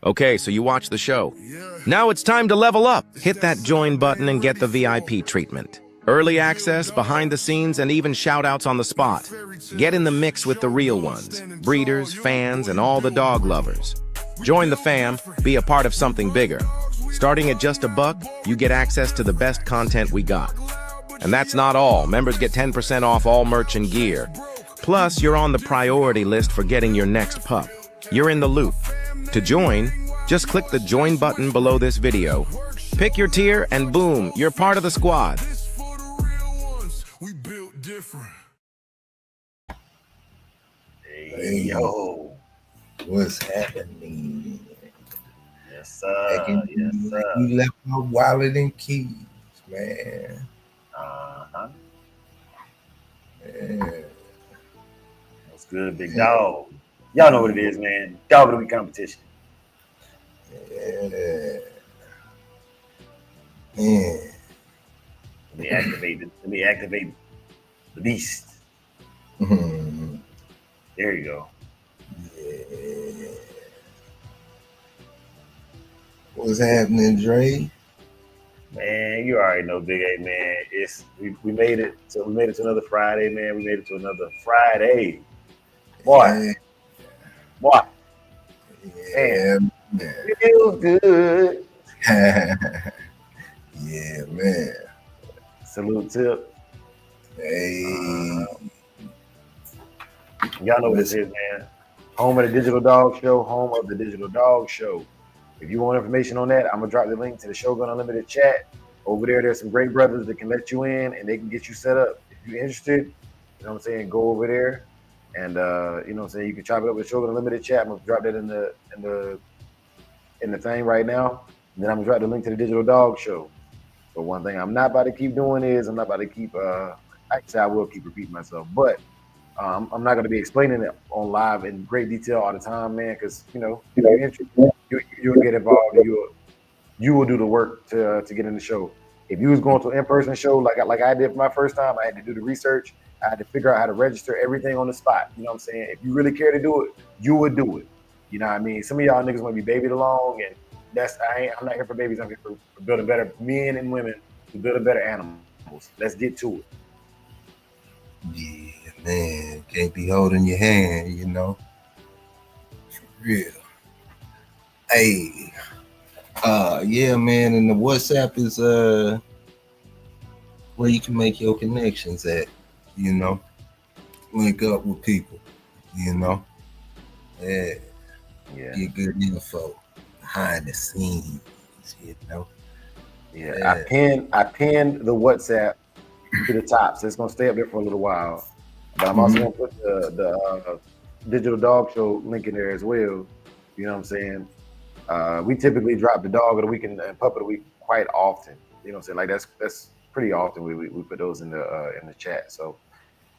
Okay, so you watch the show. Now it's time to level up. Hit that join button and get the VIP treatment. Early access, behind the scenes, and even shout-outs on the spot. Get in the mix with the real ones, breeders, fans, and all the dog lovers. Join the fam, be a part of something bigger. Starting at just $1, you get access to the best content we got. And that's not all. Members get 10% off all merch and gear. Plus, you're on the priority list for getting your next pup. You're in the loop. To join, just click the join button below this video. Pick your tier and boom, you're part of the squad. Hey, yo. What's happening? Yes, sir. Yes, sir. You left my wallet and keys, man. Man. What's good, big dog? Y'all know what it is, man. Dog of the week competition. Yeah. Man. Let me activate the beast. Mm-hmm. There you go. Yeah. What's happening, Dre? Man, you already know, Big A, man. We made it. So we made it to another Friday, man. We made it to another Friday. Boy. Yeah. Boy. Yeah, man. It feels good. Yeah, man. Salute Tip. Hey. Y'all know what this is, man. Home of the Digital Dog Show. Home of the Digital Dog Show. If you want information on that, I'm going to drop the link to the Shogun Unlimited chat. Over there, there's some great brothers that can let you in and they can get you set up. If you're interested, you know what I'm saying, go over there and, you know what I'm saying, you can chop it up with Shogun Unlimited chat. I'm going to drop that in the thing right now. And then I'm going to drop the link to the Digital Dog Show. But one thing I'm not about to keep doing is I'm not about to keep, actually I will keep repeating myself, but I'm not going to be explaining it on live in great detail all the time, man, because, you know, you'll get involved and you will do the work to get in the show. If you was going to an in-person show like I did for my first time, I had to do the research. I had to figure out how to register everything on the spot. You know what I'm saying? If you really care to do it, you would do it. You know what I mean? Some of y'all niggas want to be babied along, and I'm not here for babies. I'm here for building better men and women to build better animals. Let's get to it. Yeah, man. Can't be holding your hand, you know. For real. Hey. Yeah, man, and the WhatsApp is where you can make your connections at, you know. Link up with people, you know. Yeah. Get good info behind the scenes, you know. Yeah. I pinned the WhatsApp to the top, so it's gonna stay up there for a little while. But I'm also gonna put the Digital Dog Show link in there as well. You know what I'm saying? We typically drop the dog of the week and pup of the week quite often. You know what I'm saying? Like that's pretty often we put those in the chat. So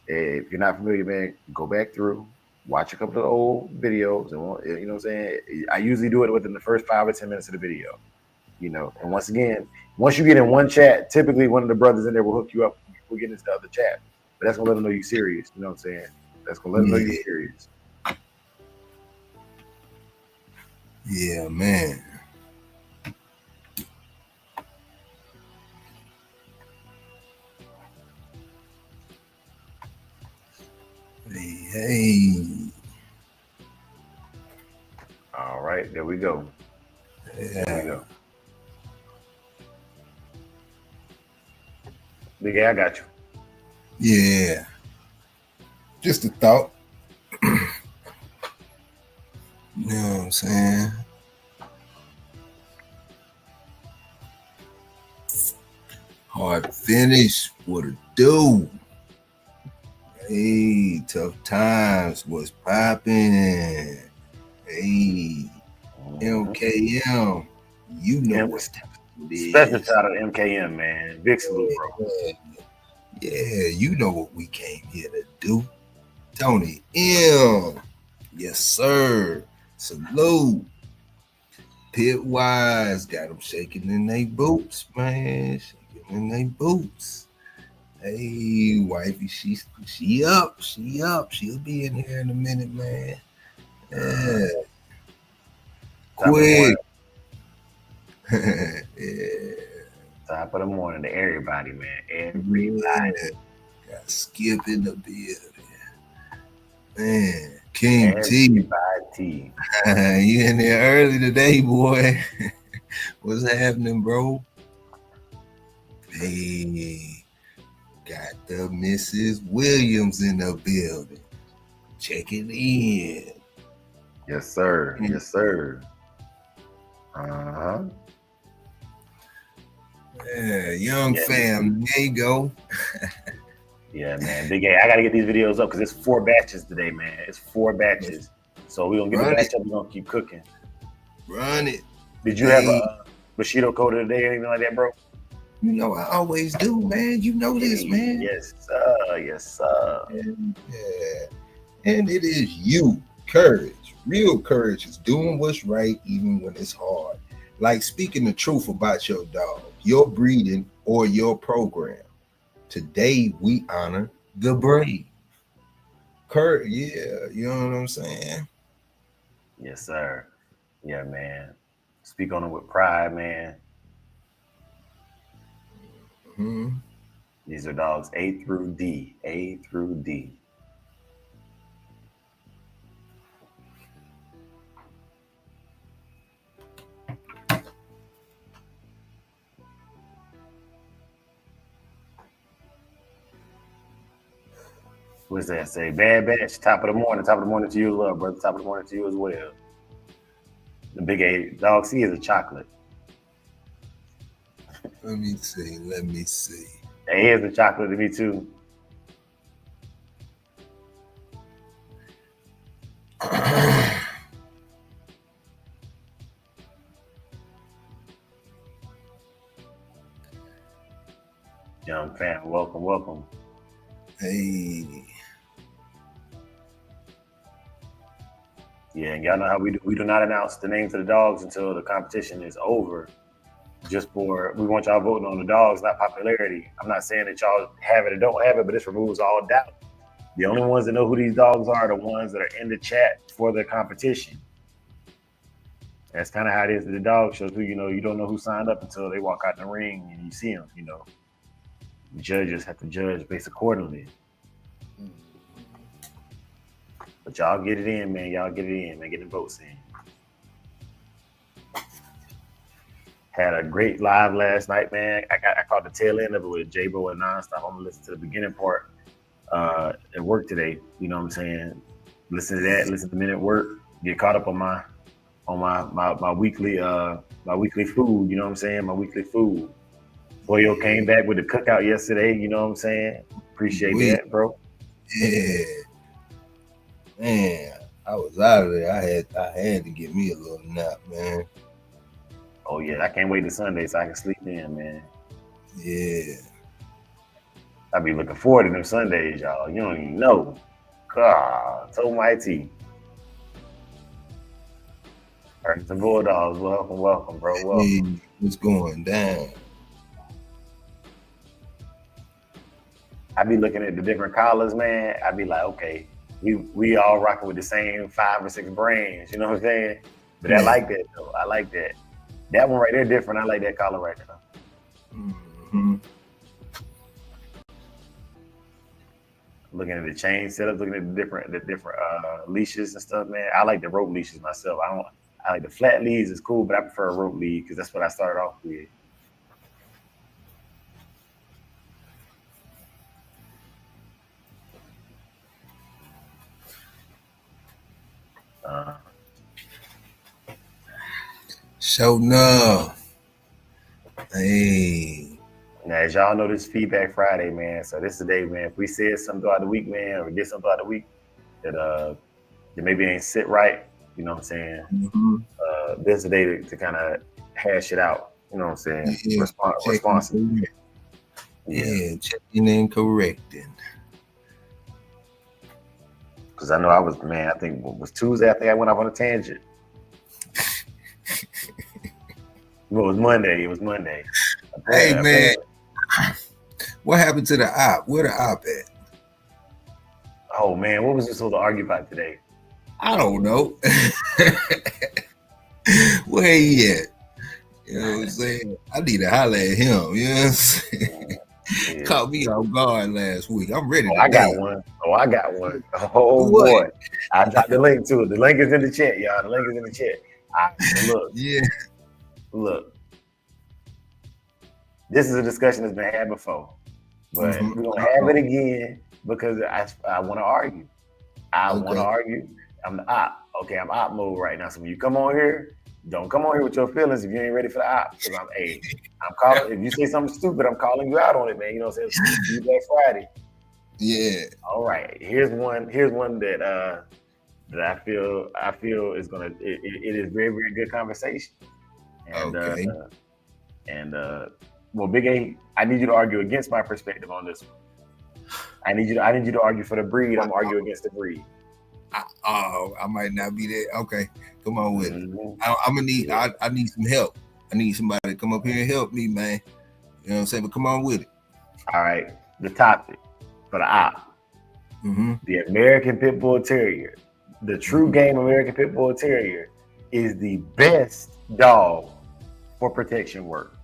if you're not familiar, man, go back through, watch a couple of old videos, and you know what I'm saying? I usually do it within the first 5 or 10 minutes of the video. You know, and once again, once you get in one chat, typically one of the brothers in there will hook you up. We'll get into the other chat. But that's gonna let them know you're serious. You know what I'm saying? That's gonna let them know you're serious. Yeah, man. Hey. All right, there we go. Yeah. There we go. Big A, I got you. Yeah. Just a thought. You know what I'm saying? Hard finish. What it do? Hey, tough times. What's popping? Hey, MKM. You know what's time it is. Special shout out to MKM, man. Big salute, bro. Yeah, you know what we came here to do. Tony M. Yes, sir. Salute. Pitwise got them shaking in their boots, man. Shaking in their boots. Hey, wifey, she up. She'll be in here in a minute, man. Yeah. quick. Yeah. Top of the morning to everybody, man. Everybody. Yeah. Got Skip in the building. Man, King T. You in there early today, boy. What's happening, bro? Hey, got the Mrs. Williams in the building. Check it in. Yes, sir. Yes, sir. Uh-huh. Yeah, young fam. There you go. Yeah, man. Big A. I got to get these videos up because it's 4 batches today, man. It's 4 batches. So we're going to get the batch up. We're going to keep cooking. Run it. Did you have a Bushido code of the day or anything like that, bro? You know I always do, man. You know this, man. Yes, sir. Yes, sir. Yeah. And it is you. Courage. Real courage is doing what's right even when it's hard. Like speaking the truth about your dog, your breeding, or your program. Today we honor the brave. Kurt, yeah, you know what I'm saying? Yes, sir. Yeah, man. Speak on it with pride, man. Mm-hmm. These are dogs A through D. A through D. What's that say? Bad batch, top of the morning to you as well, brother. Top of the morning to you as well. The big A dog C is a chocolate. Let me see. A is a chocolate to me too. Young fam, welcome. Hey. Yeah, and y'all know how we do. We do not announce the names of the dogs until the competition is over. We want y'all voting on the dogs, not popularity. I'm not saying that y'all have it or don't have it, but this removes all doubt. The only ones that know who these dogs are the ones that are in the chat for the competition. That's kind of how it is at the dog shows. You know, you don't know who signed up until they walk out the ring and you see them. You know, the judges have to judge based accordingly. But y'all get it in, man. Y'all get it in, man. Get the votes in. Had a great live last night, man. I caught the tail end of it with J-Bo and Nonstop. I'm gonna listen to the beginning part at work today. You know what I'm saying? Listen to that. Listen to the minute work. Get caught up on my weekly food. You know what I'm saying? My weekly food. Boyo came back with the cookout yesterday. You know what I'm saying? Appreciate that, bro. Yeah. Man, I was out of there. I had to get me a little nap, man. Oh yeah, I can't wait to Sunday so I can sleep in, man. Yeah. I be looking forward to them Sundays, y'all. You don't even know. God, so mighty. Alright, the Bulldogs, welcome, bro. Welcome. Hey, what's going down? I be looking at the different collars, man. I be like, okay, we all rocking with the same 5 or 6 brands, you know what I'm saying? But I like that though. I like that. That one right there different. I like that collar right there. Mm-hmm. Looking at the chain setup, looking at the different leashes and stuff, man. I like the rope leashes myself. I like the flat leads is cool, but I prefer a rope lead because that's what I started off with. Shogun up. Hey. Now, as y'all know, this is Feedback Friday, man. So this is the day, man. If we said something throughout the week, man, or did something throughout the week that maybe ain't sit right, you know what I'm saying? Mm-hmm. This is the day to kind of hash it out. You know what I'm saying? Yeah, Responsive. Yeah, checking and correcting. Because I know I think it was Tuesday. I think I went off on a tangent. Well, it was Monday. Hey, man. What happened to the op? Where the op at? Oh, man. What was we supposed to argue about today? I don't know. Where he at? You know what I'm saying? I need to holler at him. You know what I'm saying? Yeah. Caught me off guard last week. I'm ready today. I got one. Oh What? boy. I dropped the link to it. The link is in the chat, y'all. The link is in the chat. Look. Yeah. Look. This is a discussion that's been had before. But we're gonna have it again because I want to argue. I want to argue. I'm the op. Okay, I'm op mode right now. So when you come on here, don't come on here with your feelings if you ain't ready for the op. Because I'm calling. If you say something stupid, I'm calling you out on it, man. You know what I'm saying? You Black Friday. Yeah. All right. Here's one that I feel is gonna. It is very, very good conversation. And well, Big A, I need you to argue against my perspective on this one. I need you to argue for the breed. I'm arguing against the breed. I might not be there. Okay, come on with it. I'm gonna need. I need some help. I need somebody to come up here and help me, man. You know what I'm saying? But come on with it. All right. The topic for the op. The American Pit Bull Terrier, the true game American Pit Bull Terrier, is the best dog for protection work.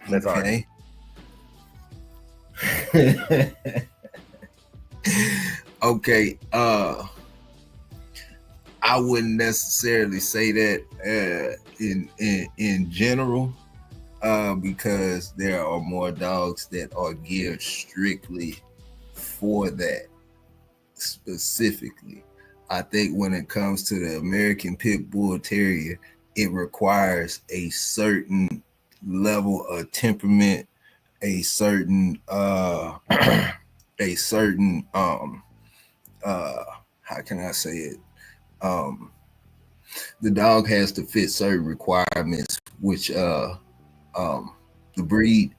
Let's argue. Okay. I wouldn't necessarily say that in general, because there are more dogs that are geared strictly for that specifically. I think when it comes to the American Pit Bull Terrier, it requires a certain level of temperament, a certain how can I say it? The dog has to fit certain requirements, which the breed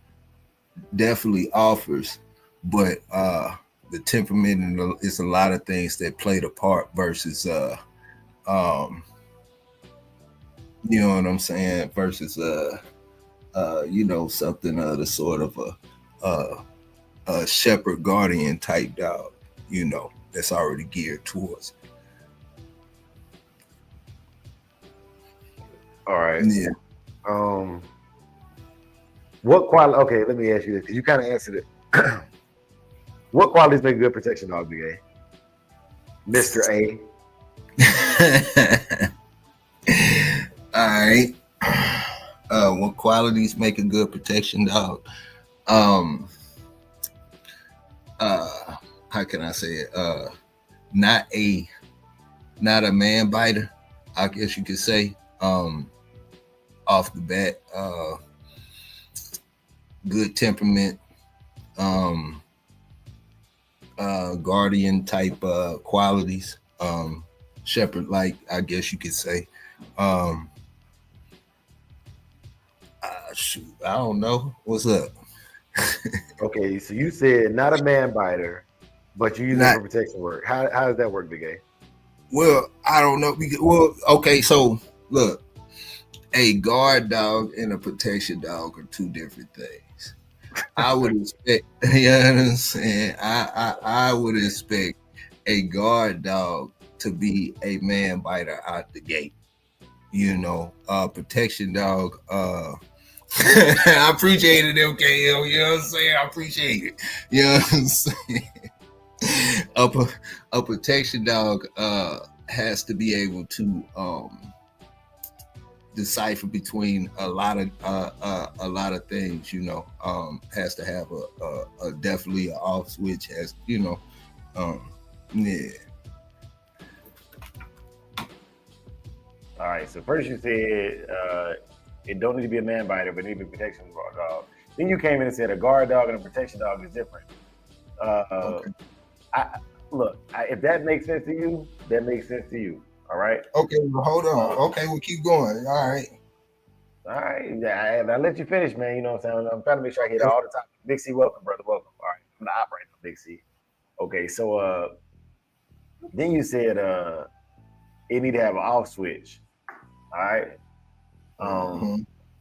definitely offers, but the temperament and it's a lot of things that play the part versus you know what I'm saying, versus you know, something of the sort of a shepherd guardian type dog, you know, that's already geared towards. All right. Yeah. What quality? Okay, let me ask you this because you kind of answered it. What qualities make a good protection dog, Big A? Mr. A. All right. What qualities make a good protection dog? How can I say it? Not a man biter, I guess you could say. Off the bat, good temperament, guardian type qualities, shepherd like, I guess you could say. Shoot, I don't know. What's up? Okay, so you said not a man biter, but you use it for protection work. How does that work, Big A? Well, I don't know. Well, okay, so look, a guard dog and a protection dog are two different things. I would expect, you know what I'm saying? I would expect a guard dog to be a man biter out the gate. You know, protection dog, I appreciate it, MKL. You know what I'm saying? I appreciate it. You know what I'm saying? A protection dog has to be able to decipher between a lot of things. You know, has to have a definitely an off switch. Has, you know, yeah. All right. So first you said it don't need to be a man biter, but it need to be a protection dog. Then you came in and said a guard dog and a protection dog is different. Okay. If that makes sense to you, that makes sense to you. All right. Okay. Well, hold on. Okay, we'll keep going. All right. All right. Yeah, I let you finish, man. You know what I'm saying? I'm trying to make sure I hit all the time. Big C, welcome, brother. Welcome. All right. I'm the operator, Big C. Okay. So then you said it need to have an off switch. All right.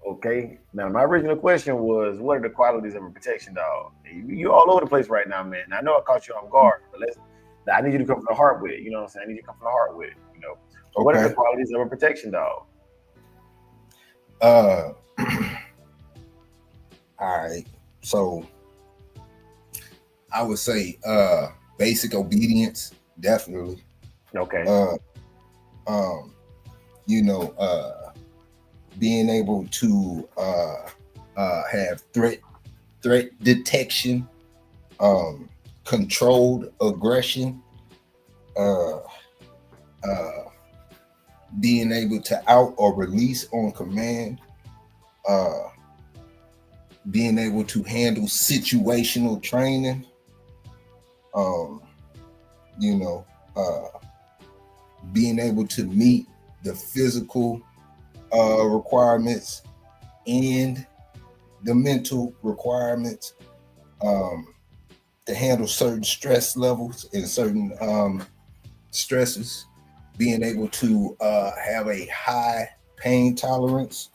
Okay. Now my original question was, what are the qualities of a protection dog? You all over the place right now, man. I know I caught you on guard, but I need you to come from the heart with it. You know what I'm saying? I need you to come from the heart with it. You know, What are the qualities of a protection dog? All right. So I would say basic obedience, definitely. Okay. You know, being able to have threat detection, controlled aggression, being able to out or release on command, being able to handle situational training, you know, being able to meet the physical requirements and the mental requirements, to handle certain stress levels and certain stresses, being able to have a high pain tolerance,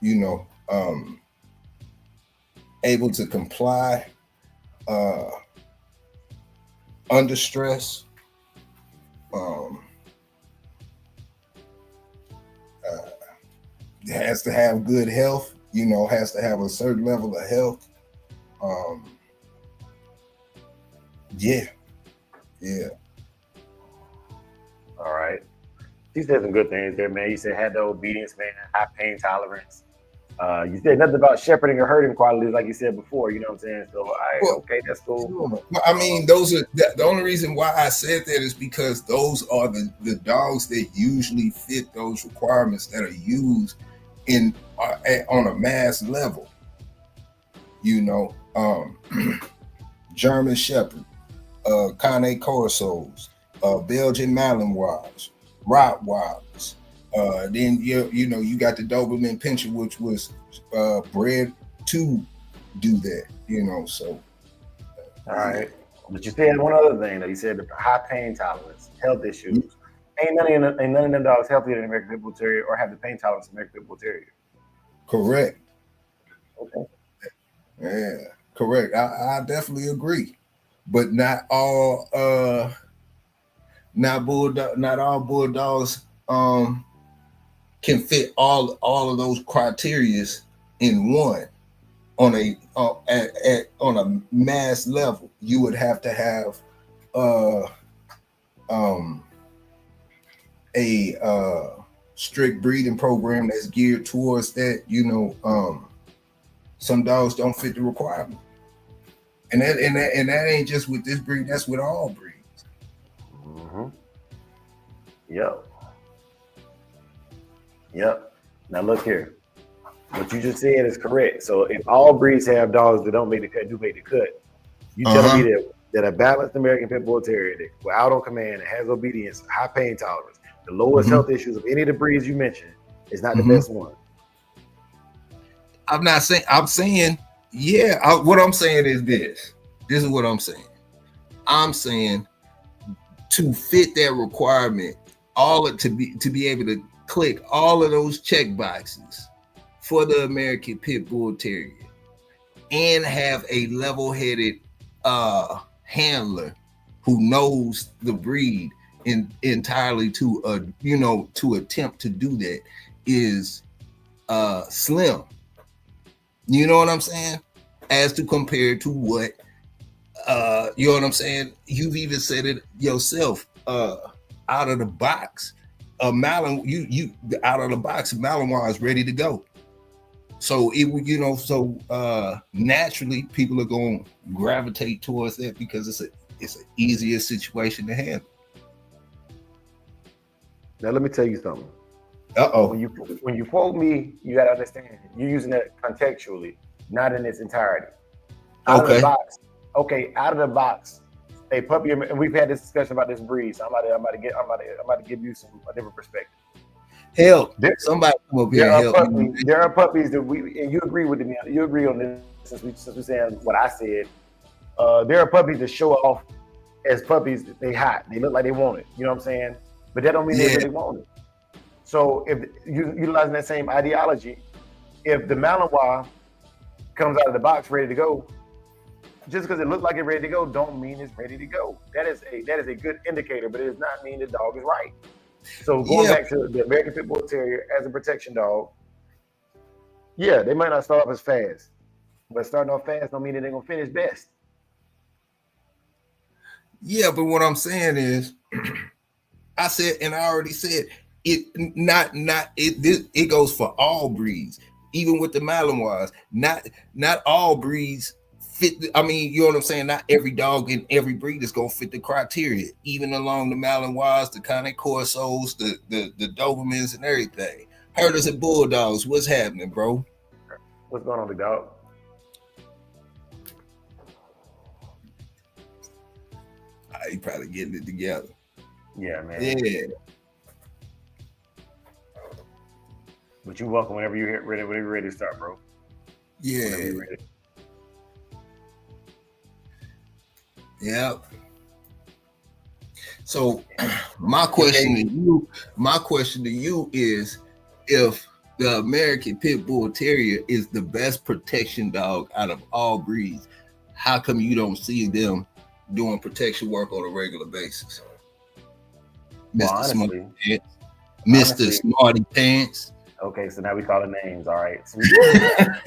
you know, able to comply under stress, has to have good health, you know, has to have a certain level of health. Yeah. All right. You said some good things there, man. You said had the obedience, man, high pain tolerance. You said nothing about shepherding or herding qualities, like you said before. You know what I'm saying? So, okay, that's cool. I mean, those are the only reason why I said that is because those are the dogs that usually fit those requirements that are used in on a mass level. You know, German Shepherd, Cane Corsos, Belgian Malinois, Rottweilers. Then you know you got the Doberman Pinscher, which was bred to do that. You know, so. All right, but you said one other thing that you said: the high pain tolerance, health issues. Ain't none of them dogs healthier than an American Pit Bull Terrier or have the pain tolerance of an American Pit Bull Terrier. Correct. Okay. Yeah, correct. I definitely agree, but not all not all bulldogs can fit all of those criterias in one. On a mass level, you would have to have a strict breeding program that's geared towards that. You know, some dogs don't fit the requirement, and that ain't just with this breed. That's with all breeds. Mm-hmm. Yep. Now look here. What you just said is correct. So if all breeds have dogs that don't make the cut, do make the cut, you telling me that a balanced American Pit Bull Terrier that we're out on command, that has obedience, high pain tolerance, the lowest health issues of any of the breeds you mentioned is not the best one. I'm not saying. I'm saying, yeah. What I'm saying is this. This is what I'm saying. I'm saying to fit that requirement, to be able to click all of those check boxes for the American Pit Bull Terrier and have a level-headed handler who knows the breed entirely to attempt to do that is slim. You know what I'm saying? As to compare to what you know what I'm saying? You've even said it yourself. Out of the box, you out of the box, Malinois is ready to go. So naturally people are going to gravitate towards that because it's an easier situation to handle. Now let me tell you something. When you quote me, you got to understand you're using that contextually, not in its entirety. Out of the box, a puppy, and we've had this discussion about this breed. So I'm about to give you a different perspective. Help! Somebody come up here and help. There are puppies that and you agree with me. You agree on this since we're saying what I said. There are puppies that show off as puppies. They hot. They look like they want it. You know what I'm saying? But that don't mean they really want it. So if you utilizing that same ideology, if the Malinois comes out of the box ready to go, just because it looks like it's ready to go, don't mean it's ready to go. That is a good indicator, but it does not mean the dog is right. So going back to the American Pit Bull Terrier as a protection dog, yeah, they might not start off as fast, but starting off fast don't mean that they're gonna finish best. Yeah, but what I'm saying is, I said, and I already said it. It goes for all breeds, even with the Malinois. Not all breeds fit. I mean, you know what I'm saying? Not every dog in every breed is gonna fit the criteria, even along the Malinois, the Cane Corsos, the Dobermans, and everything. Herders and Bulldogs, what's happening, bro? What's going on, big dog? He probably getting it together. Yeah, man. Yeah. But you're welcome whenever you're ready to start, bro. Yeah. Yep. So my question to you is, if the American Pit Bull Terrier is the best protection dog out of all breeds, how come you don't see them doing protection work on a regular basis? Well, Mr. honestly, Smarty Pants. Mr. Smarty Pants. Okay, so now we call the names. All right. So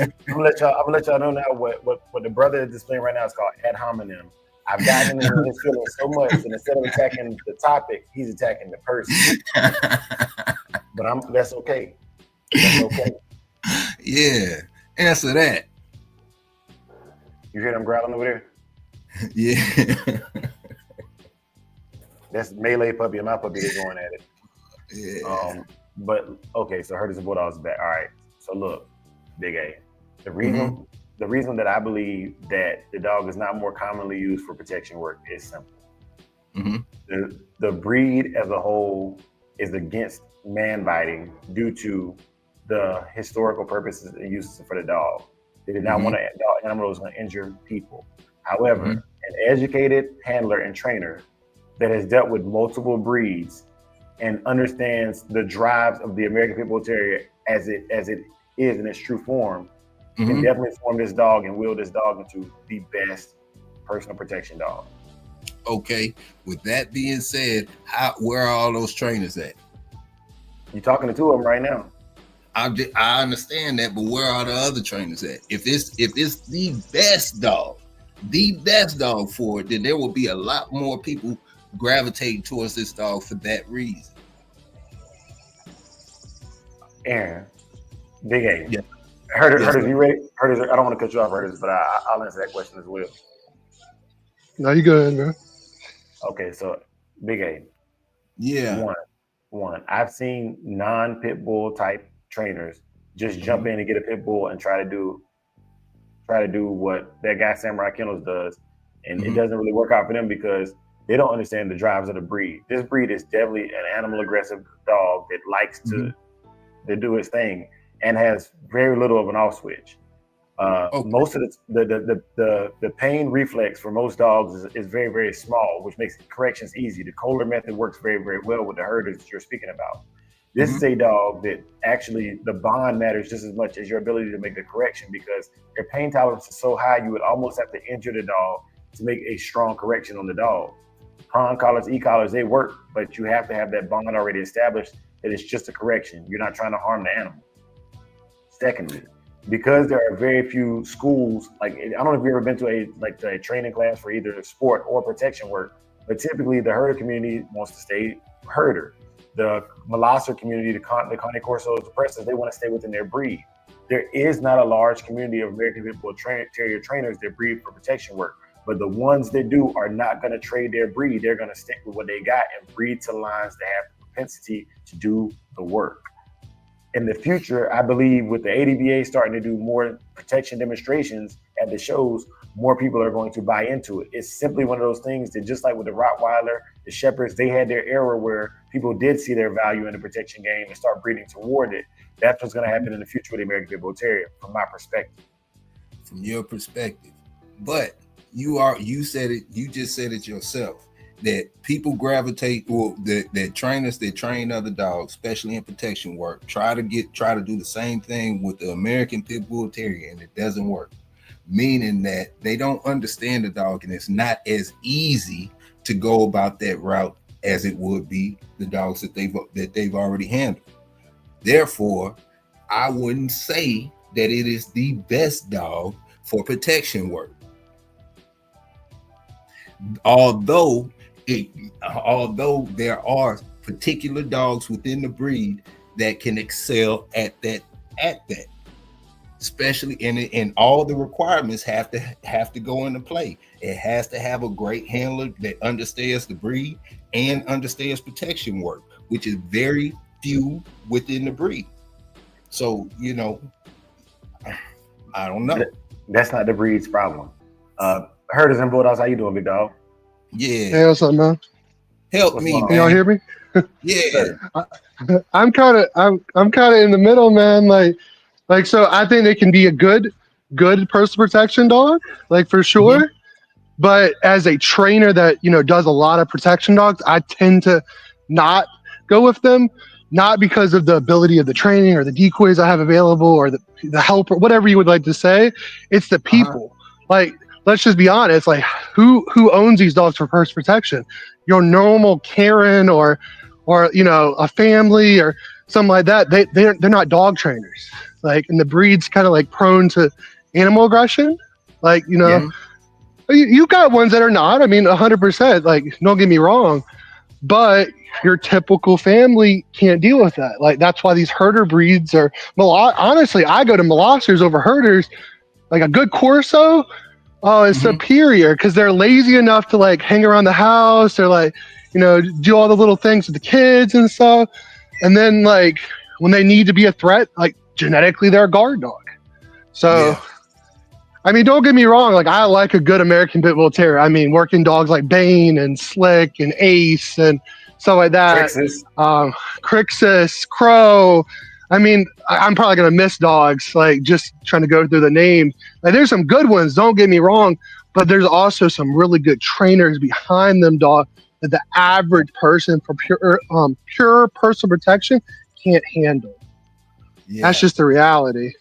I'm gonna let y'all know now what the brother is displaying right now is called ad hominem. I've gotten in his feelings so much, and instead of attacking the topic, he's attacking the person. But that's okay. That's okay. Yeah. Answer that. You hear them growling over there? Yeah. That's Melee puppy and my puppy. They're going at it. Yeah. But okay, so Herders and Bulldogs back. All right. So look, Big A. The reason that I believe that the dog is not more commonly used for protection work is simple. Mm-hmm. The breed as a whole is against man biting due to the historical purposes and uses for the dog. They did not want an animal that was going to injure people. However, an educated handler and trainer that has dealt with multiple breeds and understands the drives of the American Pit Bull Terrier as it is in its true form, can definitely form this dog and will this dog into the best personal protection dog. Okay. With that being said, where are all those trainers at? You're talking to two of them right now. I understand that, but where are the other trainers at? If it's the best dog for it, then there will be a lot more people gravitating towards this dog for that reason. Aaron, Big A. Yeah. Herders, you ready? Herders, I don't want to cut you off, Herders, but I'll answer that question as well. No, you go ahead, man. Okay, so Big A. Yeah. One. I've seen non-pit bull type trainers just jump in and get a pit bull and try to do what that guy Samurai Kennels does, and it doesn't really work out for them because they don't understand the drives of the breed. This breed is definitely an animal aggressive dog that likes to do its thing and has very little of an off switch. Most of the pain reflex for most dogs is very, very small, which makes corrections easy. The Kohler method works very, very well with the herders that you're speaking about. This is a dog that actually the bond matters just as much as your ability to make the correction, because their pain tolerance is so high you would almost have to injure the dog to make a strong correction on the dog. Prong collars, e-collars, they work, but you have to have that bond already established that it's just a correction. You're not trying to harm the animal. Secondly, because there are very few schools, like I don't know if you've ever been to a training class for either sport or protection work, but typically the herder community wants to stay herder. The Molosser community, the Cane Corsos, the Presses, they want to stay within their breed. There is not a large community of American Pit Bull Terrier trainers that breed for protection work, but the ones that do are not going to trade their breed. They're going to stick with what they got and breed to lines that have the propensity to do the work. In the future, I believe with the ADBA starting to do more protection demonstrations at the shows, more people are going to buy into it. It's simply one of those things that, just like with the Rottweiler, the Shepherds, they had their era where people did see their value in the protection game and start breeding toward it. That's what's going to happen in the future with the American Pit Bull Terrier, from my perspective. From your perspective. But you said it, you just said it yourself, that people gravitate, or that trainers that train other dogs, especially in protection work, try to do the same thing with the American Pit Bull Terrier, and it doesn't work. meaning that they don't understand the dog, and it's not as easy to go about that route as it would be the dogs that they've already handled. Therefore, I wouldn't say that it is the best dog for protection work. Although there are particular dogs within the breed that can excel at that, especially and all the requirements have to go into play. It has to have a great handler that understands the breed and understands protection work, which is very few within the breed. So, you know, I don't know. That's not the breed's problem. Herders and Bulldogs, how you doing, big dog? Yeah. Hey, what's up, man? Help me, man. Can y'all hear me? Yeah. I'm kind of in the middle, man. Like, so I think they can be a good personal protection dog, like for sure. Mm-hmm. But as a trainer that, you know, does a lot of protection dogs, I tend to not go with them, not because of the ability of the training or the decoys I have available or the help or whatever you would like to say. It's the people. Like, let's just be honest. Like, who owns these dogs for personal protection? Your normal Karen or you know, a family or something like that. They're not dog trainers. Like, and the breed's kind of like prone to animal aggression. Like, you know, you got ones that are not. I mean, 100%. Like, don't get me wrong, but your typical family can't deal with that. Like, that's why these herder breeds are. Honestly, I go to Molossers over herders. Like a good Corso, is superior because they're lazy enough to like hang around the house or like, you know, do all the little things with the kids and stuff. And then like when they need to be a threat, like genetically they're a guard dog. So, I mean, don't get me wrong. Like, I like a good American Pit Bull Terrier. I mean, working dogs like Bane and Slick and Ace and stuff like that. Crixus, Crow. I mean, I'm probably going to miss dogs, like just trying to go through the names. Like, there's some good ones, don't get me wrong, but there's also some really good trainers behind them dogs that the average person for pure personal protection can't handle. Yeah. That's just the reality.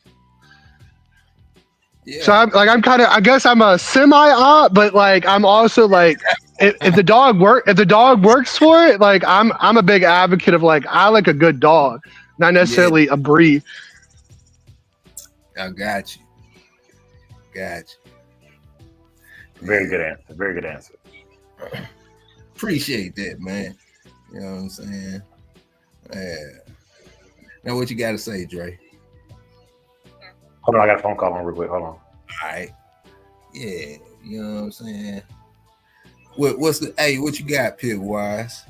Yeah. So I guess I'm a semi-op, but like I'm also like if the dog works for it, like I'm a big advocate of like I like a good dog, not necessarily a breed. I got you. Very good answer. Appreciate that, man. You know what I'm saying? Yeah. Now what you got to say, Dre? Hold on, I got a phone call on real quick. Hold on. All right. Yeah, you know what I'm saying? What you got, Pit Wise?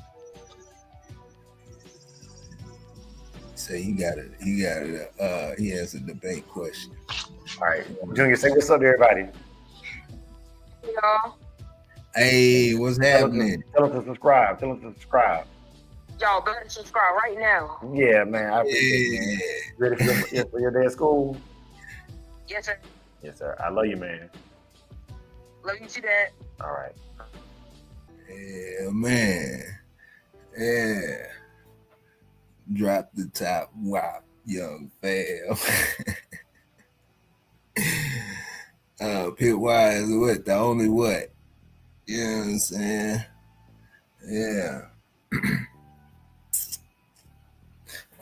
Say he has a debate question. All right. Junior, say what's up to everybody. Y'all. Hey, what's happening? Tell us to subscribe. Y'all better subscribe right now. Yeah, man. I appreciate it. Ready for your day at school? Yes, sir. Yes, sir. I love you, man. Love you too, Dad. All right. Yeah, man. Yeah. Drop the top, wop, young fam. Pit Wise, what? The only what? You know what I'm saying? Yeah.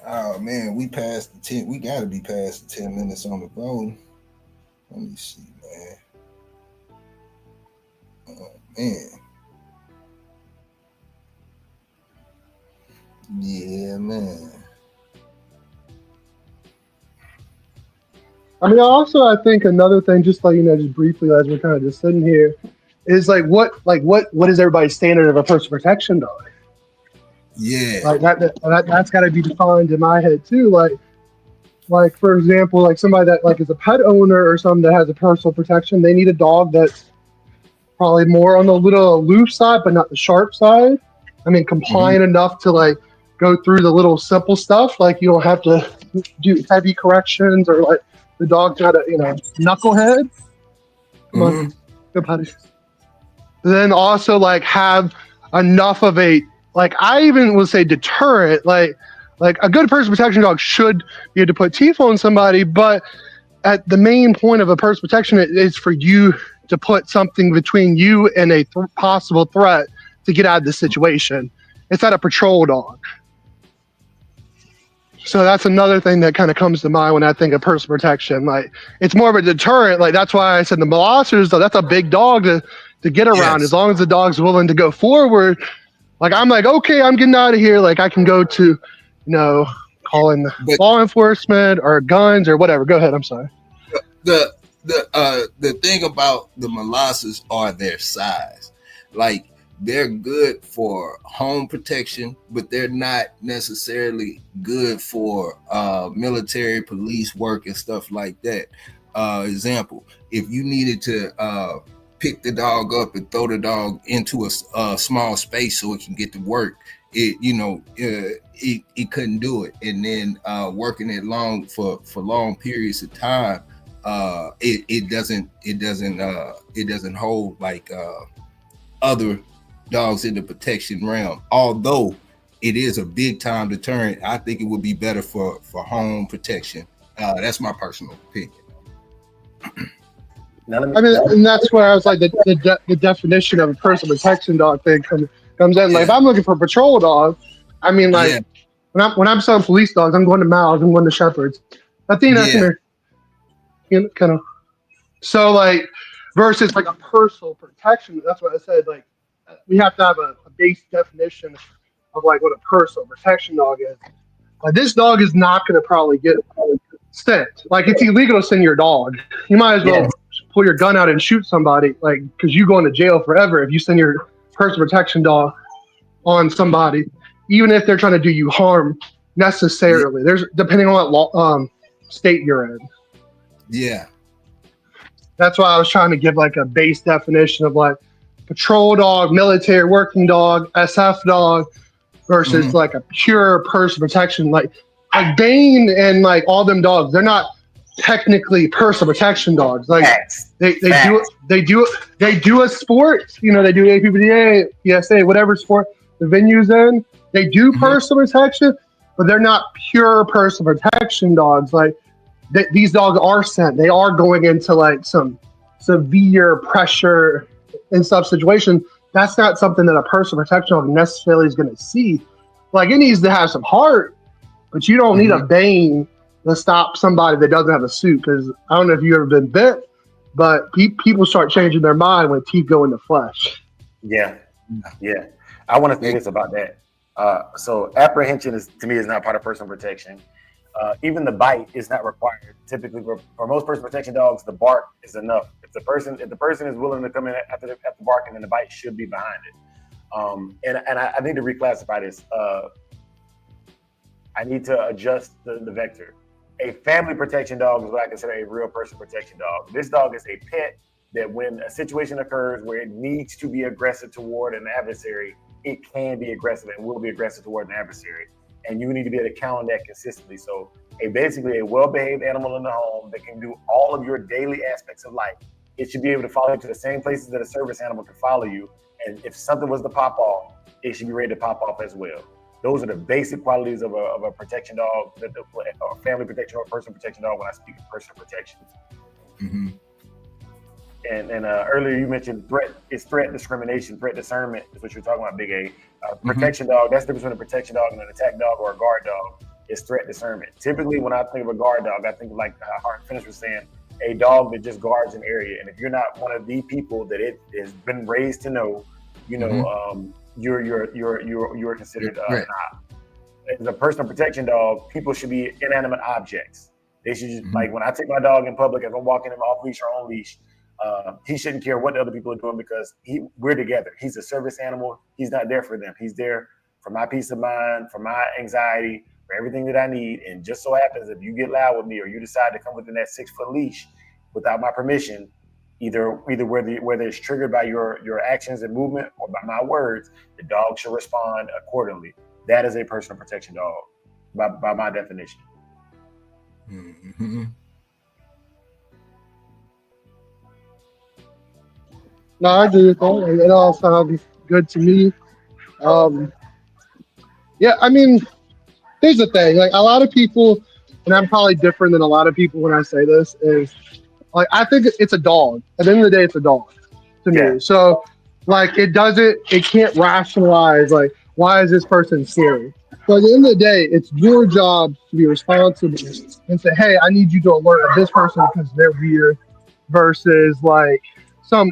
Oh man, we passed the 10. We gotta be past the 10 minutes on the phone. Let me see, man. Oh man. Yeah, man. I mean, also, I think another thing, just like, you know, just briefly as we're kind of just sitting here, is what is everybody's standard of a personal protection dog? Yeah. Like that's got to be defined in my head too. Like for example, like somebody that like is a pet owner or something that has a personal protection, they need a dog that's probably more on the little aloof side, but not the sharp side. I mean, compliant enough to like go through the little simple stuff. Like you don't have to do heavy corrections or like the dog's got a, you know, knucklehead. Come on, good putty. Then also like have enough of a, like I even would say deterrent, like a good personal protection dog should be able to put teeth on somebody, but at the main point of a personal protection is for you to put something between you and a possible threat to get out of the situation. It's not a patrol dog. So that's another thing that kind of comes to mind when I think of personal protection. Like, it's more of a deterrent. Like, that's why I said the Molosser's, though, that's a big dog to get around. As long as the dog's willing to go forward, like, I'm like, okay, I'm getting out of here. Like, I can go to, calling law enforcement or guns or whatever. Go ahead. I'm sorry. The thing about the Molosses are their size. Like, they're good for home protection, but they're not necessarily good for military police work and stuff like that. Example, if you needed to pick the dog up and throw the dog into a small space so it can get to work, it couldn't do it. And then working it for long periods of time, it doesn't hold like other dogs in the protection realm. Although it is a big time deterrent, I think it would be better for home protection. That's my personal opinion. And that's where I was like, the definition of a personal protection dog thing comes in. Like, if I'm looking for a patrol dog, I mean, like, when I'm selling police dogs, I'm going to Mals, I'm going to Shepherds. I think that's kind of. So, like, versus like a personal protection, that's what I said. Like, we have to have a base definition of like what a personal protection dog is. Like, this dog is not going to probably get sent. Like, it's illegal to send your dog. You might as well pull your gun out and shoot somebody, like, because you go into jail forever if you send your personal protection dog on somebody, even if they're trying to do you harm necessarily. There's depending on what state you're in. Yeah. That's why I was trying to give like a base definition of like patrol dog, military working dog, SF dog versus like a pure personal protection. Like Bane and like all them dogs, they're not technically personal protection dogs. Like they do a sport, they do APBDA, PSA, whatever sport the venue's in. They do personal protection, but they're not pure personal protection dogs. Like these dogs are sent. They are going into like some severe pressure in some situation. That's not something that a personal protection dog necessarily is going to see. Like, it needs to have some heart, but you don't need a Bane to stop somebody that doesn't have a suit. Because I don't know if you've ever been bit, but people start changing their mind when teeth go in the flesh. Yeah. I want to say this about that. So apprehension to me is not part of personal protection. Even the bite is not required. Typically, for most personal protection dogs, the bark is enough. If the person is willing to come in after barking, then the bite should be behind it. And I need to reclassify this. I need to adjust the vector. A family protection dog is what I consider a real personal protection dog. This dog is a pet that when a situation occurs where it needs to be aggressive toward an adversary, it can be aggressive and will be aggressive toward an adversary. And you need to be able to count on that consistently. So basically a well-behaved animal in the home that can do all of your daily aspects of life. It should be able to follow you to the same places that a service animal can follow you. And if something was to pop off, it should be ready to pop off as well. Those are the basic qualities of a protection dog, or family protection or personal protection dog when I speak of personal protection. Mm-hmm. And earlier you mentioned threat discrimination, threat discernment is what you're talking about, Big A. Protection dog, that's the difference between a protection dog and an attack dog or a guard dog, is threat discernment. Typically, when I think of a guard dog, I think like Hart Finish was saying, a dog that just guards an area. And if you're not one of the people that it has been raised to know, you're considered not. As a personal protection dog, people should be inanimate objects. They should just like when I take my dog in public, if I'm walking him off leash or on leash, he shouldn't care what the other people are doing because we're together. He's a service animal. He's not there for them. He's there for my peace of mind, for my anxiety, for everything that I need. And just so happens, if you get loud with me or you decide to come within that 6-foot leash without my permission, either whether it's triggered by your actions and movement or by my words, the dog should respond accordingly. That is a personal protection dog by my definition. Mm-hmm. No, I agree with that. It all sounds good to me. I mean, here's the thing. Like, a lot of people and I'm probably different than a lot of people when I say this, is like I think it's a dog. At the end of the day, it's a dog to me. So like it can't rationalize like why is this person scary? So at the end of the day, it's your job to be responsible and say, hey, I need you to alert this person because they're weird versus like some,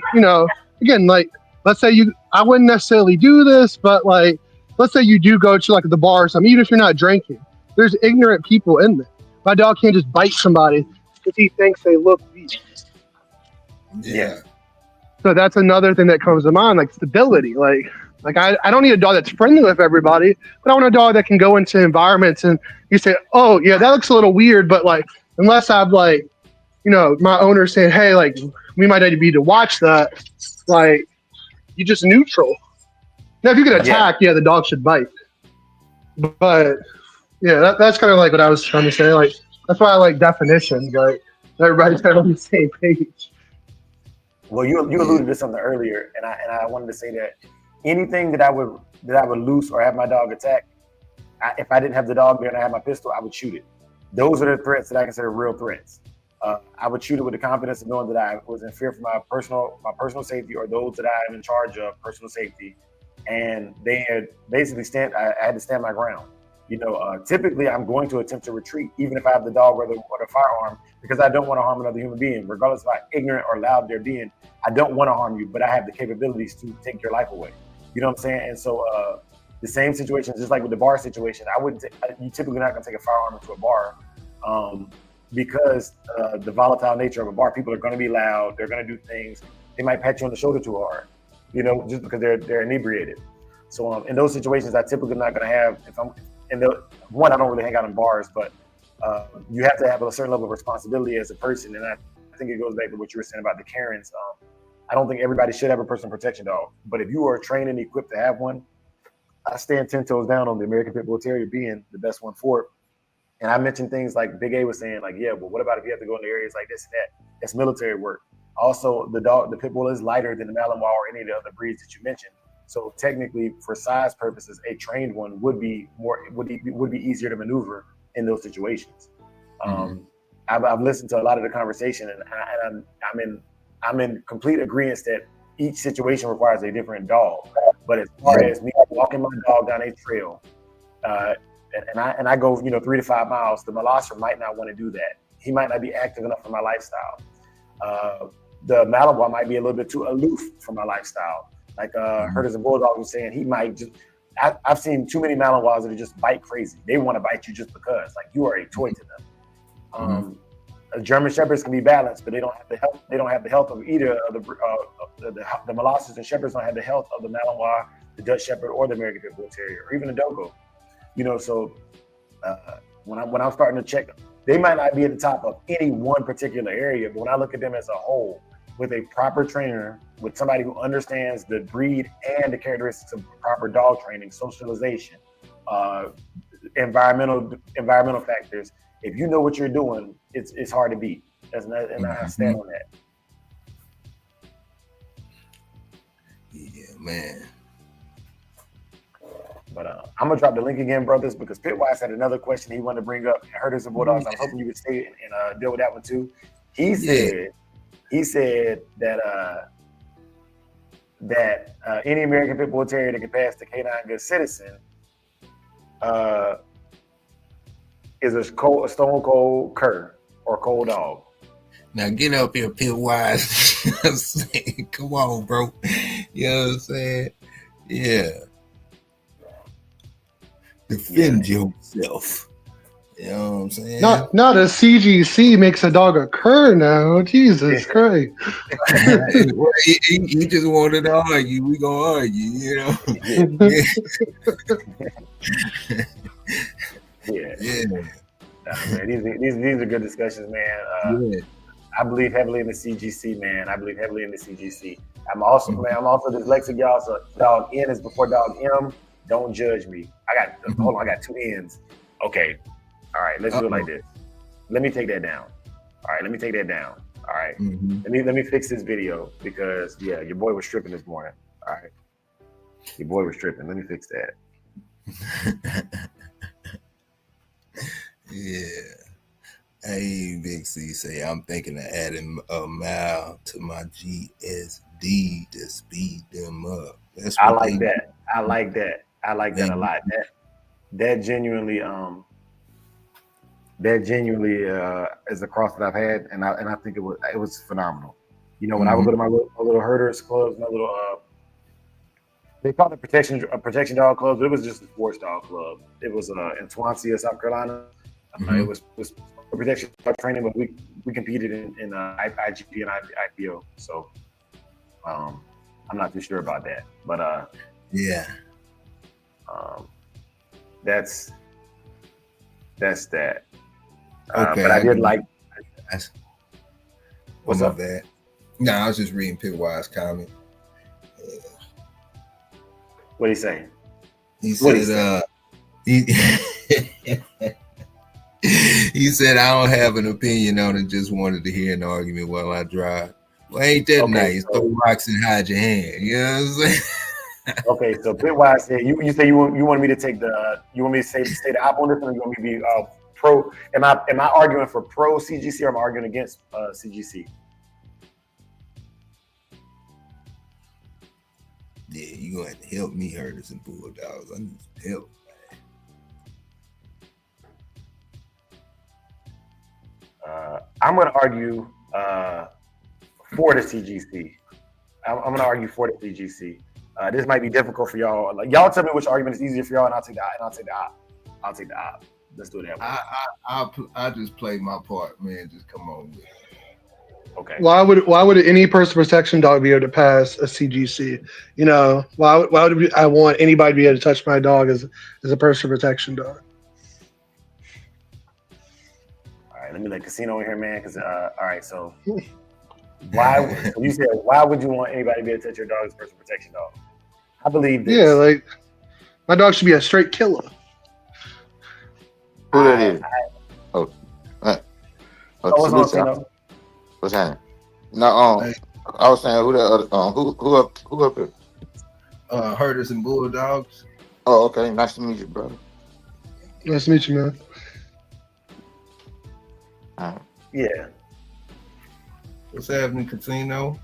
again, like let's say I wouldn't necessarily do this, but like let's say you do go to like the bar or something, even if you're not drinking, there's ignorant people in there. My dog can't just bite somebody because he thinks they look weak. Yeah. So that's another thing that comes to mind, like stability. Like I don't need a dog that's friendly with everybody, but I want a dog that can go into environments and you say, oh yeah, that looks a little weird, but like unless I've like, my owner saying, hey, like we might need to watch that, like you just neutral. Now if you get attacked, the dog should bite. But yeah, that's kind of like what I was trying to say. Like that's why I like definitions, like everybody's kind of on the same page. Well, you alluded to something earlier, and I wanted to say that anything that I would loose or have my dog attack, if I didn't have the dog there and I had my pistol, I would shoot it. Those are the threats that I consider real threats. I would shoot it with the confidence of knowing that I was in fear for my personal safety or those that I am in charge of personal safety, and they had basically I had to stand my ground. Typically I'm going to attempt to retreat, even if I have the dog or the firearm, because I don't want to harm another human being, regardless of how ignorant or loud they're being. I don't want to harm you, but I have the capabilities to take your life away. You know what I'm saying? And so the same situation, just like with the bar situation, you typically not going to take a firearm into a bar because the volatile nature of a bar, people are going to be loud. They're going to do things. They might pat you on the shoulder too hard, just because they're inebriated. So in those situations, I typically not going to have, I don't really hang out in bars, but you have to have a certain level of responsibility as a person. And I think it goes back to what you were saying about the Karens. I don't think everybody should have a personal protection dog, but if you are trained and equipped to have one, I stand 10 toes down on the American Pit Bull Terrier being the best one for it. And I mentioned things like Big A was saying, like, yeah, but what about if you have to go into areas like this and that? That's military work. Also, the Pit Bull is lighter than the Malinois or any of the other breeds that you mentioned. So technically, for size purposes, a trained one would be easier to maneuver in those situations. I've listened to a lot of the conversation, and I'm in complete agreement that each situation requires a different dog. But as far as me walking my dog down a trail, and I go 3 to 5 miles, the Molosser might not want to do that. He might not be active enough for my lifestyle. The Malinois might be a little bit too aloof for my lifestyle. Like Herders and Bulldog was saying, he might just. I've seen too many Malinois that just bite crazy. They want to bite you just because, like, you are a toy to them. German Shepherds can be balanced, but they don't have the health. They don't have the health of either of the Molossers and Shepherds. Don't have the health of the Malinois, the Dutch Shepherd, or the American Pit Bull Terrier, or even the Dogo. So when I'm starting to check, they might not be at the top of any one particular area, but when I look at them as a whole, with a proper trainer, with somebody who understands the breed and the characteristics of proper dog training, socialization, environmental factors. If you know what you're doing, it's hard to beat. And I stand on that. Yeah, man. But I'm gonna drop the link again, brothers, because Pitwise had another question he wanted to bring up. Herders and Bulldogs. I'm hoping you would stay and deal with that one too. He said that any American Pit Bull Terrier that can pass the Canine Good Citizen is a stone cold cur or cold dog. Now get up here, Pitwise. You know what I'm saying? Come on, bro. You know what I'm saying? Yeah. Defend yourself. You know what I'm saying? Not a CGC makes a dog a cur now. Jesus Christ. Well, he just wanted to argue. We gonna argue, you know? Yeah. Man, these are good discussions, man. I believe heavily in the CGC, man. I'm also dyslexic, y'all. So dog N is before dog M. Don't judge me. I got 2 N's. Okay. All right, let's do it like this. Let me take that down. All right, All right. Let me fix this video because your boy was tripping this morning. All right. Your boy was tripping. Let me fix that. Yeah. Hey, Big C say, I'm thinking of adding a mile to my GSD to speed them up. That's I what like they that. I like that. I like that a lot. That genuinely is a cross that I've had, and I think it was phenomenal. You know, when I would go to my little herders clubs, my little they called it protection dog clubs, but it was just a sports dog club. It was in Swansea, South Carolina. It was protection dog training, but we competed in IGP and IPO. So I'm not too sure about that, but yeah. That's that. Okay, but I did like. What's up? That? No, I was just reading Pitwire's comment. What he say? He said, he said, I don't have an opinion on it. Just wanted to hear an argument while I drive. Well, ain't that nice? Throw rocks and hide your hand. You know what I'm saying? Okay, so Pitwire said you say you want me to take you want me to say the op on this, or you want me to be pro? Am I arguing for pro CGC, or am I arguing against CGC? Yeah, you gonna have to help me, herders and bulldogs. I need some help, man. I'm gonna argue for the CGC. I'm gonna argue for the CGC. This might be difficult for y'all. Like, y'all tell me which argument is easier for y'all, and I'll take the op. I'll take the op. Let's do it that way. I just play my part, man. Just come on with it. Okay. Why would any personal protection dog be able to pass a CGC? You know, why would I want anybody to be able to touch my dog as a personal protection dog? All right, let me let Casino in here, man. Because all right, so why you said why would you want anybody to be able to touch your dog as a personal protection dog? I believe this. Yeah, like my dog should be a straight killer. Who that is? What's on, what's happening? No, I was saying who that other who up here? Herders and Bulldogs. Oh, okay. Nice to meet you, brother. Nice to meet you, man. Yeah. What's happening, Casino?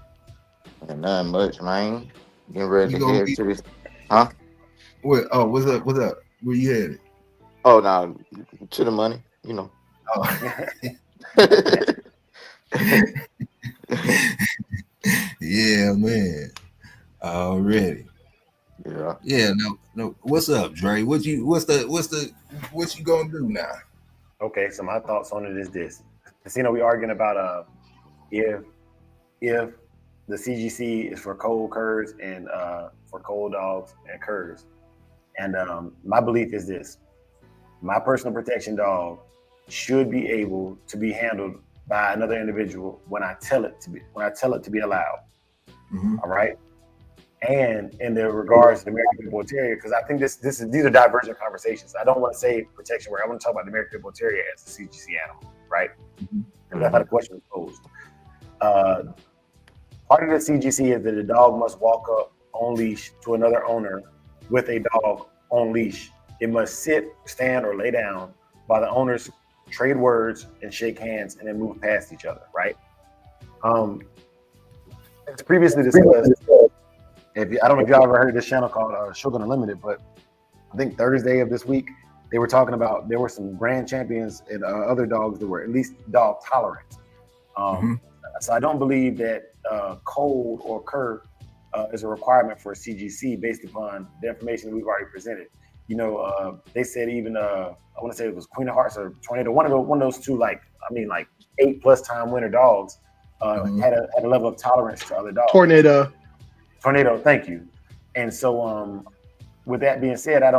Nothing much, man. Getting ready to head to this. Huh? What? Oh, what's up? What's up? Where you headed? Oh, no, to the money, you know. Oh. Yeah, man. Already. Yeah. Yeah. No. What's up, Dre? What you gonna do now? Okay, so my thoughts on it is this. Casino, we arguing about if the CGC is for cold curs and for cold dogs and curs. And my belief is this: my personal protection dog should be able to be handled by another individual when I tell it to be allowed. Mm-hmm. All right. And in the regards to the American Pit Bull Terrier, because I think these are divergent conversations. I don't want to say protection where I want to talk about the American Pit Bull Terrier as a CGC animal, right? Mm-hmm. And that's how the question was posed. Part of the CGC is that the dog must walk up on leash to another owner with a dog on leash. It must sit, stand, or lay down while the owners trade words and shake hands and then move past each other, right? As previously discussed, I don't know if y'all ever heard of this channel called Shogun Unlimited, but I think Thursday of this week, they were talking about there were some grand champions and other dogs that were at least dog tolerant. So I don't believe that cold or cur is a requirement for a CGC based upon the information that we've already presented. You know, they said even I want to say it was Queen of Hearts or Tornado, one of those two, like 8+ time winner dogs had a level of tolerance to other dogs. Tornado, thank you. And so with that being said, it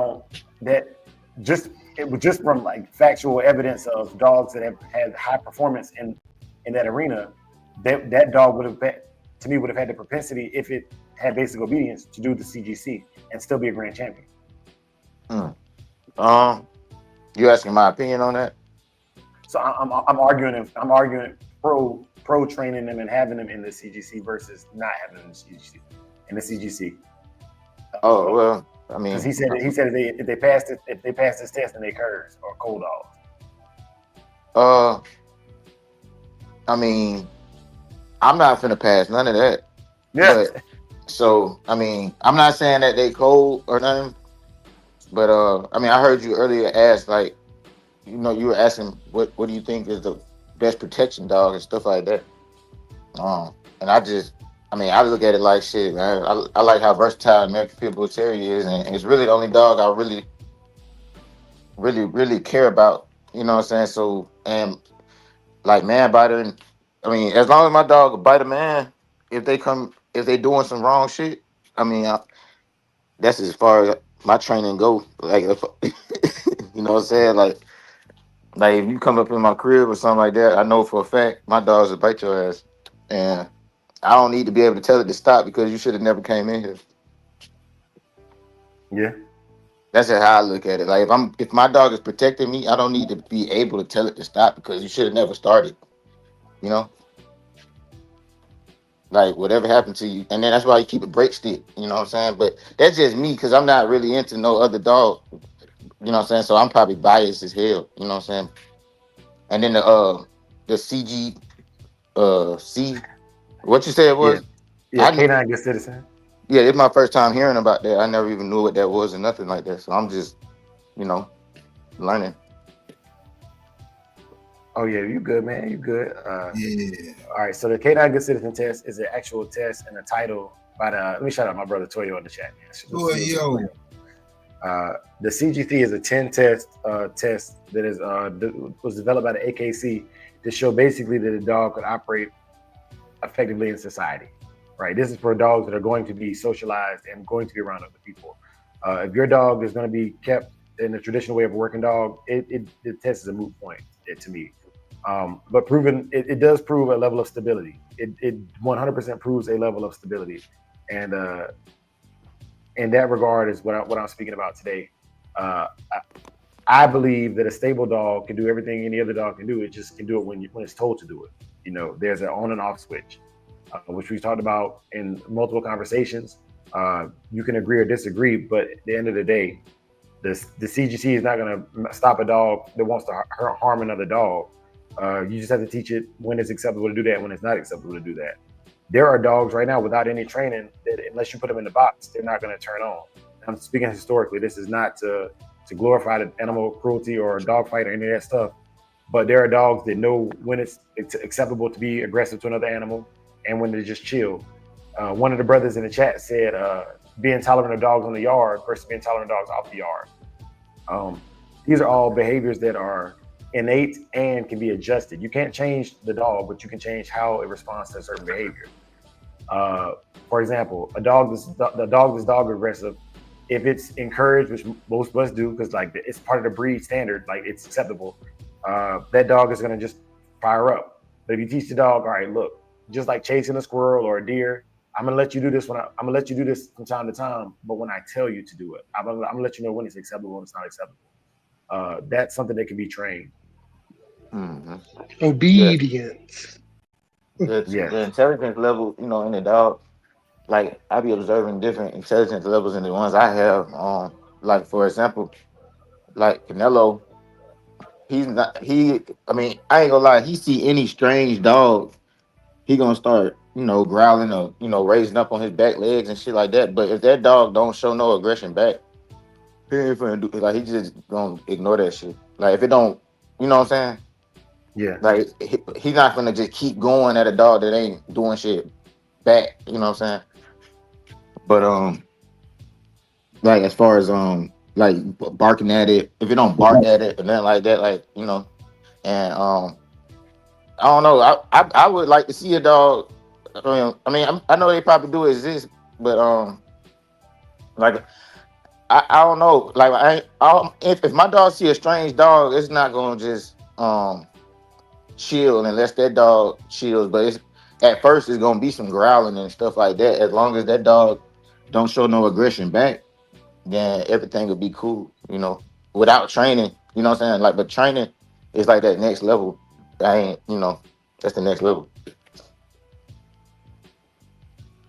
was just from like factual evidence of dogs that have had high performance in that arena, that dog would have had the propensity, if it had basic obedience, to do the CGC and still be a grand champion. You asking my opinion on that? So I'm arguing pro training them and having them in the CGC versus not having them in the CGC. Oh well, I mean, because he said if they pass this test, then they curs or cold dogs. I mean, I'm not finna pass none of that. Yeah. But so I mean, I'm not saying that they cold or nothing. But I mean, I heard you earlier ask like, you were asking what do you think is the best protection dog and stuff like that. And I mean, I look at it like shit, man. I like how versatile American Pit Bull Terrier is, and it's really the only dog I really care about. You know what I'm saying? So, and like man biter, and I mean, as long as my dog will bite a man, if they doing some wrong shit, I mean, that's as far as my training go. Like, if, you know what I'm saying? Like if you come up in my crib or something like that, I know for a fact my dogs will bite your ass, and I don't need to be able to tell it to stop because you should have never came in here. Yeah. That's just how I look at it. Like if my dog is protecting me, I don't need to be able to tell it to stop because you should have never started. You know, like whatever happened to you, and then that's why you keep a break stick. You know what I'm saying? But that's just me because I'm not really into no other dog. You know what I'm saying? So I'm probably biased as hell. You know what I'm saying? And then the CG C, what you said it Yeah. was? Yeah. I Canine good citizen. Yeah, it's my first time hearing about that. I never even knew what that was and nothing like that. So I'm just, learning. Oh yeah, you good, man. You good. Yeah. All right. So the Canine good citizen test is an actual test and a title by the. Let me shout out my brother Toyo in the chat. Boy, yo. The CGT is a 10 test that is was developed by the AKC to show basically that a dog could operate effectively in society. Right. This is for dogs that are going to be socialized and going to be around other people. If your dog is going to be kept in the traditional way of a working dog, the test is a moot point to me. But it does prove a level of stability. It 100% proves a level of stability, and in that regard is what I'm speaking about today. I believe that a stable dog can do everything any other dog can do. It just can do it when it's told to do it. There's an on and off switch, which we've talked about in multiple conversations. You can agree or disagree, but at the end of the day, the CGC is not going to stop a dog that wants to harm another dog. You just have to teach it when it's acceptable to do that, when it's not acceptable to do that. There are dogs right now without any training that unless you put them in the box, they're not going to turn on. I'm speaking historically. This is not to glorify the animal cruelty or dog fight or any of that stuff. But there are dogs that know when it's acceptable to be aggressive to another animal and when to just chill. One of the brothers in the chat said being tolerant of dogs on the yard versus being tolerant of dogs off the yard. These are all behaviors that are innate and can be adjusted. You can't change the dog, but you can change how it responds to a certain behavior. For example, the dog that's dog aggressive, if it's encouraged, which most of us do, because like it's part of the breed standard, like it's acceptable, that dog is going to just fire up. But if you teach the dog, all right, look, just like chasing a squirrel or a deer, I'm gonna let you do this I'm gonna let you do this from time to time, but when I tell you to do it, I'm gonna let you know when it's acceptable and it's not acceptable. That's something that can be trained. Mm-hmm. Obedience. The intelligence level, in the dog, like I be observing different intelligence levels in the ones I have. Like for example, like Canelo, he's not he. I mean, I ain't gonna lie. He see any strange dog, he gonna start, growling or raising up on his back legs and shit like that. But if that dog don't show no aggression back, he ain't finna do like he just gonna ignore that shit. Like if it don't, you know what I'm saying? Yeah. Like he not gonna just keep going at a dog that ain't doing shit back. You know what I'm saying? But like as far as like barking at it, if it don't bark at it or nothing like that, like and I don't know. I would like to see a dog. I know they probably do exist, but like I don't know. Like if my dog see a strange dog, it's not gonna just chill unless that dog chills. But at first it's gonna be some growling and stuff like that. As long as that dog don't show no aggression back, then everything will be cool. Without training, you know what I'm saying? Like, but training is like that next level. I ain't, that's the next level.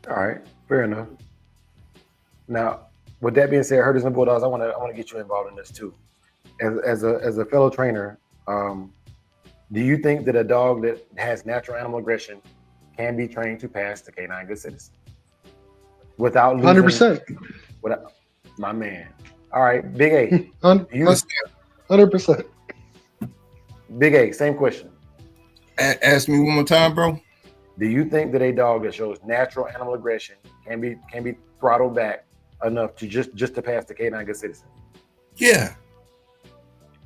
All right, fair enough. Now, with that being said, Herders and Bulldogs, I want to get you involved in this too. As a fellow trainer, Do you think that a dog that has natural animal aggression can be trained to pass the canine good citizen without losing? 100%. Without, my man. All right, Big A. 100%. Big A, same question. Ask me one more time, bro. Do you think that a dog that shows natural animal aggression can be throttled back enough to just to pass the canine good citizen? Yeah.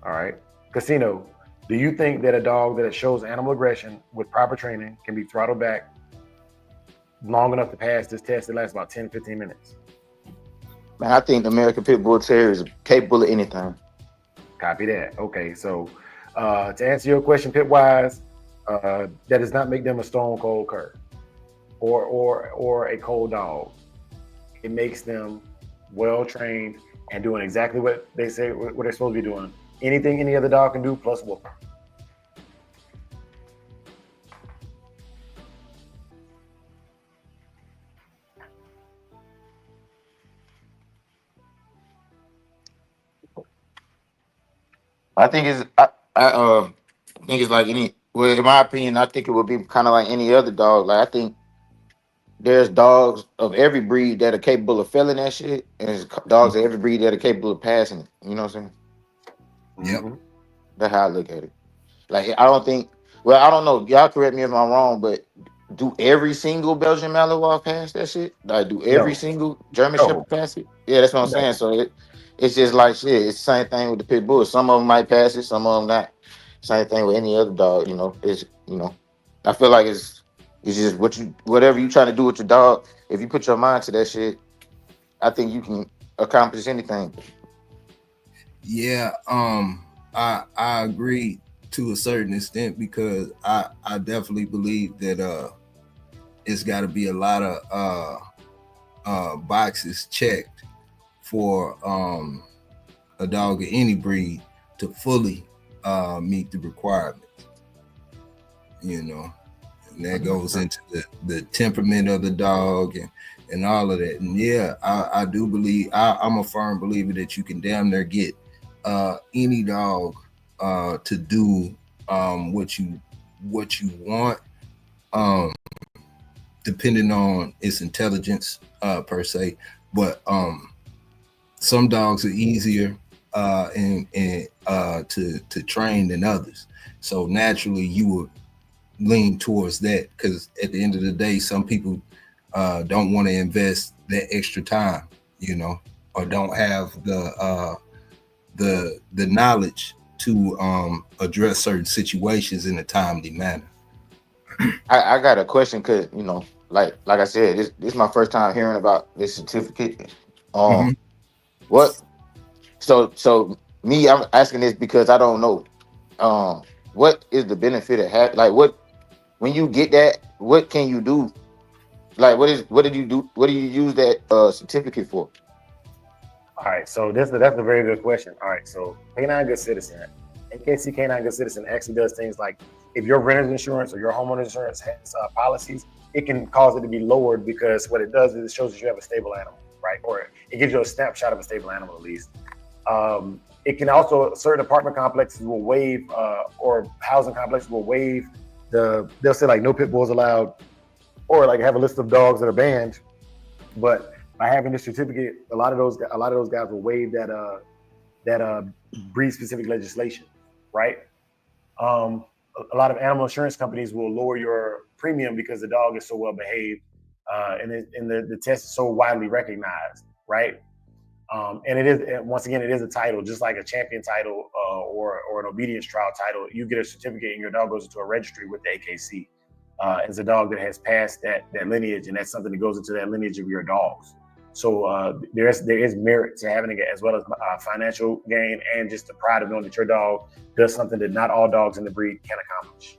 All right. Casino, do you think that a dog that shows animal aggression with proper training can be throttled back long enough to pass this test that lasts about 10, 15 minutes? Man, I think the American Pit Bull Terrier is capable of anything. Copy that. Okay, so to answer your question, Pitwise, that does not make them a stone cold cur or a cold dog. It makes them well trained and doing exactly what they say what they're supposed to be doing. Anything any other dog can do plus whoop. I think I think it's like any. Well, in my opinion, I think it would be kind of like any other dog. Like I think there's dogs of every breed that are capable of failing that shit, and there's dogs of every breed that are capable of passing it. You know what I'm saying? Yep. Mm-hmm. That's how I look at it. Like I don't think. Well, I don't know. Y'all correct me if I'm wrong, but do every single Belgian Malinois pass that shit? Like do every single German No. Shepherd pass it? Yeah, that's what I'm saying. So it's just like shit. It's the same thing with the pit bull. Some of them might pass it, some of them not. Same thing with any other dog. You know, I feel like it's just whatever you trying to do with your dog. If you put your mind to that shit, I think you can accomplish anything. Yeah, I agree to a certain extent because I definitely believe that it's got to be a lot of boxes checked for a dog of any breed to fully meet the requirements. You know, and that goes into the temperament of the dog and all of that. And yeah, I do believe I'm a firm believer that you can damn near get any dog to do what you want, depending on its intelligence per se. But some dogs are easier and to train than others. So naturally, you would lean towards that because at the end of the day, some people don't want to invest that extra time, you know, or don't have the knowledge to address certain situations in a timely manner. I got a question because like I said, this is my first time hearing about this certificate. What? So me, I'm asking this because I don't know. What is the benefit of having? Like, what when you get that? What can you do? Like, what did you do? What do you use that certificate for? All right, so that's a very good question. All right, so Canine Good Citizen, NKC Canine Good Citizen actually does things like if your renter's insurance or your homeowner's insurance has policies, it can cause it to be lowered because what it does is it shows that you have a stable animal, right? Or it gives you a snapshot of a stable animal at least. It can also, certain apartment complexes will waive or housing complexes will waive they'll say like no pit bulls allowed or like have a list of dogs that are banned, but by having this certificate, a lot of those guys will waive that breed specific legislation, right? A lot of animal insurance companies will lower your premium because the dog is so well behaved, and the test is so widely recognized, right? And it is, once again, it is a title, just like a champion title or an obedience trial title. You get a certificate, and your dog goes into a registry with the AKC. It's a dog that has passed that lineage, and that's something that goes into that lineage of your dogs. So there is merit to having it, as well as financial gain and just the pride of knowing that your dog does something that not all dogs in the breed can accomplish.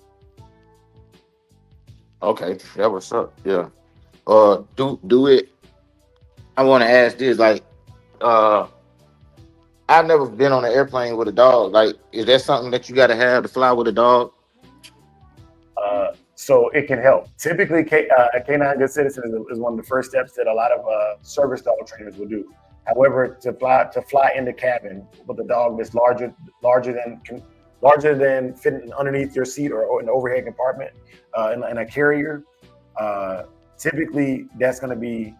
Okay, that was up. Yeah. Do it. I want to ask this, like, I've never been on an airplane with a dog. Like, is that something that you got to have to fly with a dog? So it can help. Typically, a Canine Good Citizen is one of the first steps that a lot of service dog trainers will do. However, to fly in the cabin with a dog that's larger than larger than fitting underneath your seat or an overhead compartment in a carrier, typically that's going to be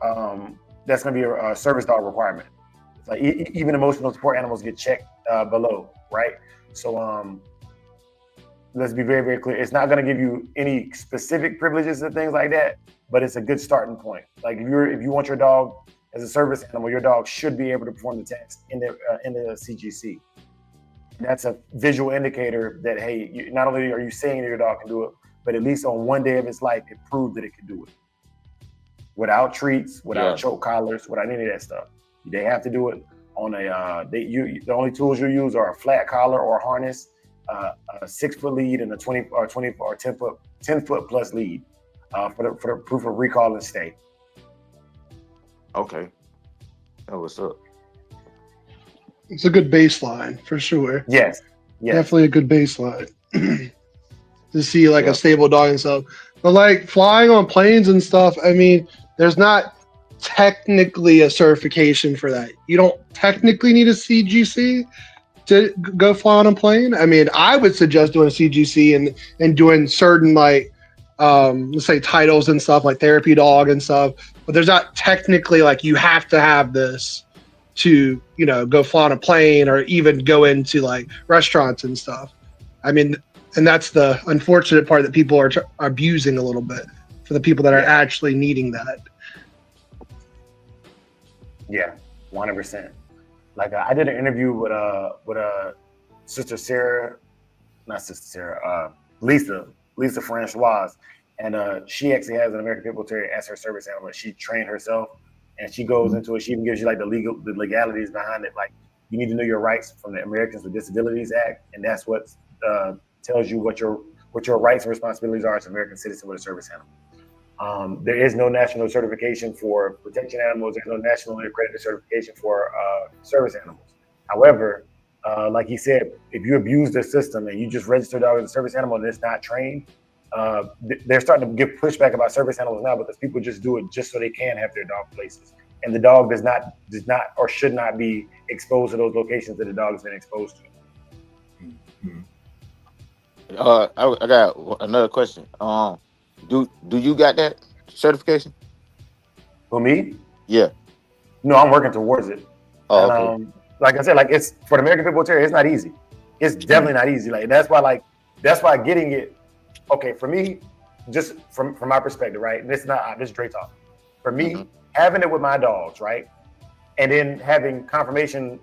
a service dog requirement. Like even emotional support animals get checked below, right? So let's be very, very clear. It's not going to give you any specific privileges and things like that, but it's a good starting point. Like if you want your dog as a service animal, your dog should be able to perform the task in the CGC. That's a visual indicator that, hey, not only are you saying that your dog can do it, but at least on one day of its life, it proved that it could do it. Without treats, without choke collars, without any of that stuff. They have to do it on the only tools you use are a flat collar or a harness, a 6-foot lead, and a 10 foot plus lead for the proof of recall and stay. Okay. That what's up. It's a good baseline for sure. Yes. Definitely a good baseline to see like a stable dog and stuff. But like flying on planes and stuff, I mean, there's not technically a certification for that. You don't technically need a CGC to go fly on a plane. I mean, I would suggest doing a CGC and doing certain like let's say titles and stuff like therapy dog and stuff, but there's not technically like you have to have this to, you know, go fly on a plane or even go into like restaurants and stuff. I mean, and that's the unfortunate part that people are abusing a little bit for the people that are actually needing that. Yeah, 100%. Like I did an interview with Sister Sarah, not Sister Sarah, Lisa Francoise, and she actually has an American Pit Bull Terrier as her service animal. She trained herself, and she goes into it. She even gives you like the legalities behind it. Like you need to know your rights from the Americans with Disabilities Act, and that's what tells you what your rights and responsibilities are as an American citizen with a service animal. There is no national certification for protection animals. There's no nationally accredited certification for service animals. However, like he said, if you abuse the system and you just register a dog as a service animal and it's not trained, they're starting to give pushback about service animals now because people just do it just so they can have their dog places. And the dog does not or should not be exposed to those locations that the dog has been exposed to. I got another question. Do you got that certification? For me? Yeah. No, I'm working towards it. Oh, and, okay. Like I said, like it's for the American Pit Bull Terrier, it's not easy. It's definitely not easy. Like that's why getting it. Okay, for me, just from my perspective, right? And this is Dre talk. For me, having it with my dogs, right, and then having confirmation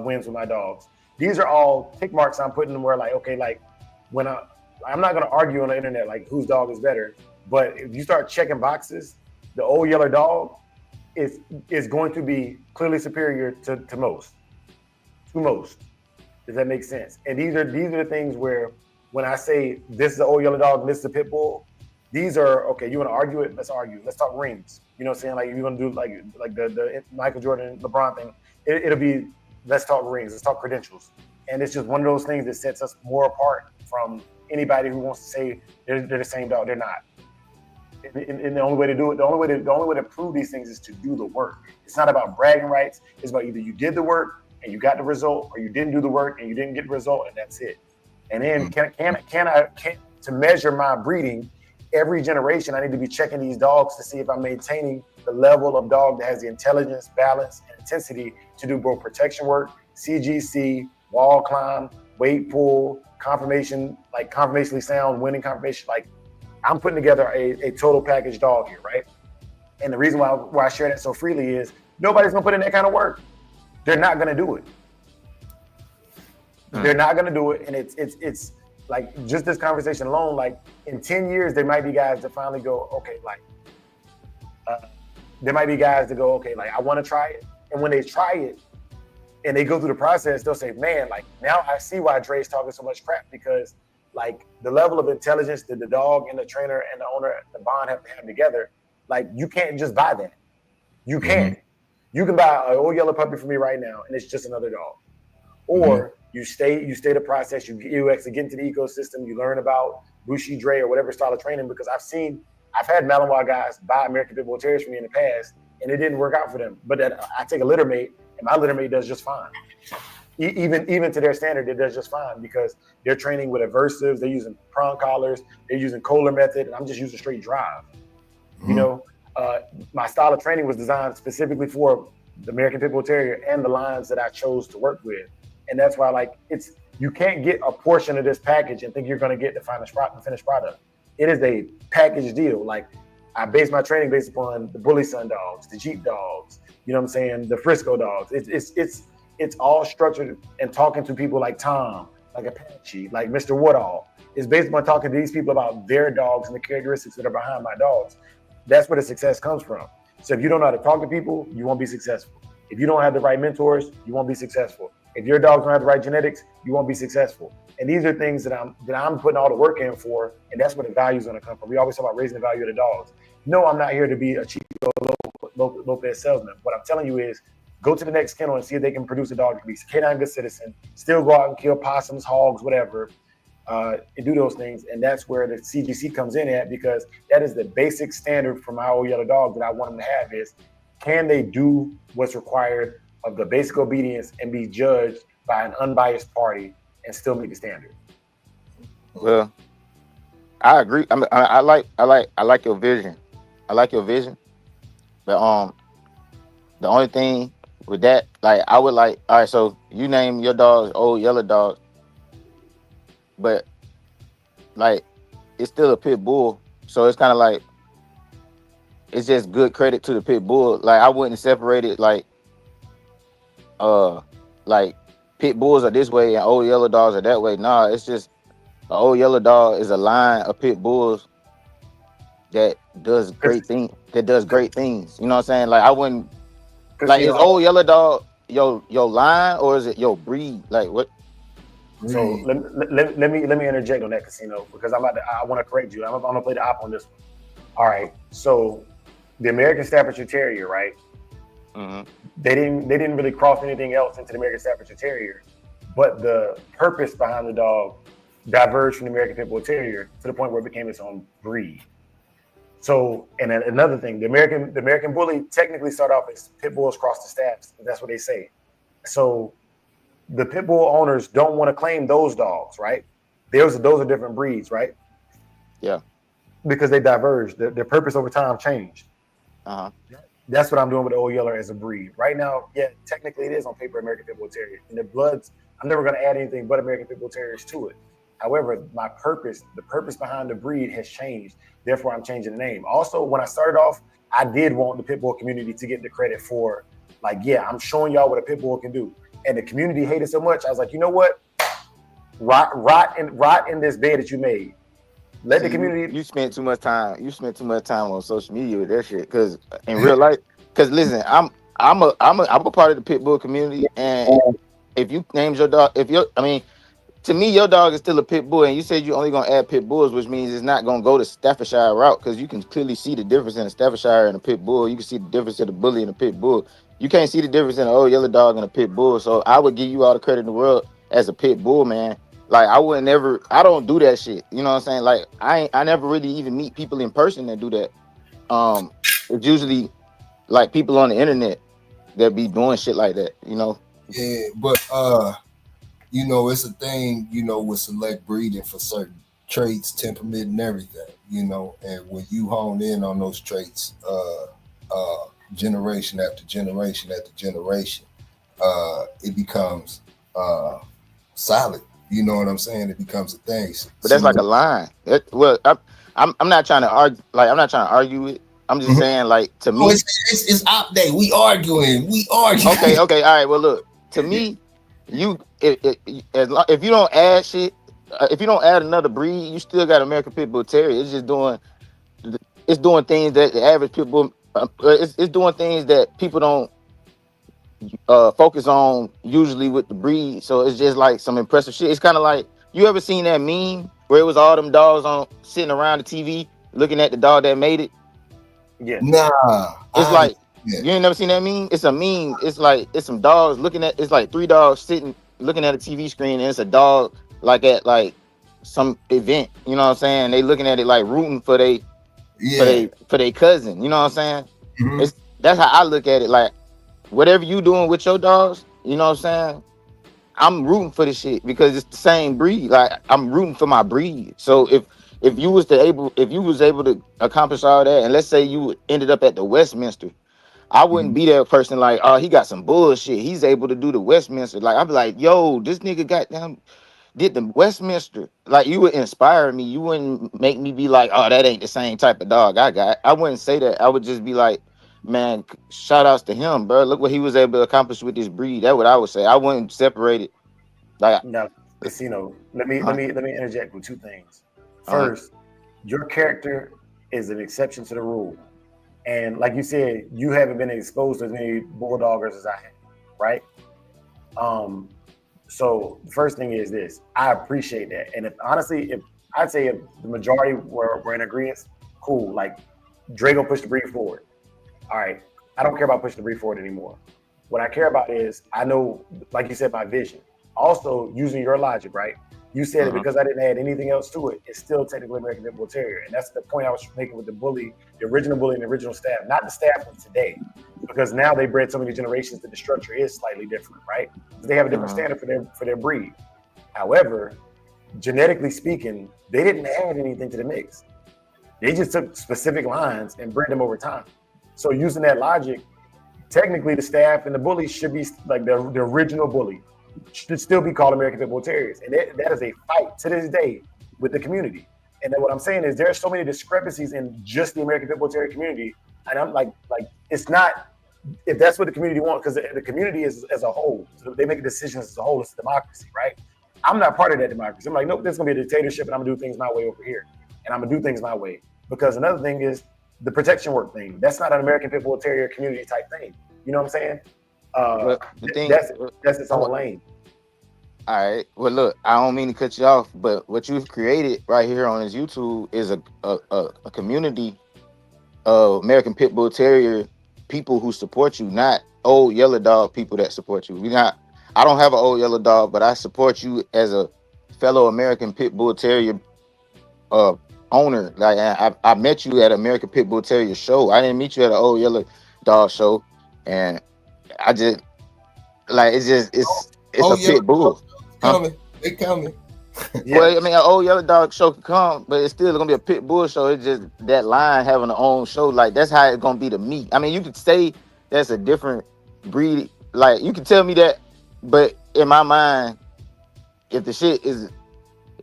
wins with my dogs. These are all tick marks I'm putting where like, okay, like when I'm not gonna argue on the internet like whose dog is better, but if you start checking boxes, the old yeller dog is going to be clearly superior to most. Does that make sense? And these are the things where when I say this is an old yellow dog and this is a pit bull, these are okay. You want to argue it? Let's argue. Let's talk rings. You know what I'm saying? Like you're gonna do like the Michael Jordan, LeBron thing. It'll be let's talk rings. Let's talk credentials. And it's just one of those things that sets us more apart from anybody who wants to say they're the same dog. They're not. And the only way to do it, the only way to prove these things is to do the work. It's not about bragging rights. It's about either you did the work and you got the result, or you didn't do the work and you didn't get the result, and that's it. And then to measure my breeding, every generation I need to be checking these dogs to see if I'm maintaining the level of dog that has the intelligence, balance, and intensity to do both protection work, CGC, wall climb, weight pull, confirmation, like confirmationally sound, winning confirmation. Like I'm putting together a total package dog here, right? And the reason why I share that so freely is nobody's gonna put in that kind of work. They're not gonna do it. They're not gonna do it, and it's like just this conversation alone. Like in 10 years, there might be guys that finally go, okay, like there might be guys that go, okay, like I want to try it, and when they try it and they go through the process, they'll say, man, like now I see why Dre's talking so much crap, because like the level of intelligence that the dog and the trainer and the owner, the bond have to have together, like you can't just buy that. You can't. You can buy an old yellow puppy for me right now, and it's just another dog. Or you stay the process. You actually get into the ecosystem. You learn about Bushi, Dre, or whatever style of training. Because I've had Malinois guys buy American Pit Bull Terriers for me in the past, and it didn't work out for them. But I take a litter mate, and my litter mate does just fine. even to their standard, it does just fine because they're training with aversives, they're using prong collars, they're using Kohler method, and I'm just using straight drive. You know, my style of training was designed specifically for the American Pit Bull Terrier and the lines that I chose to work with, and that's why like you can't get a portion of this package and think you're going to get the finished product. It is a package deal. Like I base my training based upon the Bully Son dogs, the Jeep dogs, you know what I'm saying, the Frisco dogs. It's all structured and talking to people like Tom, like Apache, like Mr. Woodall. It's based upon talking to these people about their dogs and the characteristics that are behind my dogs. That's where the success comes from. So if you don't know how to talk to people, you won't be successful. If you don't have the right mentors, you won't be successful. If your dogs don't have the right genetics, you won't be successful. And these are things that I'm putting all the work in for, and that's where the value is going to come from. We always talk about raising the value of the dogs. No, I'm not here to be a cheap low-paid salesman. What I'm telling you is go to the next kennel and see if they can produce a dog that can be a canine good citizen, still go out and kill possums, hogs, whatever, and do those things. And that's where the CGC comes in at, because that is the basic standard for my old yellow dog that I want them to have is, can they do what's required of the basic obedience and be judged by an unbiased party and still meet the standard? Well, I agree. I like your vision. I like your vision. But the only thing with that, like I would like, all right, so you name your dogs old yellow dogs, but like it's still a pit bull. So it's kind of like it's just good credit to the pit bull. Like I wouldn't separate it like pit bulls are this way and old yellow dogs are that way. Nah, it's just an old yellow dog is a line of pit bulls that does great things. That does great things. You know what I'm saying? Like I wouldn't like is old yellow dog your line or is it your breed? Like what? So let me interject on that, Casino, because I want to correct you. I'm gonna play the op on this one. All right. So the American Staffordshire Terrier, right? Mm-hmm. They didn't really cross anything else into the American Staffordshire Terrier, but the purpose behind the dog diverged from the American Pit Bull Terrier to the point where it became its own breed. So, and another thing, the American Bully technically started off as pit bulls crossed the staffs. That's what they say. So the pit bull owners don't want to claim those dogs, right? Those are different breeds, right? Yeah. Because they diverged. Their purpose over time changed. Uh-huh. That's what I'm doing with the Old Yeller as a breed. Right now, yeah, technically it is on paper American Pit Bull Terrier. And the bloods, I'm never going to add anything but American Pit Bull Terriers to it. However, the purpose behind the breed has changed. Therefore, I'm changing the name. Also, when I started off, I did want the pit bull community to get the credit for, like, yeah, I'm showing y'all what a pit bull can do. And the community hated so much. I was like, you know what? Rot in this bed that you made. Let the community. You spent too much time. You spent too much time on social media with that shit. Because in real life, because listen, I'm a part of the pit bull community, and if you named your dog, to me, your dog is still a pit bull, and you said you're only gonna add pit bulls, which means it's not gonna go the Staffordshire route, because you can clearly see the difference in a Staffordshire and a pit bull. You can see the difference in the bully and a pit bull. You can't see the difference in an old yellow dog and a pit bull. So I would give you all the credit in the world as a pit bull, man. Like I don't do that shit. You know what I'm saying? Like I never really even meet people in person that do that. It's usually like people on the internet that be doing shit like that, you know? Yeah, but you know, it's a thing, you know, with select breeding for certain traits, temperament, and everything, you know. And when you hone in on those traits, generation after generation after generation, it becomes solid. You know what I'm saying? It becomes a thing. But that's like a line. I'm not trying to argue. Like I'm not trying to argue it. I'm just saying, like to me, it's op day. We arguing. Okay, all right. Well, look, to me, if you don't add shit, if you don't add another breed, you still got American Pit Bull Terrier. It's just doing things that the average pit bull. It's doing things that people don't focus on usually with the breed. So it's just like some impressive shit. It's kind of like, you ever seen that meme where it was all them dogs sitting around the TV looking at the dog that made it? Yeah. Nah. It's like, you ain't never seen that meme? It's a meme. It's like, it's some dogs it's like 3 dogs sitting looking at a TV screen, and it's a dog like at like some event. You know what I'm saying? They looking at it like rooting for they cousin. You know what I'm saying? Mm-hmm. That's how I look at it. Like, whatever you doing with your dogs, you know what I'm saying? I'm rooting for this shit because it's the same breed. Like I'm rooting for my breed. So if you was able to accomplish all that, and let's say you ended up at the Westminster, I wouldn't be that person like, oh, he got some bullshit. He's able to do the Westminster. Like I'd be like, yo, this nigga goddamn did the Westminster. Like you would inspire me. You wouldn't make me be like, oh, that ain't the same type of dog I got. I wouldn't say that. I would just be like, man, shout outs to him, bro. Look what he was able to accomplish with this breed. That's what I would say. I wouldn't separate it. Like, Now, Casino, let me interject with two things. Uh-huh. First, your character is an exception to the rule. And like you said, you haven't been exposed to as many bulldoggers as I have, right? So the first thing is this: I appreciate that. And if honestly, if I'd say if the majority were in agreement, cool. Like Drago pushed the breed forward. All right, I don't care about pushing the breed forward anymore. What I care about is I know, like you said, my vision. Also, using your logic, right? You said it because I didn't add anything else to it. It's still technically American Pit Bull Terrier, and that's the point I was making with the bully, the original bully, and the original staff, not the staff of today, because now they bred so many generations that the structure is slightly different, right? They have a different standard for their breed. However, genetically speaking, they didn't add anything to the mix. They just took specific lines and bred them over time. So using that logic, technically the staff and the bully should be like the original bully. Should still be called American Pit Bull Terriers. And that is a fight to this day with the community. And then what I'm saying is there are so many discrepancies in just the American Pit Bull Terrier community. And I'm like it's not, if that's what the community wants, because the community is as a whole, so they make decisions as a whole, it's a democracy, right? I'm not part of that democracy. I'm like, nope, there's gonna be a dictatorship and I'm gonna do things my way over here. And I'm gonna do things my way. Because another thing is the protection work thing. That's not an American Pit Bull Terrier community type thing. You know what I'm saying? That's its own lane. All right. Well, look, I don't mean to cut you off, but what you've created right here on his YouTube is a community of American Pit Bull Terrier people who support you, not old yellow dog people that support you. I don't have an old yellow dog, but I support you as a fellow American Pit Bull Terrier owner. Like I met you at American Pit Bull Terrier show. I didn't meet you at an old yellow dog show, and I just like it's a pit bull. Coming. They coming. Yeah. Well, I mean, an old yellow dog show can come, but it's still gonna be a pit bull show. It's just that line having their own show. Like that's how it's gonna be to me. I mean, you could say that's a different breed. Like you can tell me that, but in my mind, if the shit is,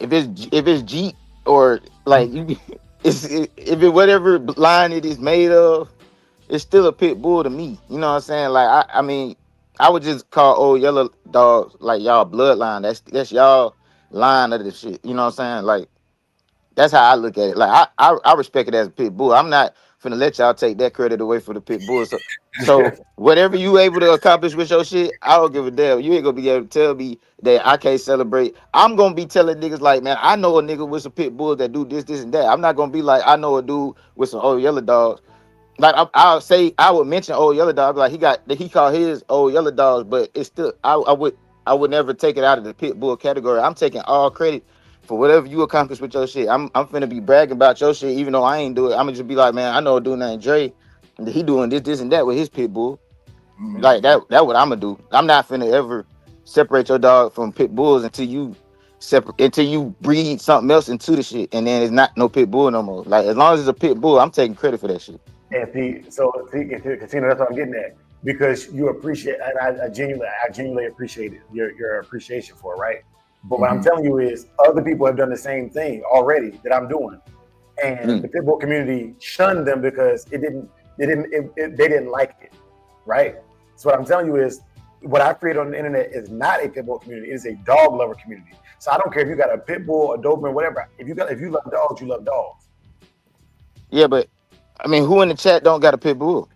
if it's Jeep or like if it whatever line it is made of, it's still a pit bull to me. You know what I'm saying? Like I mean. I would just call old yellow dogs like y'all bloodline. That's y'all line of the shit. You know what I'm saying? Like that's how I look at it. Like I respect it as a pit bull. I'm not finna let y'all take that credit away for the pit bull. So whatever you able to accomplish with your shit, I don't give a damn. You ain't gonna be able to tell me that I can't celebrate. I'm gonna be telling niggas like, man, I know a nigga with some pit bulls that do this, and that. I'm not gonna be like, I know a dude with some old yellow dogs. Like I'll say, I would mention old yellow dog. Like he called his old yellow dogs, but it's still I would never take it out of the pit bull category. I'm taking all credit for whatever you accomplish with your shit. I'm finna be bragging about your shit, even though I ain't do it. I'm gonna just be like, man, I know a dude named Dre, and he doing this, and that with his pit bull. Like that what I'm gonna do. I'm not finna ever separate your dog from pit bulls until you breed something else into the shit, and then it's not no pit bull no more. Like as long as it's a pit bull, I'm taking credit for that shit. And Katina, that's what I'm getting at, because you appreciate, and I genuinely appreciate it, your appreciation for it, right? But what I'm telling you is, other people have done the same thing already that I'm doing, and the pit bull community shunned them because they didn't like it, right? So what I'm telling you is, what I create on the internet is not a pit bull community; it is a dog lover community. So I don't care if you got a pit bull, a Doberman, whatever. If you love dogs, you love dogs. Yeah, but. I mean, who in the chat don't got a pit bull?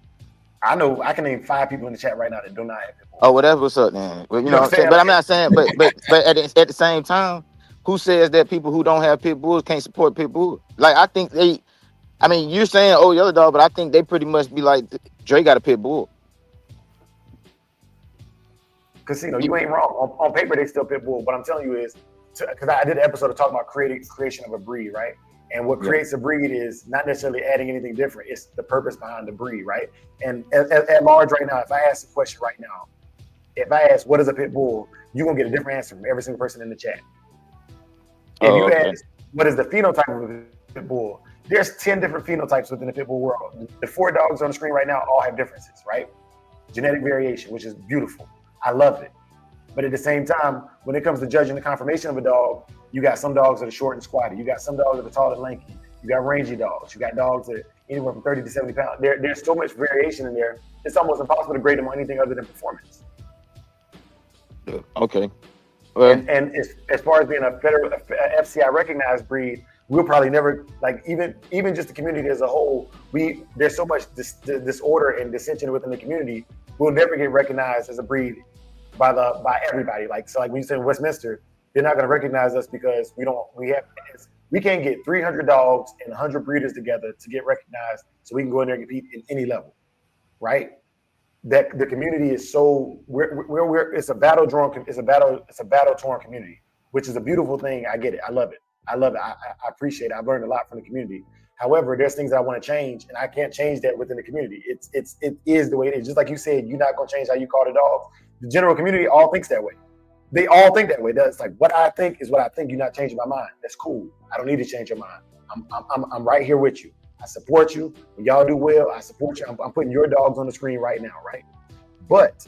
I know I can name 5 people in the chat right now that do not have pit bull. Oh, whatever, what's up, then? Well, you know what I'm saying? But I'm not saying, but at the same time, who says that people who don't have pit bulls can't support pit bulls? Like I think you're saying oh yellow dog, but I think they pretty much be like Dre got a pit bull. Casino, you ain't wrong. On paper, they still pit bull. What I'm telling you is, because I did an episode of talking about creation of a breed, right? And what creates a breed is not necessarily adding anything different. It's the purpose behind the breed, right? And at large right now, if I ask the question right now, if I ask what is a pit bull, you're gonna get a different answer from every single person in the chat. If you ask what is the phenotype of a pit bull, there's 10 different phenotypes within the pit bull world. The 4 dogs on the screen right now all have differences, right? Genetic variation, which is beautiful. I love it. But at the same time, when it comes to judging the conformation of a dog, you got some dogs that are short and squatty. You got some dogs that are tall and lanky. You got rangy dogs. You got dogs that are anywhere from 30 to 70 pounds. There's so much variation in there. It's almost impossible to grade them on anything other than performance. Okay. Well, and as far as being a federal FCI recognized breed, we'll probably never, like, even just the community as a whole, there's so much disorder and dissension within the community, we'll never get recognized as a breed by everybody. Like, so like when you say in Westminster, they're not going to recognize us because we can't get 300 dogs and 100 breeders together to get recognized so we can go in there and compete in any level, right? That the community is so it's a battle torn community, which is a beautiful thing. I get it. I love it. I appreciate it. I've learned a lot from the community. However, there's things I want to change, and I can't change that within the community. It is the way it is. Just like you said, you're not going to change how you call the dogs. The general community all thinks that way. They all think that way. That's like, what I think is what I think. You're not changing my mind. That's cool. I don't need to change your mind. I'm right here with you. I support you. When y'all do well, I support you. I'm putting your dogs on the screen right now, right? But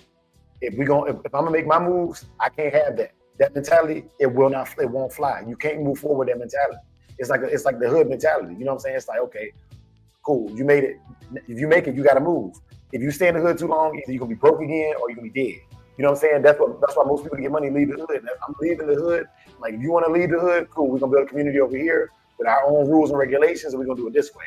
if I'm gonna make my moves, I can't have that. That mentality, it won't fly. You can't move forward with that mentality. It's like the hood mentality. You know what I'm saying? It's like, okay, cool, you made it. If you make it, you gotta move. If you stay in the hood too long, either you're gonna be broke again or you're gonna be dead. You know what I'm saying? That's why most people get money and leave the hood. I'm leaving the hood. Like, if you want to leave the hood, cool. We're gonna build a community over here with our own rules and regulations, and we're gonna do it this way.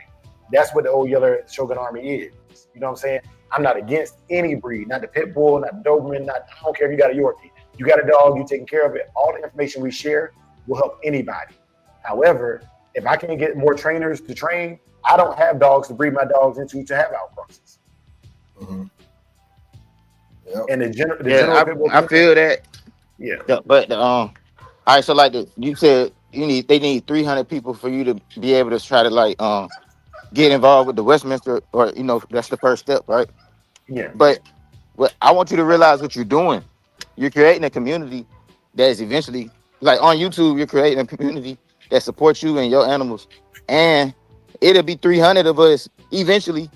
That's what the old Yeller Shogun Army is. You know what I'm saying? I'm not against any breed, not the pit bull, not the Doberman, I don't care if you got a Yorkie. You got a dog, you taking care of it. All the information we share will help anybody. However, if I can get more trainers to train, I don't have dogs to breed my dogs into to have outcrosses. Mm-hmm. Yep. And the general I feel that. Yeah. But all right, so like you said, they need 300 people for you to be able to try to like get involved with the Westminster, or that's the first step, right? Yeah. But I want you to realize what you're doing. You're creating a community that is eventually, like on YouTube, you're creating a community that supports you and your animals, and it'll be 300 of us eventually,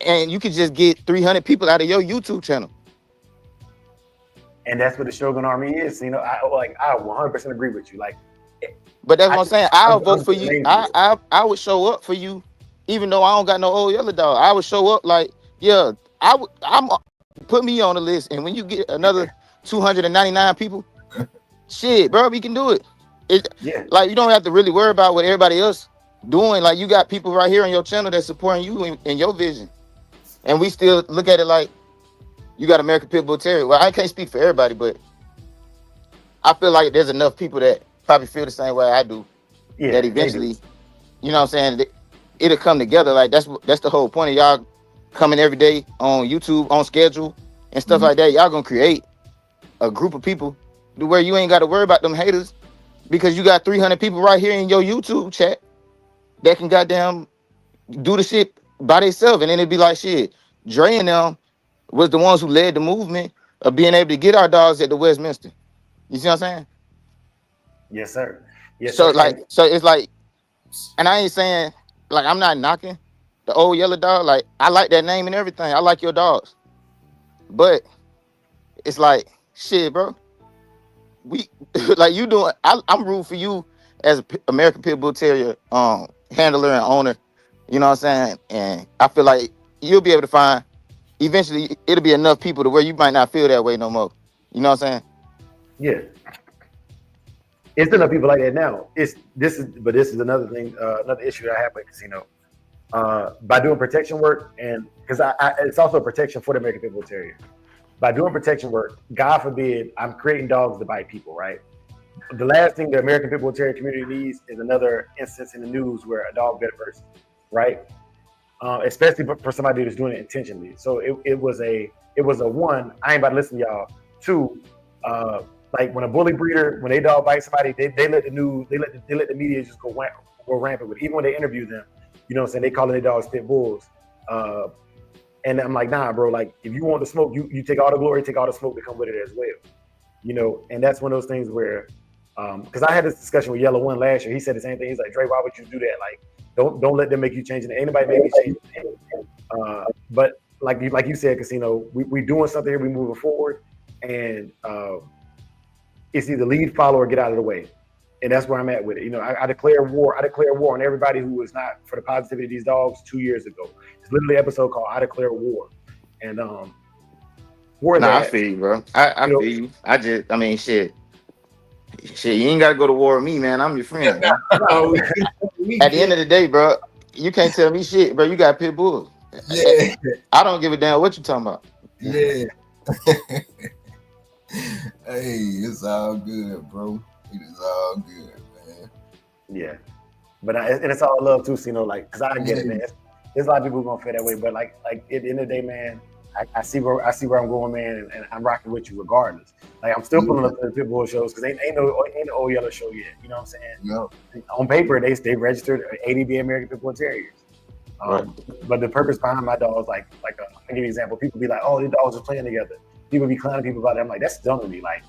and you can just get 300 people out of your YouTube channel. And that's what the Shogun Army is. I 100% agree with you. Like, but that's what I'm saying. I'll vote for you. I would show up for you, even though I don't got no old Yeller dog. I would show up like, yeah, I'm put me on the list. And when you get another 299 people, shit, bro, we can do it. Like, you don't have to really worry about what everybody else doing. Like, you got people right here on your channel that's supporting you in your vision. And we still look at it like, you got American Pit Bull Terrier. Well, I can't speak for everybody, but I feel like there's enough people that probably feel the same way I do. Yeah, that eventually, you know what I'm saying, it'll come together. Like, that's the whole point of y'all coming every day on YouTube, on schedule, and stuff like that. Y'all gonna create a group of people to where you ain't got to worry about them haters, because you got 300 people right here in your YouTube chat that can goddamn do the shit by themselves. And then it'd be like, shit, Dre and them was the ones who led the movement of being able to get our dogs at the Westminster. You see what I'm saying? Yes, sir. Yes. So sir. so it's like, and I ain't saying, like, I'm not knocking the old Yeller dog. Like, I like that name and everything. I like your dogs, but it's like, shit, bro. We like you doing. I'm rooting for you as an American Pit Bull Terrier handler and owner. You know what I'm saying? And I feel like you'll be able to find. Eventually, it'll be enough people to where you might not feel that way no more. You know what I'm saying? Yeah. It's enough people like that now. This is another thing, another issue that I have with casino. By doing protection work, and because it's also a protection for the American Pit Bull Terrier. By doing protection work, God forbid, I'm creating dogs to bite people, right? The last thing the American Pit Bull Terrier community needs is another instance in the news where a dog bit a person, right? Especially for somebody that's doing it intentionally. So it was a one, I ain't about to listen to y'all. Two, like when a bully breeder, when they dog bite somebody, they let the news, they let the media just go rampant with it. Even when they interview them, you know what I'm saying, they calling their dogs pit bulls. And I'm like, nah, bro. Like, if you want the smoke, you take all the glory, take all the smoke that come with it as well. You know, and that's one of those things where, because I had this discussion with Yellow One last year. He said the same thing. He's like, Dre, why would you do that? Like, don't let them make you change it. Anybody make you change it. But like you said, Casino, we doing something here. We moving forward, and it's either lead, follow, or get out of the way. And that's where I'm at with it. You know, I declare war. I declare war on everybody who was not for the positivity of these dogs 2 years ago. It's literally an episode called "I Declare War," and war. Nah, I feel you, bro. I feel you. I mean, shit, you ain't gotta go to war with me, man. I'm your friend. Man. At the end of the day, bro, you can't tell me shit, bro. You got pit bulls. Yeah. I don't give a damn what you talking about. Yeah. Hey, it's all good, bro. It is all good, man. Yeah, but and it's all love too. So, you know, like, cause I get it, man. There's a lot of people who gonna feel that way, but like at the end of the day, man, I see where I'm going, man, and I'm rocking with you regardless. Like, I'm still pulling up to the Pitbull shows because ain't no old yellow show yet. You know what I'm saying? No. On paper, they registered ADB American Pitbull Terriers. Right. But the purpose behind my dogs, like I'll give you an example. People be like, oh, these dogs are playing together. People be clowning people about it. I'm like, that's dumb to me. Like,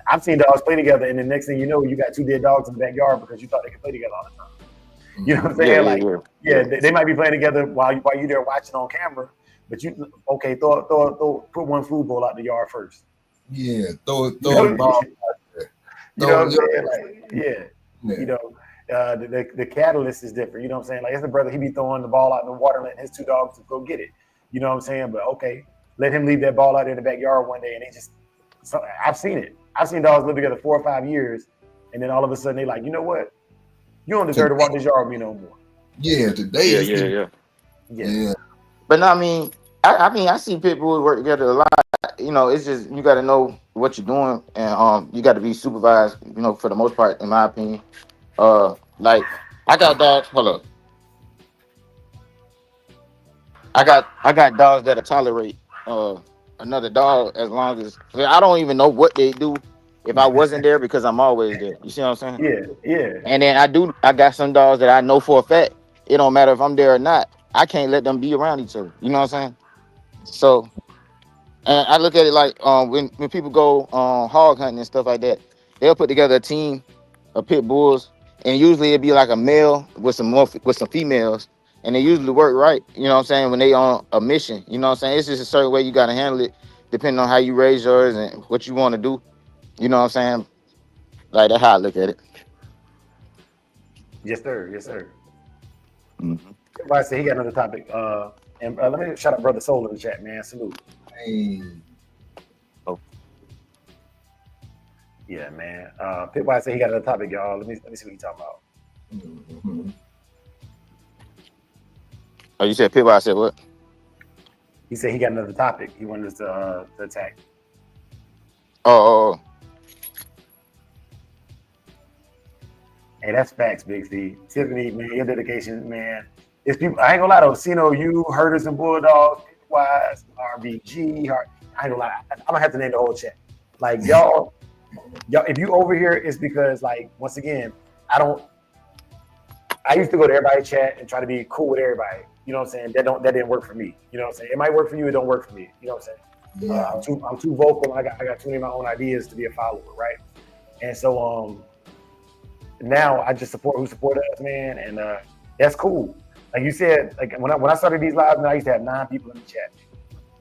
I've seen dogs play together, and the next thing you know, you got two dead dogs in the backyard because you thought they could play together all the time. You know what I'm saying? Yeah. They might be playing together while you there watching on camera, but put one food bowl out the yard first. Yeah, throw the ball out there. You know what I'm saying? Like, you know, the catalyst is different. You know what I'm saying? Like, it's a brother, he be throwing the ball out in the water, letting his two dogs go get it. You know what I'm saying? But okay, let him leave that ball out there in the backyard one day, and I've seen it. I've seen dogs live together 4 or 5 years, and then all of a sudden they like, you know what? You don't deserve to walk this yard with me no more. Yeah, today. Yeah. But no, I mean, I see pit bulls work together a lot. You know, it's just you got to know what you're doing, and you got to be supervised. You know, for the most part, in my opinion. Like, I got dogs. Hold up. I got dogs that'll tolerate another dog as long as I don't even know what they do if I wasn't there because I'm always there. You see what I'm saying? Yeah. And then I got some dogs that I know for a fact it don't matter if I'm there or not. I can't let them be around each other. You know what I'm saying? So, and I look at it like when people go hog hunting and stuff like that, they'll put together a team of pit bulls, and usually it'd be like a male with some females. And they usually work right, you know what I'm saying, when they on a mission. You know what I'm saying? It's just a certain way you got to handle it, depending on how you raise yours and what you want to do. You know what I'm saying? Like, that's how I look at it. Yes, sir. Mm-hmm. Everybody say he got another topic. And let me shout out Brother Soul in the chat, man. Salute. Hey. Oh. Yeah, man. Pitwise say he got another topic, y'all. Let me see what he's talking about. Mm-hmm. Oh, you said Pitbull? I said what? He said he got another topic. He wanted us to attack. Oh. Hey, that's facts, Big C. Tiffany, man, your dedication, man. It's people. I ain't gonna lie though. Sino, you, Herders and Bulldogs, Pitwise, RBG. I ain't gonna lie. I'm gonna have to name the whole chat. Like, y'all, if you over here, it's because, like, once again, I used to go to everybody's chat and try to be cool with everybody. You know what I'm saying? That didn't work for me. You know what I'm saying? It might work for you, it don't work for me. You know what I'm saying? Yeah. I'm too vocal. I got too many of my own ideas to be a follower, right? And so now I just support who supported us, man, and that's cool. Like you said, like when I started these lives, man, I used to have 9 people in the chat.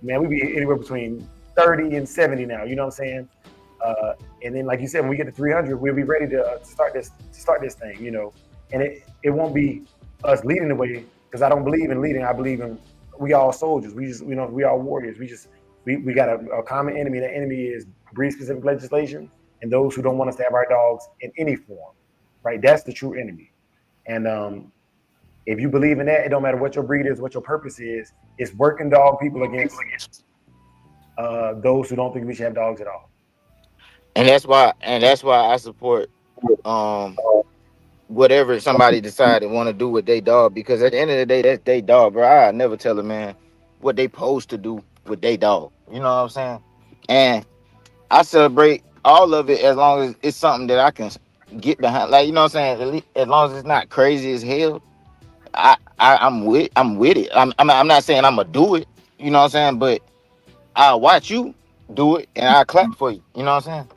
Man, we be anywhere between 30 and 70 now. You know what I'm saying? And then, like you said, when we get to 300, we'll be ready to start this thing. You know, and it won't be us leading the way. Because I don't believe in leading. I believe in we all soldiers. We all warriors. We got a common enemy. That enemy is breed-specific legislation and those who don't want us to have our dogs in any form, right? That's the true enemy. And if you believe in that, it don't matter what your breed is, what your purpose is. It's working dog people against those who don't think we should have dogs at all. And that's why I support whatever somebody decided want to do with their dog, because at the end of the day, that's their dog, bro. I never tell a man what they supposed to do with their dog. You know what I'm saying? And I celebrate all of it as long as it's something that I can get behind. Like, you know what I'm saying? As long as it's not crazy as hell, I'm with it. I'm not saying I'm gonna do it. You know what I'm saying? But I'll watch you do it and I'll clap for you. You know what I'm saying?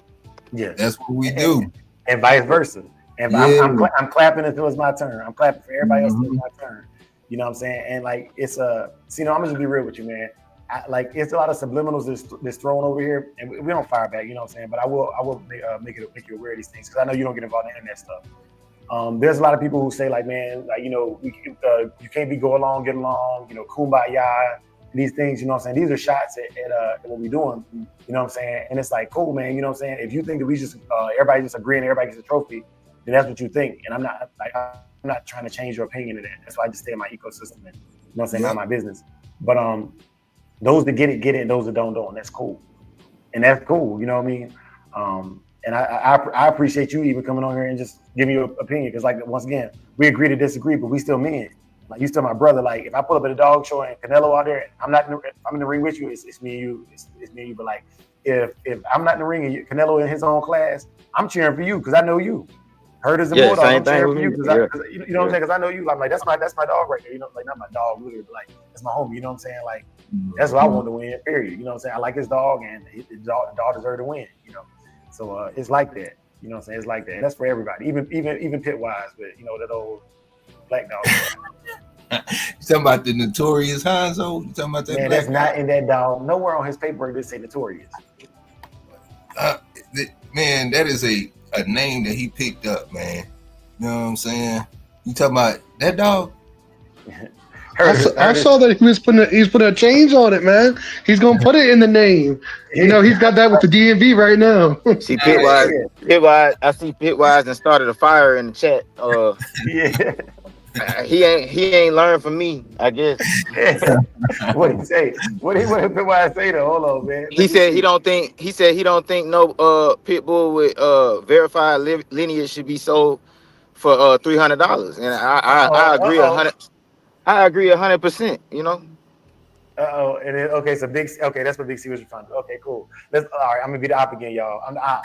Yes. That's what we do. And vice versa. And Yeah. I'm clapping until it's my turn. I'm clapping for everybody else until Mhm. it's my turn. You know what I'm saying? And like it's so, you know, I'm gonna just be real with you, man. Like it's a lot of subliminals that's thrown over here, and we don't fire back. You know what I'm saying? But I will make you aware of these things because I know you don't get involved in internet stuff. There's a lot of people who say like, man, like you know, you can't be go along, get along, you know, kumbaya, these things. You know what I'm saying? These are shots at what we're doing. You know what I'm saying? And it's like, cool, man. You know what I'm saying? If you think that we just everybody just agreeing, everybody gets a trophy, then that's what you think. And I'm not trying to change your opinion of that. That's why I just stay in my ecosystem and you know what I'm saying, not my business. But those that get it, and those that don't, and that's cool. And that's cool, you know what I mean? And I appreciate you even coming on here and just giving your opinion. Cause like once again, we agree to disagree, but we still men. Like you still my brother. Like if I pull up at a dog show and Canelo out there, I'm in the ring with you, it's me and you. It's me and you. But like if I'm not in the ring and Canelo in his own class, I'm cheering for you because I know you. Herders and Bulldog, I'm cheering for you because you know what I'm saying? Because I know you. I'm like, that's my dog right there. You know, like not my dog, really, but like that's my homie. You know what I'm saying? Like that's what I want to win. Period. You know what I'm saying? I like his dog, and the dog deserves to win. You know, so it's like that. You know what I'm saying? It's like that. And that's for everybody, even pit wise, but you know that old black dog. You talking about the notorious Hanzo? You talking about that? Man, that's not in that dog. Nowhere on his paperwork does say notorious. Man, that is a name that he picked up, man. You know what I'm saying? You talking about that dog? I saw that he's putting a change on it, man. He's gonna put it in the name. You know, he's got that with the DMV right now. See Pitwise. I see Pitwise and started a fire in the chat. Yeah. He ain't learned from me, I guess. What did he say? What did Pitwise say though? Hold on, man. He said he don't think no pit bull with verified lineage should be sold for $300. And I agree 100. I agree 100%. You know. And then, okay, so that's what Big C was trying to do. Okay, cool. All right, I'm gonna be the op again, y'all. I'm the op.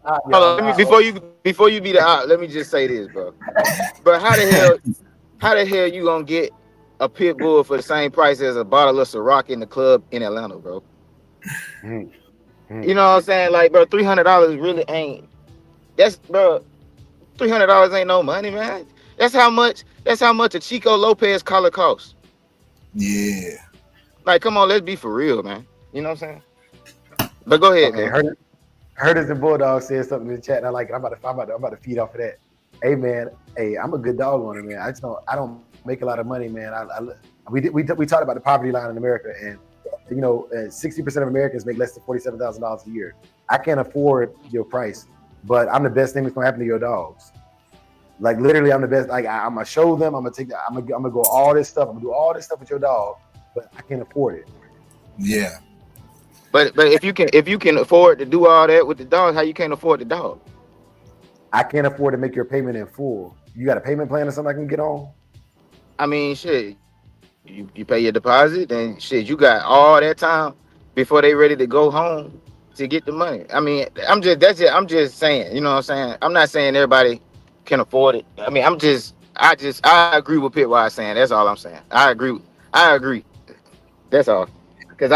Hold on, let me before you be the op, let me just say this, bro. But how the hell you gonna get a pit bull for the same price as a bottle of Ciroc in the club in Atlanta, bro? You know what I'm saying? Like, bro, $300 really ain't. That's, bro, $300 ain't no money, man. That's how much a Chico Lopez collar costs. Yeah. Like, come on, let's be for real, man. You know what I'm saying? But go ahead, man. Herders and Bulldog said something in the chat, and I like it. I'm about to feed off of that. Hey, man. Hey, I'm a good dog owner, man. I don't make a lot of money, man. We talked about the poverty line in America, and you know, 60% of Americans make less than $47,000 a year. I can't afford your price, but I'm the best thing that's gonna happen to your dogs. Like literally, I'm the best. Like I'm gonna show them. I'm gonna go all this stuff. I'm gonna do all this stuff with your dog, but I can't afford it. Yeah. But if you can afford to do all that with the dog, how you can't afford the dog? I can't afford to make your payment in full. You got a payment plan or something I can get on? I mean, shit. You pay your deposit, and shit, you got all that time before they ready to go home to get the money. I mean, I'm just saying, you know what I'm saying? I'm not saying everybody can afford it. I mean, I agree with Pitwise saying. That's all I'm saying. I agree. That's all. Because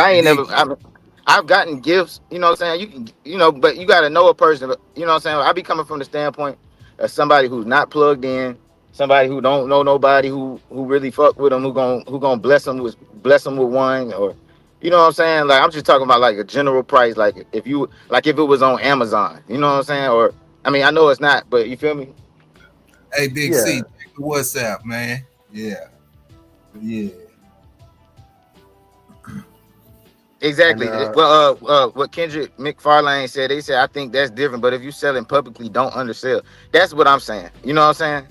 I've gotten gifts, you know what I'm saying? You can, you know, but you got to know a person, you know what I'm saying? I be coming from the standpoint of somebody who's not plugged in, somebody who don't know nobody who really fuck with them, who gonna bless them with one, or you know what I'm saying? Like I'm just talking about like a general price, like if it was on Amazon, you know what I'm saying? Or I mean, I know it's not, but you feel me? Hey, Big C, check the WhatsApp, man. Yeah. Exactly. Well, what Kendrick McFarlane said, they said, I think that's different. But if you selling publicly, don't undersell. That's what I'm saying. You know what I'm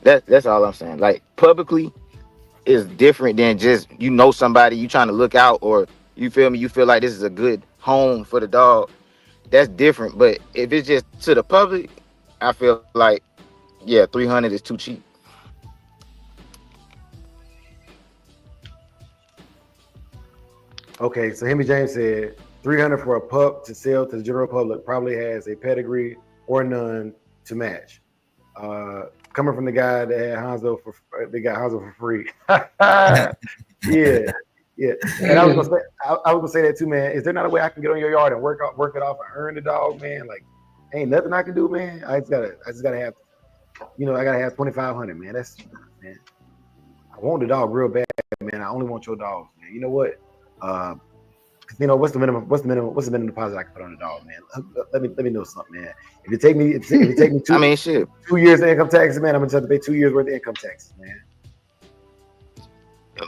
saying? That's all I'm saying. Like publicly is different than just somebody you trying to look out, or you feel me? You feel like this is a good home for the dog. That's different. But if it's just to the public, I feel like 300 is too cheap. Okay, so Henry James said 300 for a pup to sell to the general public probably has a pedigree or none to match. coming from the guy that had Hanzo they got Hanzo for free. Yeah. And I was gonna say that too, man. Is there not a way I can get on your yard and work it off and earn the dog, man? Like, ain't nothing I can do, man. I just gotta have, I gotta have 2,500, man. Man. I want the dog real bad, man. I only want your dogs, man. You know what? What's the minimum deposit I can put on the dog, man? Let me know something, man. If it take me 2 years of income taxes, man, I'm gonna have to pay 2 years worth of income taxes, man.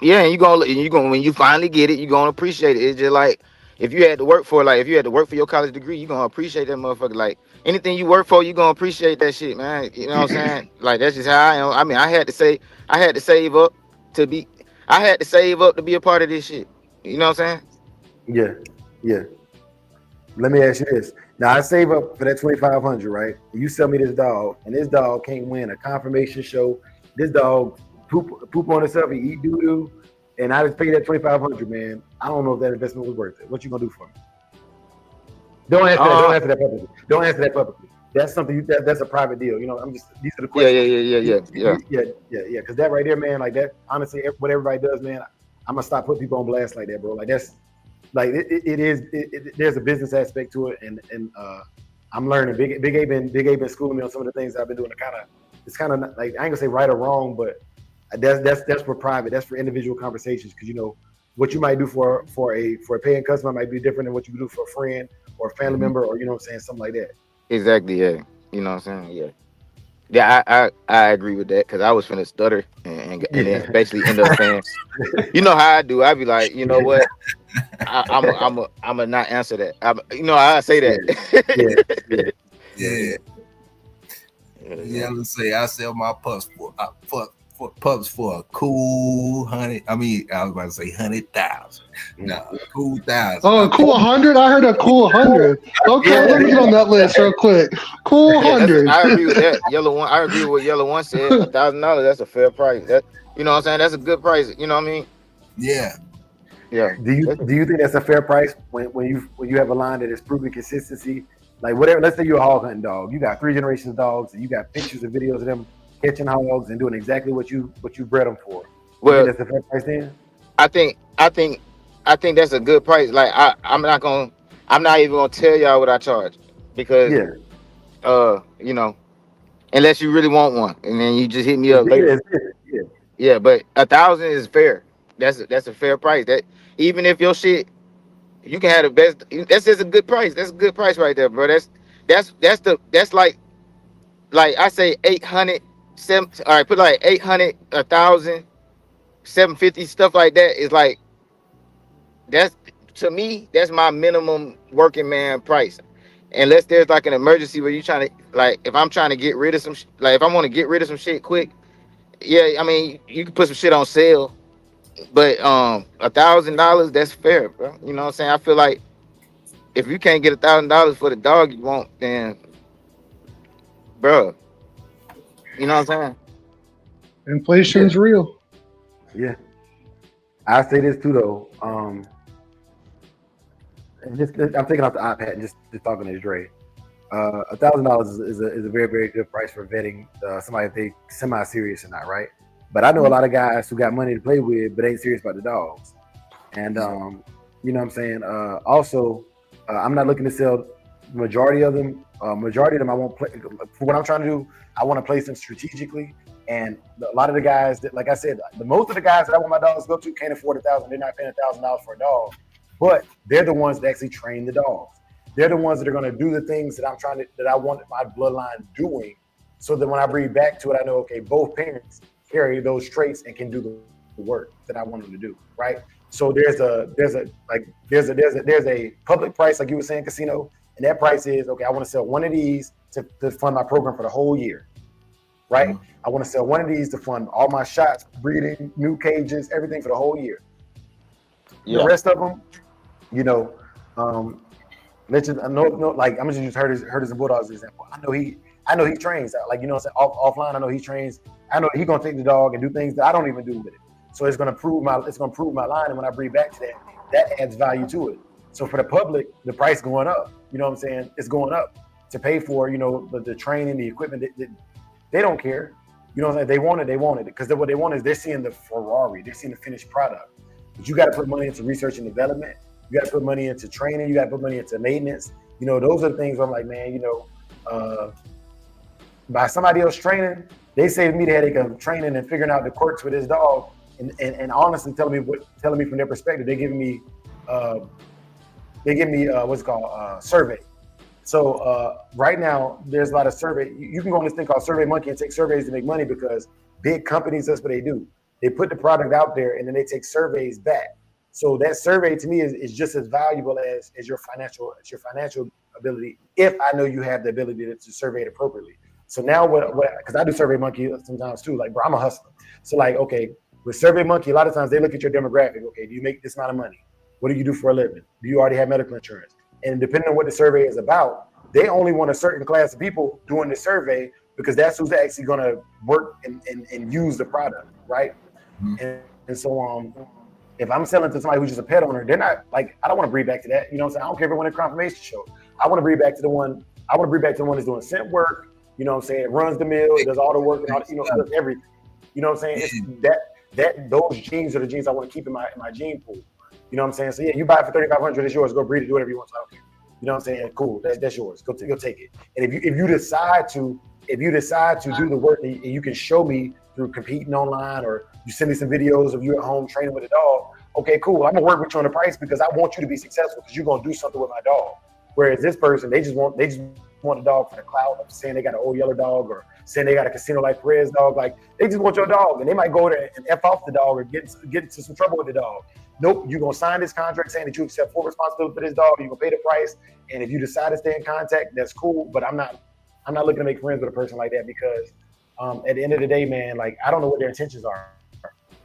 Yeah, and you gonna when you finally get it, you're gonna appreciate it. It's just like if you had to work for your college degree, you're gonna appreciate that motherfucker. Like anything you work for, you're gonna appreciate that shit, man. You know what I'm saying? Like that's just how I am. I mean, I had to save up to be a part of this shit. You know what I'm saying? Yeah. Let me ask you this. Now I save up for that 2,500, right? You sell me this dog, and this dog can't win a confirmation show. This dog poop on itself, he eat doo-doo, and I just pay that 2,500, man. I don't know if that investment was worth it. What you gonna do for me? Don't answer that publicly. Don't answer that publicly. That's something that's a private deal. These are the questions. Yeah. Because that right there, man, like that. Honestly, what everybody does, man, I'm gonna stop putting people on blast like that, bro. Like that's like there's a business aspect to it, and I'm learning. Big A been schooling me on some of the things I've been doing. It's kind of like I ain't gonna say right or wrong, but that's for private. That's for individual conversations, because what you might do for a paying customer might be different than what you do for a friend or a family member, or something like that. Exactly. Yeah. You know what I'm saying? Yeah. Yeah, I agree with that, because I was finna stutter and then basically end up saying, you know how I do. I be like, you know what? I'm a not answer that. I say that. Yeah. Let's say I sell my pups for a cool 100. I mean, I was about to say 100,000. No, cool 1,000. Oh, a cool 100. I heard a cool 100. Okay, let me get on that list real quick. Cool 100. I agree with that. I agree with what Yellow One said. $1,000. That's a fair price. That what I'm saying. That's a good price. You know what I mean? Yeah. Yeah. Do you think that's a fair price when you have a line that is proving consistency? Like whatever. Let's say you're a hog hunting dog. You got 3 generations of dogs, and you got pictures and videos of them catching hogs and doing exactly what you bred them for. Well, that's a fair price then? I think that's a good price. Like I'm not even gonna tell y'all what I charge, because unless you really want one, and then you just hit me up later. Yeah, but 1,000 is fair. That's a fair price. That even if your shit, you can have the best. That's just a good price. That's a good price right there, bro. That's like I say 800. All right, put like 800, 1,000, 750, stuff like that is like, to me, that's my minimum working man price. Unless there's like an emergency where you trying to, like, if I'm trying to get rid of some, like if I want to get rid of some shit quick, yeah, I mean, you can put some shit on sale, but $1,000, that's fair, bro. You know what I'm saying? I feel like if you can't get $1,000 for the dog you want, then, bro. You know what I'm saying? Inflation's real. Yeah. I say this too though. I'm taking off the iPad and just talking to Dre. $1,000 is a very, very good price for vetting somebody if they semi-serious or not, right? But I know a lot of guys who got money to play with but ain't serious about the dogs. And you know what I'm saying? Also, I'm not looking to sell the majority of them. Majority of them I won't play. For what I'm trying to do, I want to place them strategically. And a lot of the most of the guys that I want my dogs to go to can't afford $1,000. They're not paying $1,000 for a dog, but they're the ones that actually train the dogs. They're the ones that are going to do the things that I want my bloodline doing, so that when I breed back to it, I know, okay, both parents carry those traits and can do the work that I want them to do, right? So there's a public price, like you were saying, Casino, and that price is, okay, I want to sell one of these to fund my program for the whole year, right? Mm-hmm. I want to sell one of these to fund all my shots, breeding, new cages, everything for the whole year. Yeah. The rest of them, let's just I'm gonna just Herders and Bulldogs example. I know he trains, like offline. I know he trains. I know he's gonna take the dog and do things that I don't even do with it. So it's gonna prove my line, and when I breed back to that adds value to it. So for the public, the price going up. You know what I'm saying? It's going up to pay for the training, the equipment. They don't care. You know what I'm saying? They want it because what they want is they're seeing the Ferrari, they're seeing the finished product. But you got to put money into research and development. You got to put money into training. You got to put money into maintenance. You know, those are the things where I'm like, man, you know, by somebody else training, they saved me the headache of training and figuring out the quirks with this dog, and honestly telling me from their perspective, they giving me what's it called survey. So right now, there's a lot of survey. You can go on this thing called Survey Monkey and take surveys to make money because big companies, that's what they do. They put the product out there and then they take surveys back. So that survey to me is just as valuable as your financial ability, if I know you have the ability to survey it appropriately. So now what because I do Survey Monkey sometimes too, like, bro, I'm a hustler. So like, okay, with Survey Monkey, a lot of times they look at your demographic. Okay, do you make this amount of money? What do you do for a living? Do you already have medical insurance? And depending on what the survey is about, they only want a certain class of people doing the survey because that's who's actually going to work and use the product, right? Mm-hmm. And so if I'm selling to somebody who's just a pet owner, they're not like, I don't want to breed back to that. You know what I'm saying? I don't care if it won a confirmation show. I want to breed back to the one that's doing scent work. You know what I'm saying? It runs the mill, it does all the work, and all, you know, it does everything. You know what I'm saying? It's those genes are the genes I want to keep in my gene pool. You know what I'm saying? So yeah, you buy it for $3,500, it's yours. Go breed it, do whatever you want. So I don't care. You know what I'm saying? Cool, that's yours. Go take it. And if you decide to do the work, and you can show me through competing online, or you send me some videos of you at home training with a dog. Okay, cool. I'm gonna work with you on the price because I want you to be successful because you're gonna do something with my dog. Whereas this person, they just want a dog for the clout of saying they got an old yellow dog or saying they got a casino like Perez dog. Like, they just want your dog, and they might go there and F off the dog or get into some trouble with the dog. Nope, you're gonna sign this contract saying that you accept full responsibility for this dog. You're gonna pay the price, and if you decide to stay in contact, that's cool. But I'm not looking to make friends with a person like that because at the end of the day, man, like, I don't know what their intentions are.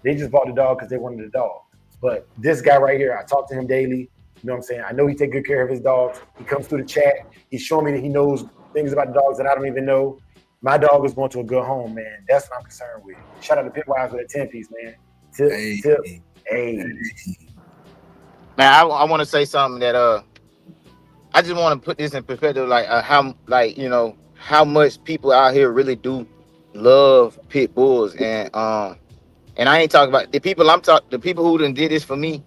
They just bought the dog because they wanted the dog. But this guy right here, I talk to him daily. You know what I'm saying? I know he take good care of his dogs. He comes through the chat. He's showing me that he knows things about the dogs that I don't even know. My dog is going to a good home, man. That's what I'm concerned with. Shout out to Pit Wise with a 10-piece, man. Tip. Hey. Now I want to say something that I just want to put this in perspective, like how, like, you know, how much people out here really do love pit bulls, and I ain't talking about the people the people who done did this for me.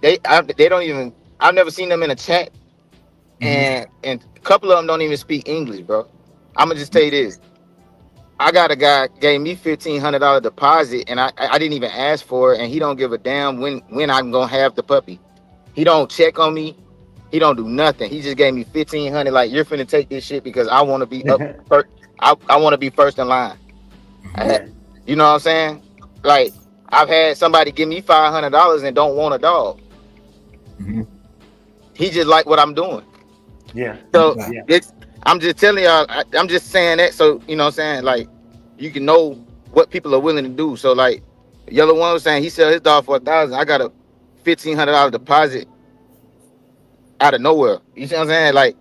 They don't even, I've never seen them in a chat, and a couple of them don't even speak English, bro. I'm gonna just tell you this. I got a guy gave me $1,500 deposit, and I didn't even ask for it, and he don't give a damn when I'm gonna have the puppy. He don't check on me. He don't do nothing. He just gave me $1,500. Like, you're finna take this shit because I want to be up first. I want to be first in line. You know what I'm saying? Like, I've had somebody give me $500 and don't want a dog. He just like what I'm doing. Yeah. So I'm just telling y'all, I'm just saying that so, you know what I'm saying, like, you can know what people are willing to do. So, like, Yellow One was saying he sell his dog for $1,000. I got a $1,500 deposit out of nowhere. You see what I'm saying? Like,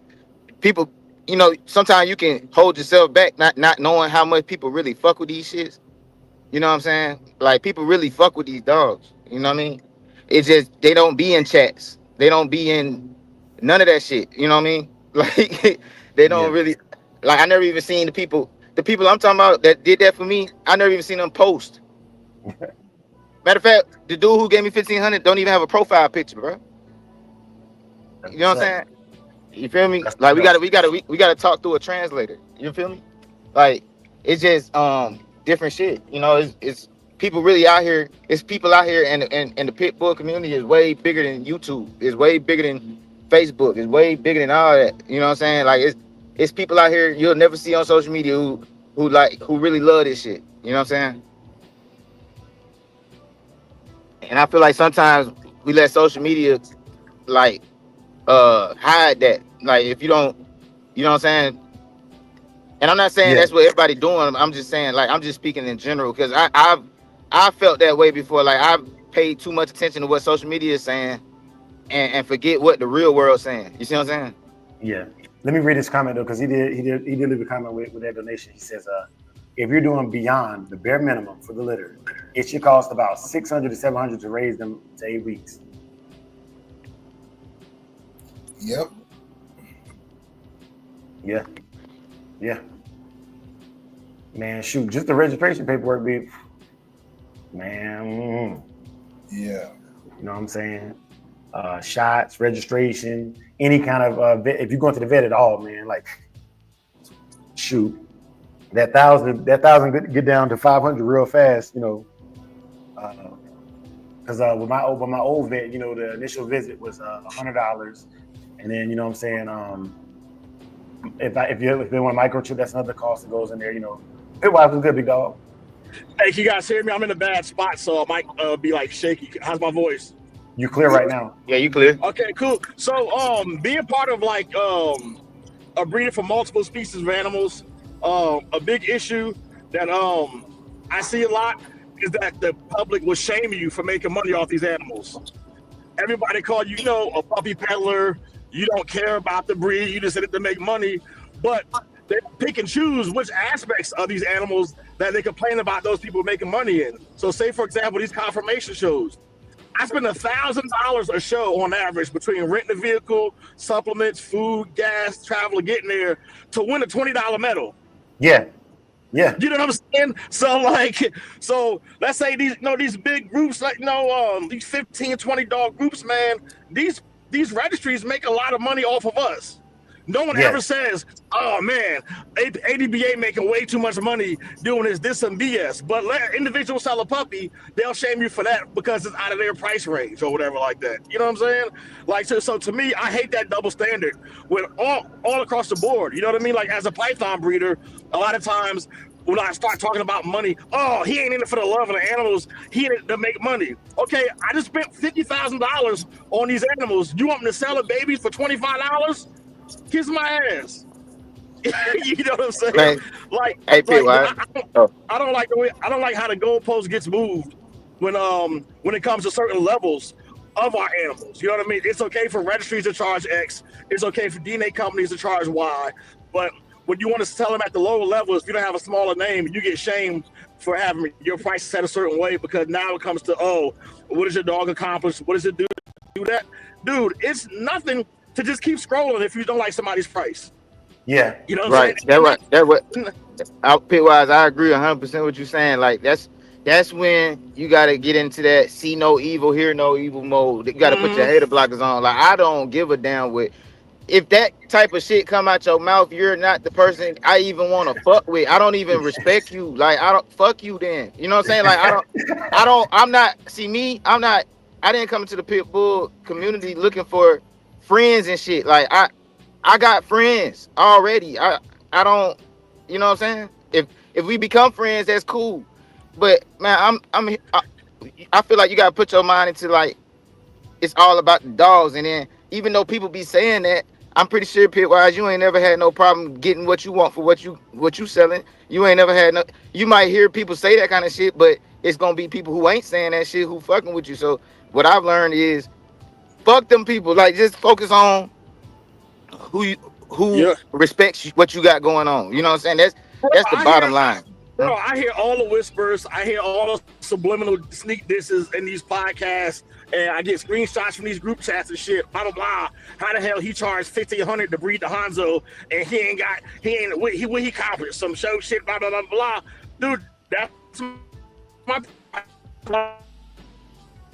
people, you know, sometimes you can hold yourself back, not knowing how much people really fuck with these shits. You know what I'm saying? Like, people really fuck with these dogs. You know what I mean? It's just they don't be in chats. They don't be in none of that shit. You know what I mean? Like, they don't really, like, I never even seen the people I'm talking about that did that for me. I never even seen them post. Matter of fact, the dude who gave me $1,500 don't even have a profile picture, bro. You know what I'm saying? You feel me? Like, we gotta talk through a translator. You feel me? Like, it's just different shit. You know, it's people really out here. It's people out here, and the pit bull community is way bigger than YouTube. It's way bigger than Facebook. It's way bigger than all that. You know what I'm saying? Like, it's people out here you'll never see on social media who really love this shit. You know what I'm saying? And I feel like sometimes we let social media, like, hide that. Like, if you don't, you know what I'm saying? And I'm not saying that's what everybody doing. I'm just saying, like, I'm just speaking in general, because I've felt that way before. Like, I've paid too much attention to what social media is saying and forget what the real world's saying. You see what I'm saying? Yeah. Let me read his comment though, because he did leave a comment with that donation. He says, if you're doing beyond the bare minimum for the litter, it should cost about $600 to $700 to raise them to 8 weeks. Yep. Yeah. Man, shoot, just the registration paperwork be, man. Yeah. You know what I'm saying? Shots, registration, any kind of if you're going to the vet at all, man, like shoot, that thousand get down to 500 real fast, you know. Because with my old vet, you know, the initial visit was $100, and then you know what I'm saying, if they want a microchip, that's another cost that goes in there, you know. Pitwise was good, big dog. Hey, can you guys hear me? I'm in a bad spot, so I might be like shaky. How's my voice? You clear right now? Yeah, you clear. Okay, cool. So, being part of like a breeder for multiple species of animals, a big issue that I see a lot is that the public will shame you for making money off these animals. Everybody call you, you know, a puppy peddler. You don't care about the breed. You just in it to make money, but they pick and choose which aspects of these animals that they complain about those people making money in. So say, for example, these conformation shows. I spend $1,000 a show on average between renting a vehicle, supplements, food, gas, travel, getting there to win a $20 medal. Yeah. Yeah. You know what I'm saying? So like, so let's say these, you know, these big groups, like, you know, these 15, 20 dog groups, man, these registries make a lot of money off of us. No one ever says, oh man, ADBA making way too much money doing this some BS. But let individuals sell a puppy, they'll shame you for that because it's out of their price range or whatever like that. You know what I'm saying? Like, so to me, I hate that double standard with all across the board. You know what I mean? Like as a python breeder, a lot of times when I start talking about money, oh, he ain't in it for the love of the animals, he in it to make money. Okay, I just spent $50,000 on these animals. You want me to sell a baby for $25? Kiss my ass. You know what I'm saying? Man. Like, hey, I don't like the way, I don't like how the goalpost gets moved when it comes to certain levels of our animals. You know what I mean? It's okay for registries to charge X. It's okay for DNA companies to charge Y. But when you want to sell them at the lower levels, if you don't have a smaller name, you get shamed for having your price set a certain way because now it comes to, oh, what does your dog accomplish? What does it do that? Dude, it's nothing to just keep scrolling if you don't like somebody's price. Yeah. You know what I'm saying? That what outfit wise, I agree 100% with what you're saying. Like that's when you gotta get into that see no evil, hear no evil mode. You gotta put your hater blockers on. Like I don't give a damn with if that type of shit come out your mouth, you're not the person I even want to fuck with. I don't even respect you. Like I don't fuck you then. You know what I'm saying? Like I didn't come into the pit bull community looking for friends and shit. Like I got friends already. I don't, you know what I'm saying? If we become friends, that's cool. But man, I feel like you gotta put your mind into like it's all about the dogs. And then even though people be saying that, I'm pretty sure Pitwise, you ain't never had no problem getting what you want for what you selling. You ain't never had no. You might hear people say that kind of shit, but it's gonna be people who ain't saying that shit who fucking with you. So what I've learned is fuck them people. Like just focus on who respects what you got going on. You know what I'm saying? That's the bottom line. Bro, I hear all the whispers. I hear all the subliminal sneak disses in these podcasts, and I get screenshots from these group chats and shit. Blah blah blah. How the hell he charged $1,500 to breed the Hanzo, and he copied some show shit. Blah blah blah blah. Dude, that's my.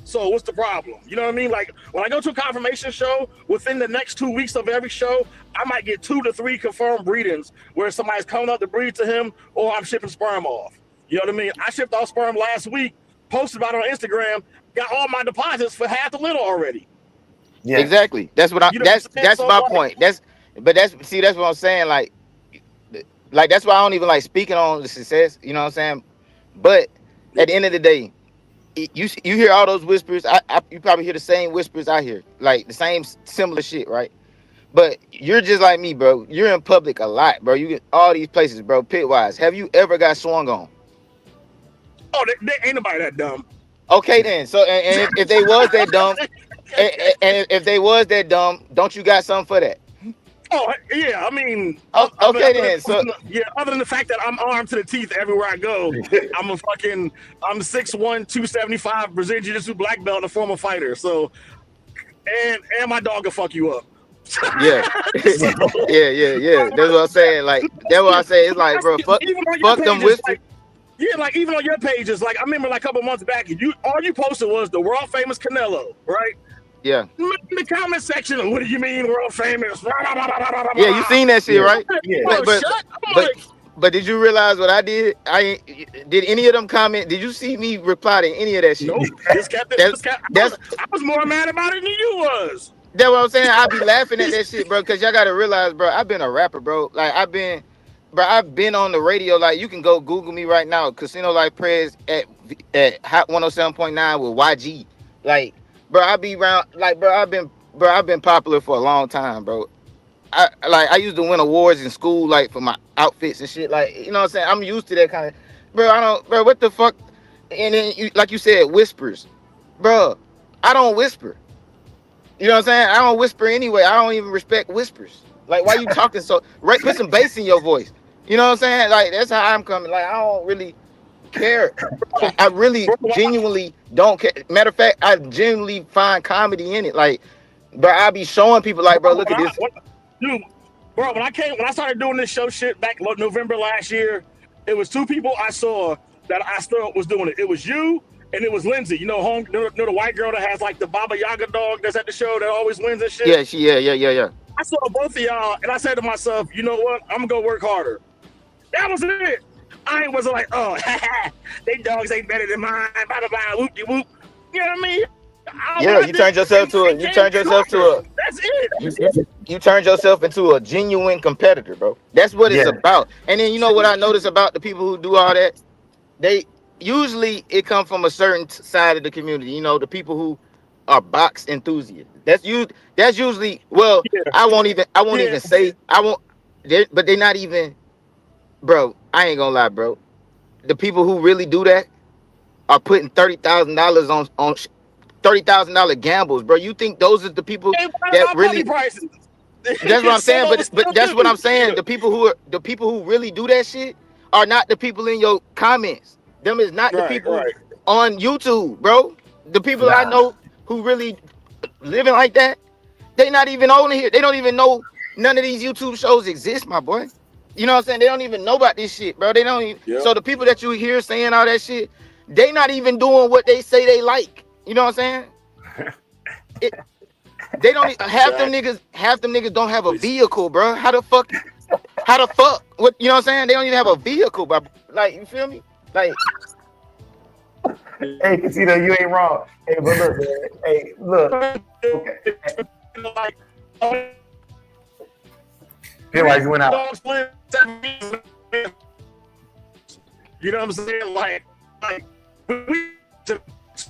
So what's the problem? You know what I mean? Like when I go to a confirmation show, within the next 2 weeks of every show, I might get 2 to 3 confirmed breedings where somebody's coming up to breed to him, or I'm shipping sperm off. You know what I mean? I shipped off sperm last week, posted about it on Instagram, got all my deposits for half the litter already. Yeah, exactly. That's what that's so my point. That's what I'm saying. Like that's why I don't even like speaking on the success. You know what I'm saying? But at the end of the day, you hear all those whispers. You probably hear the same whispers I hear, like the same similar shit, right? But you're just like me, bro. You're in public a lot, bro. You get all these places, bro. Pitwise, have you ever got swung on? Oh, they ain't nobody that dumb. Okay, then. So, and if they was that dumb, and if they was that dumb, don't you got something for that? Oh yeah, I mean, other than the fact that I'm armed to the teeth everywhere I go, I'm 6'1", 275 Brazilian Jiu-Jitsu black belt and a former fighter. So, and my dog will fuck you up. Yeah. Yeah. That's what I'm saying. Like, that's what I say. It's like, bro, fuck them whispers. Like, yeah, like even on your pages, like I remember like a couple months back, all you posted was the world famous Canelo, right? Yeah. In the comment section, what do you mean world famous? Yeah, you seen that shit, right? Yeah. But did you realize what I did? Did any of them comment? Did you see me reply to any of that shit? Nope. I was more mad about it than you was. That's what I'm saying. I be laughing at that shit, bro, because y'all gotta realize, bro, I've been a rapper, bro. Like I've been on the radio. Like you can go Google me right now, Casino Life Prez at Hot 107.9 with YG. Like, bro, I be around. Like, bro, I've been popular for a long time, bro. I used to win awards in school, like for my outfits and shit. Like, you know what I'm saying? I'm used to that kind of, bro. What the fuck? And then, like you said, whispers, bro. I don't whisper. You know what I'm saying? I don't whisper anyway. I don't even respect whispers. Like, why you talking so? Right, put some bass in your voice. You know what I'm saying? Like, that's how I'm coming. Like, I don't really care. I really genuinely don't care. Matter of fact, I genuinely find comedy in it. Like, bro, I be showing people like, bro, look at this. Dude, bro, when I started doing this show shit back November last year, it was two people I saw that I still was doing it. It was you and it was Lindsay. You know, the white girl that has like the Baba Yaga dog that's at the show that always wins and shit. Yeah. I saw both of y'all and I said to myself, you know what? I'm gonna go work harder. That was it. I wasn't like, oh, they dogs ain't better than mine. Blah blah blah. Whoop de whoop. You know what I mean? You turned yourself to a. That's it. You turned yourself into a genuine competitor, bro. That's what it's about. And then you know what I notice about the people who do all that? They usually it comes from a certain side of the community. You know, the people who are box enthusiasts. That's usually. Well, I won't even say I won't. But they're not even, bro. I ain't gonna lie, bro. The people who really do that are putting $30,000 on $30,000 gambles, bro. You think those are the people that really? That's what I'm saying. But that's what I'm saying. The people who really do that shit are not the people in your comments. Them is not the people on YouTube, bro. The people I know who really living like that, they not even on here. They don't even know none of these YouTube shows exist, my boy. You know what I'm saying? They don't even know about this shit, bro. They don't even. So the people that you hear saying all that shit, they not even doing what they say they like. You know what I'm saying? They don't half them niggas don't have a vehicle, bro. How the fuck? What, you know what I'm saying? They don't even have a vehicle, bro. Like, you feel me? Like, hey, Casino, you ain't wrong. Hey, but look, man. Hey, look. Okay. Feel like you went out. You know what I'm saying? Like we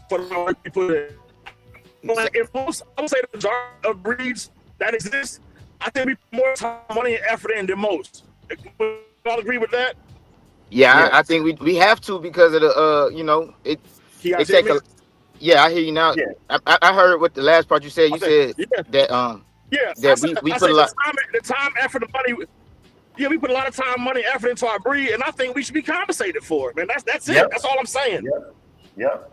put it. Like if most, I would say the majority of breeds that exist, I think we put more time, money, and effort in than most. We all agree with that? Yeah. I think we have to because of the you know, it take a. Yeah, I hear you now. Yeah. I heard what the last part you said. You said that we put a lot the time, effort, the money. Yeah, we put a lot of time, money, effort into our breed, and I think we should be compensated for it, man. That's it. That's all I'm saying. Yep.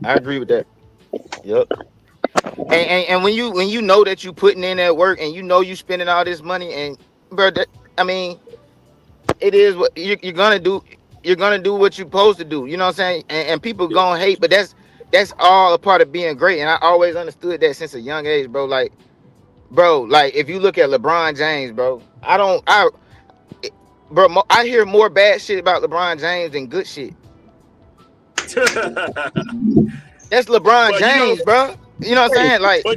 I agree with that. Yep. And when you know that you putting in that work and you know you spending all this money and bro, I mean, it is what you're gonna do. You're gonna do what you're supposed to do. You know what I'm saying? And people gonna hate, but that's all a part of being great. And I always understood that since a young age, bro. Like if you look at LeBron James, bro, I hear more bad shit about LeBron James than good shit. That's LeBron James, bro. You know what I'm saying? Like, but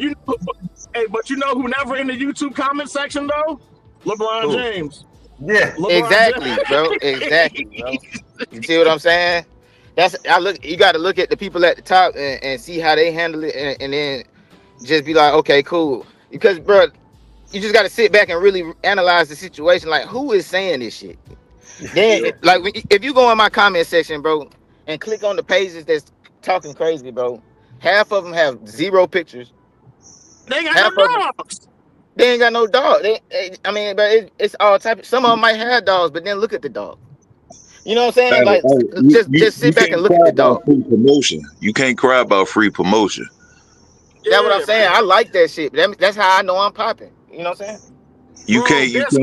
you know who never in the YouTube comment section though? LeBron James. Yeah, exactly, bro. Exactly, bro. You see what I'm saying? You got to look at the people at the top and see how they handle it, and then just be like, okay, cool. Because, bro, you just got to sit back and really analyze the situation. Like, who is saying this shit? Then, like, if you go in my comment section, bro, and click on the pages that's talking crazy, bro, half of them have 0 pictures. They ain't got no dogs. They ain't got no dog. I mean, but it's all type. Some of them might have dogs, but then look at the dog. You know what I'm saying? Like, just sit back and look at the dog. Free promotion. You can't cry about free promotion. That's what I'm saying. I like that shit. That's how I know I'm popping. You know what I'm saying? You can't. There's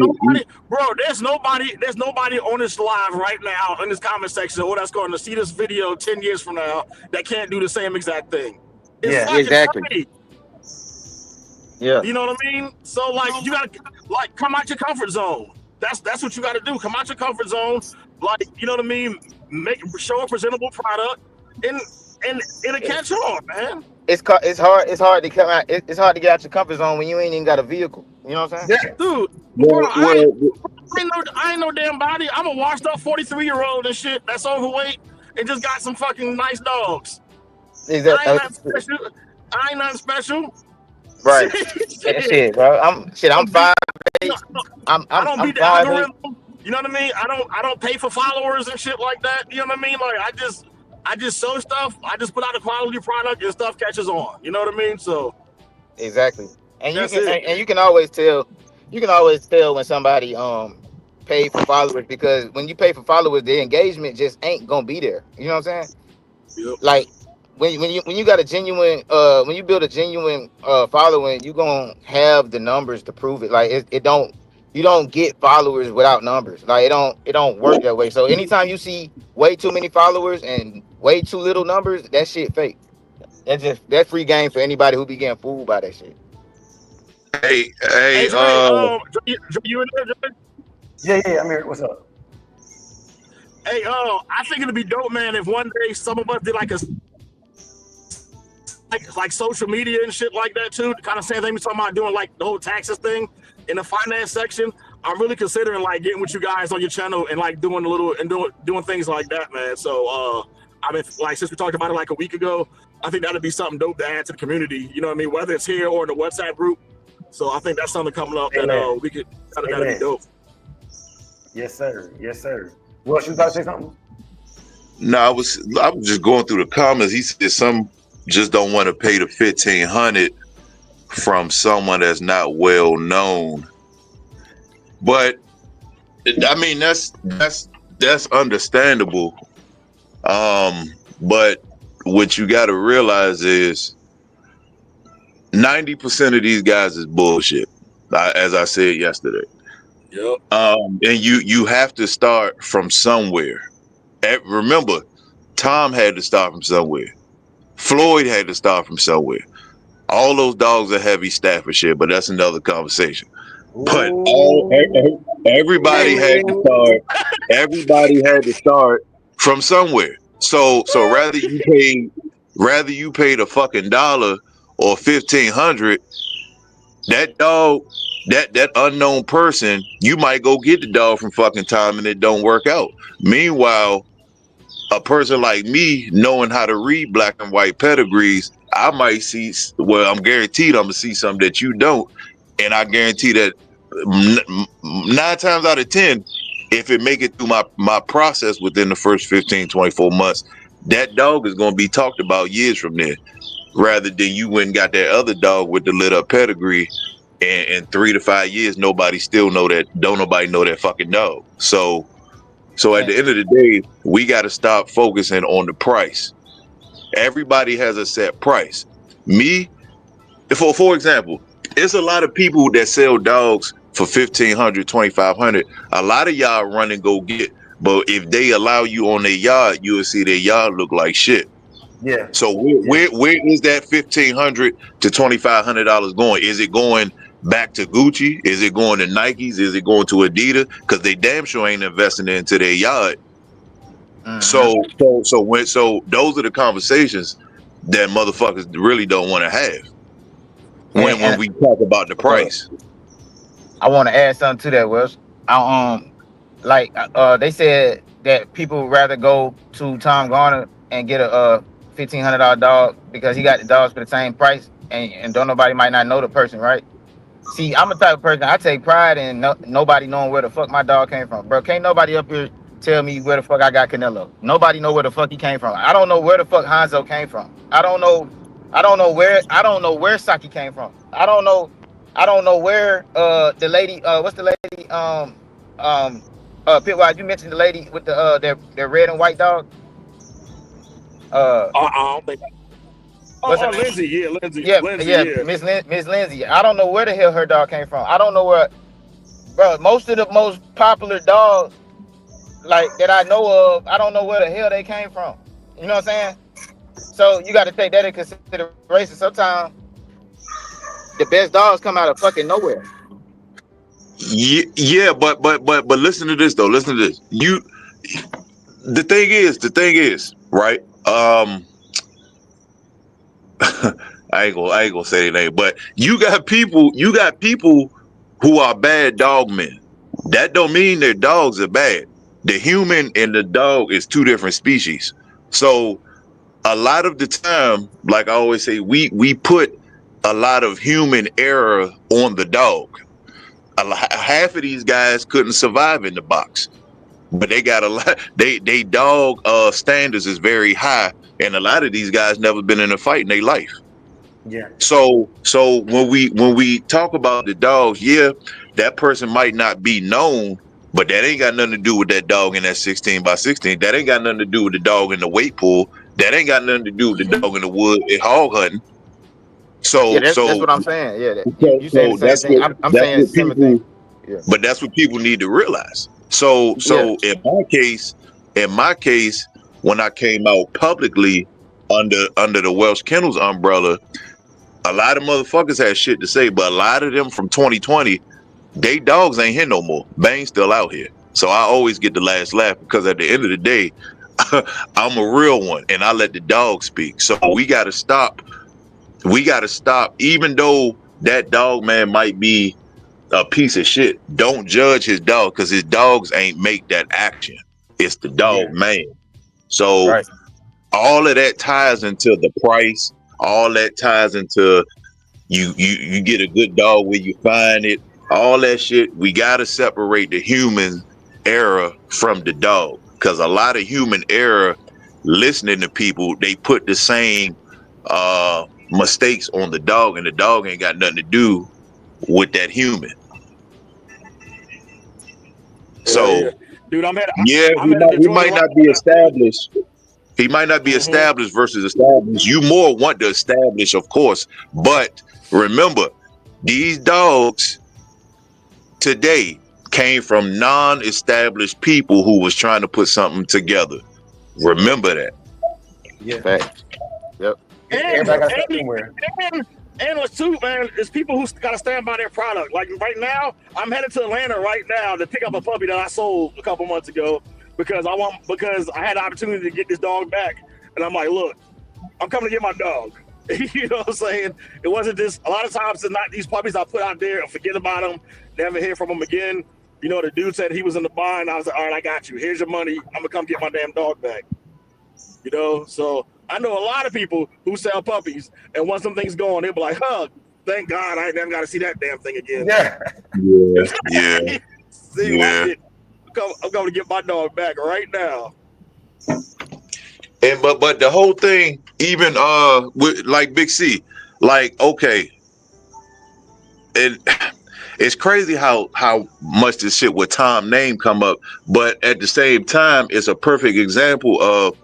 nobody on this live right now in this comment section or that's going to see this video 10 years from now that can't do the same exact thing. It's fucking exactly. free. Yeah. You know what I mean? So like you gotta like come out your comfort zone. That's what you gotta do. Come out your comfort zone. Like, you know what I mean? Show a presentable product and it'll catch on, man. It's hard to come out. It's hard to get out your comfort zone when you ain't even got a vehicle. You know what I'm saying? Yeah, dude. Bro, I ain't no damn body. I'm a washed up 43-year-old and shit that's overweight and just got some fucking nice dogs. Exactly. I ain't nothing special. Right. shit, bro. I'm 5'8". I don't beat the algorithm. You know what I mean? I don't pay for followers and shit like that. You know what I mean? Like I just show stuff. I just put out a quality product and stuff catches on. You know what I mean? So exactly. And you can always tell. You can always tell when somebody pay for followers, because when you pay for followers, the engagement just ain't gonna be there. You know what I'm saying? Yep. Like when you got a genuine when you build a genuine following, you gonna have the numbers to prove it. Like you don't get followers without numbers. Like it don't work that way. So anytime you see way too many followers and way too little numbers, that shit fake. That's free game for anybody who be getting fooled by that shit. Hey, you in there, Jay? Yeah, I'm here. What's up? Hey, I think it'd be dope, man, if one day some of us did like social media and shit like that too. Kind of same thing we talking about doing, like the whole taxes thing in the finance section. I'm really considering like getting with you guys on your channel and like doing doing things like that, man. So I mean, like since we talked about it like a week ago, I think that'd be something dope to add to the community. You know what I mean? Whether it's here or in the WhatsApp group. So I think that's something coming up that we could that'd be dope. Yes, sir. Yes, sir. Well, you about to say something? No, I was just going through the comments. He said some just don't want to pay the $1,500 from someone that's not well known. But I mean that's understandable. But what you got to realize is 90% of these guys is bullshit, as I said yesterday. Yep. And you have to start from somewhere. Remember, Tom had to start from somewhere. Floyd had to start from somewhere. All those dogs are heavy staff and shit, but that's another conversation. But everybody had to start. Everybody had to start from somewhere. So rather you paid a fucking $1 or $1,500, that dog, that unknown person, you might go get the dog from fucking Tom and it don't work out. Meanwhile, a person like me, knowing how to read black and white pedigrees, I might see, well, I'm guaranteed I'm gonna see something that you don't, and I guarantee that 9 times out of 10, if it make it through my process within the first 15, 24 months, that dog is gonna be talked about years from there, rather than you went and got that other dog with the lit up pedigree, and in 3 to 5 years, nobody know that fucking dog. So at the end of the day, we got to stop focusing on the price. Everybody has a set price. Me, for example, it's a lot of people that sell dogs for $1,500, $2,500. A lot of y'all run and go get, but if they allow you on their yard, you will see their yard look like shit. Yeah. So where is that $1,500 to $2,500 going? Is it going back to Gucci? Is it going to Nikes? Is it going to Adidas? Because they damn sure ain't investing into their yard. So those are the conversations that motherfuckers really don't want to have when we talk about the price. I want to add something to that, Wells. They said that people would rather go to Tom Garner and get a $1,500 dog because he got the dogs for the same price, and don't nobody might not know the person, right? See, I'm the type of person, I take pride in nobody knowing where the fuck my dog came from, bro. Can't nobody up here tell me where the fuck I got Canelo. Nobody know where the fuck he came from. I don't know where the fuck Hanzo came from. I don't know where Saki came from. I don't know where the lady what's the lady Pitwise, you mentioned the lady with the red and white dog. I don't think What's her name? Lindsay, yeah, Lindsay, Yeah, Lindsay, yeah, yeah. Miss Lindsay. I don't know where the hell her dog came from. I don't know where, bro. Most of the most popular dogs, like that I know of, I don't know where the hell they came from. You know what I'm saying? So you got to take that into consideration. Sometimes the best dogs come out of fucking nowhere. Yeah, but listen to this though. Listen to this. The thing is, right? I ain't gonna say their name, but you got people who are bad dog men. That don't mean their dogs are bad. The human and the dog is two different species. So a lot of the time, like I always say, we put a lot of human error on the dog. Half of these guys couldn't survive in the box, but they got a lot. They dog standards is very high, and a lot of these guys never been in a fight in their life. Yeah. So when we talk about the dogs, yeah, that person might not be known, but that ain't got nothing to do with that dog in that 16 by 16. That ain't got nothing to do with the dog in the weight pool. That ain't got nothing to do with the dog in the wood at hog hunting. So Yeah, that's what I'm saying. Yeah, you saying the same that's thing. what I'm that's saying what similar people. thing. Yeah. But that's what people need to realize. So in my case, when I came out publicly under the Welsh Kennels umbrella, a lot of motherfuckers had shit to say, but a lot of them from 2020, they dogs ain't here no more. Bane's still out here. So I always get the last laugh because at the end of the day, I'm a real one and I let the dog speak. So we gotta stop. Even though that dog man might be a piece of shit, don't judge his dog because his dogs ain't make that action. It's the dog man. So Right. all of that ties into the price. All that ties into you get a good dog where you find it. All that shit. We gotta separate the human error from the dog because a lot of human error listening to people, they put the same mistakes on the dog, and the dog ain't got nothing to do with that human. So Dude, I'm headed to he Georgia might right not be now. established. He might not be established versus established. You more want to establish, of course, but remember, these dogs today came from non-established people who was trying to put something together. Remember that. Yeah. Fact. Yep. Everybody got stuff somewhere. And what's too, man, is people who gotta stand by their product. Like right now, I'm headed to Atlanta right now to pick up a puppy that I sold a couple months ago because I had the opportunity to get this dog back, and I'm like, look, I'm coming to get my dog. You know what I'm saying? It wasn't just a lot of times it's not these puppies I put out there and forget about them, never hear from them again. You know, the dude said he was in the bind. I was like, all right, I got you. Here's your money. I'm gonna come get my damn dog back. You know, so I know a lot of people who sell puppies, and once some things go on, they'll be like, "Huh, thank God I ain't never got to see that damn thing again." Yeah. See, I'm going to get my dog back right now. And but the whole thing, even with like Big C, like okay, and it's crazy how much this shit with Tom name come up, but at the same time, it's a perfect example of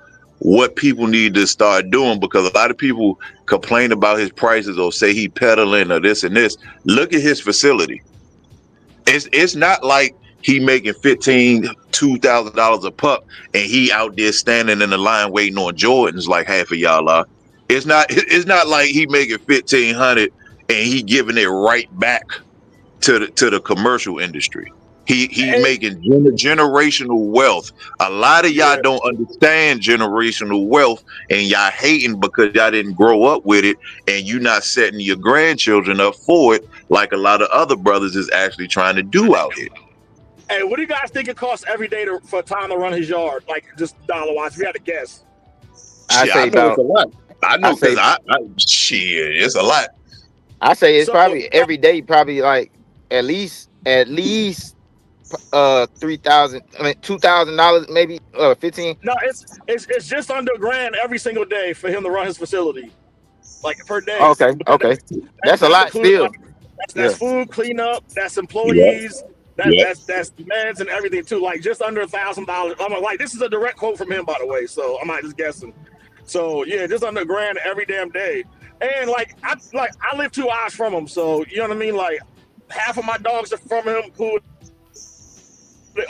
what people need to start doing because a lot of people complain about his prices or say he peddling or this and this. Look at his facility. It's not like he making $2,000 a pup and he out there standing in the line waiting on Jordans like half of y'all are. It's not like he making $1,500 and he giving it right back to the commercial industry. He making generational wealth. A lot of y'all don't understand generational wealth, and y'all hating because y'all didn't grow up with it, and you not setting your grandchildren up for it like a lot of other brothers is actually trying to do out here. Hey, what do you guys think it costs every day for Tom to run his yard? Like just dollar-wise, if you had to guess. I say know about. it's a lot. I know because shit, it's a lot. I say it's probably every day, probably like at least 3,000. I mean $2,000, maybe 15. No, it's just under $1,000 every single day for him to run his facility, like per day. Okay. That's a lot still. That's food, cleanup, that's employees, that's demands and everything too. Like just under $1,000. I'm like, this is a direct quote from him, by the way. So I'm not just guessing. So yeah, just under $1,000 every damn day. And I live 2 hours from him, so you know what I mean. Like half of my dogs are from him, cool,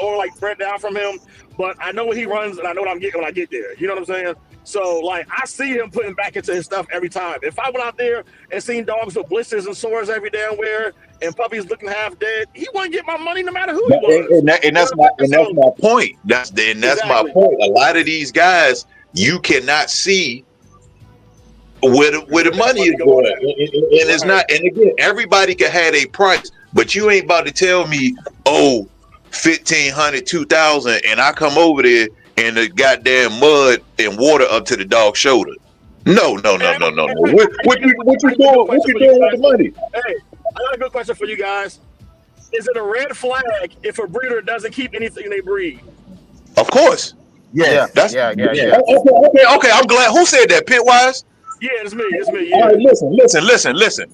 or like bred down from him. But I know what he runs, and I know what I'm getting when I get there. You know what I'm saying? So like I see him putting back into his stuff every time. If I went out there and seen dogs with blisters and sores every damn where and puppies looking half dead, he wouldn't get my money no matter who he was. And that's my point. That's my point. A lot of these guys you cannot see where the money is going, and it's not. And again, everybody can have a price, but you ain't about to tell me, oh, 1,500, 2,000, and I come over there and the goddamn mud and water up to the dog's shoulder. No. What you doing? What you doing with the money? Hey, I got a good question for you guys. Is it a red flag if a breeder doesn't keep anything they breed? Of course. Yeah. Okay. I'm glad. Who said that? Pitwise? Yeah, it's me. Yeah. All right, listen.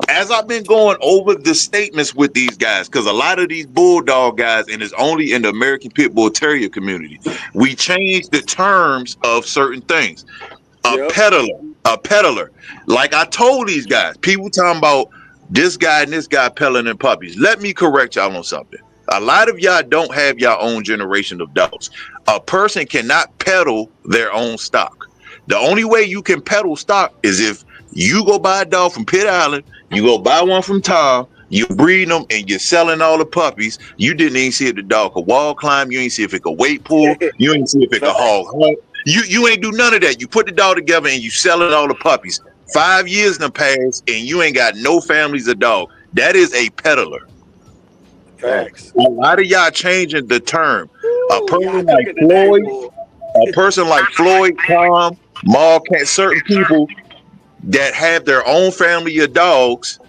As I've been going over the statements with these guys, because a lot of these Bulldog guys, and it's only in the American Pit Bull Terrier community, we changed the terms of certain things. A peddler. Like I told these guys, people talking about this guy and this guy peddling puppies. Let me correct y'all on something. A lot of y'all don't have your own generation of dogs. A person cannot peddle their own stock. The only way you can peddle stock is if you go buy a dog from Pitt Island, you go buy one from Tom, you breed them, and you're selling all the puppies. You didn't even see if the dog could wall climb. You ain't see if it could weight pull. You ain't see if it could hog hunt. You ain't do none of that. You put the dog together and you selling all the puppies. 5 years in the past, and you ain't got no families of dog. That is a peddler. Facts. A lot of y'all changing the term. A person like Floyd, Tom, Maul, Cat, certain people that have their own family of dogs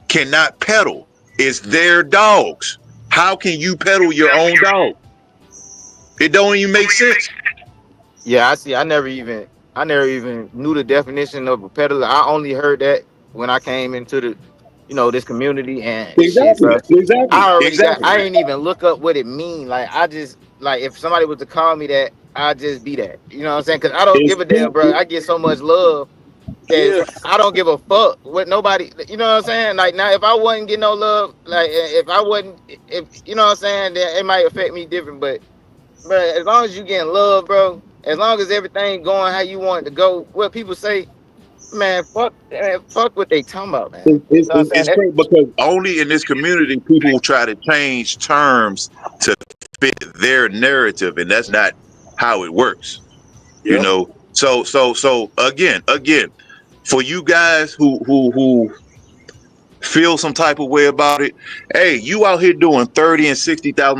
cannot peddle. It's their dogs. How can you peddle your own dog? It don't even make sense. Yeah, I see. I never even knew the definition of a peddler. I only heard that when I came into the, this community and exactly. I didn't even look up what it mean. Like I just if somebody was to call me that, I'd just be that. You know what I'm saying? Because I don't give a damn, bro. I get so much love. I don't give a fuck what nobody. You know what I'm saying? Like now, if I wasn't getting no love, if you know what I'm saying, then it might affect me different. But as long as you getting love, bro. As long as everything going how you want it to go, what people say, man, fuck what they talking about, man. It's great because only in this community people try to change terms to fit their narrative, and that's not how it works. Yep. So again, for you guys who feel some type of way about it, hey, you out here doing $30,000 and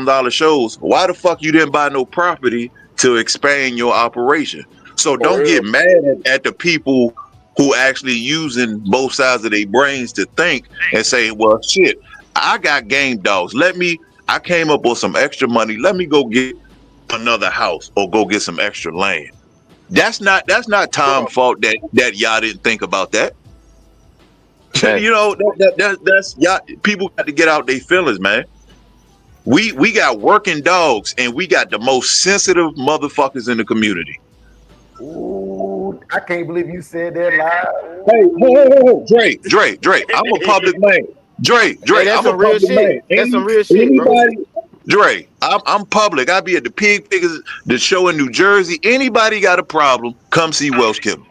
$60,000 shows. Why the fuck you didn't buy no property to expand your operation? So don't get mad at the people who actually using both sides of their brains to think and say, well, shit, I got game dogs. I came up with some extra money. Let me go get another house or go get some extra land. That's not Tom's fault that y'all didn't think about that. That's y'all. People got to get out their feelings, man. We got working dogs, and we got the most sensitive motherfuckers in the community. Ooh, I can't believe you said that live. Hey, Dre. I'm a public man. Dre, that's I'm a public man. That's some real shit, bro. Dre, I'm public. I be at the Pig Pickers, the show in New Jersey. Anybody got a problem, come see Welsh Kibble.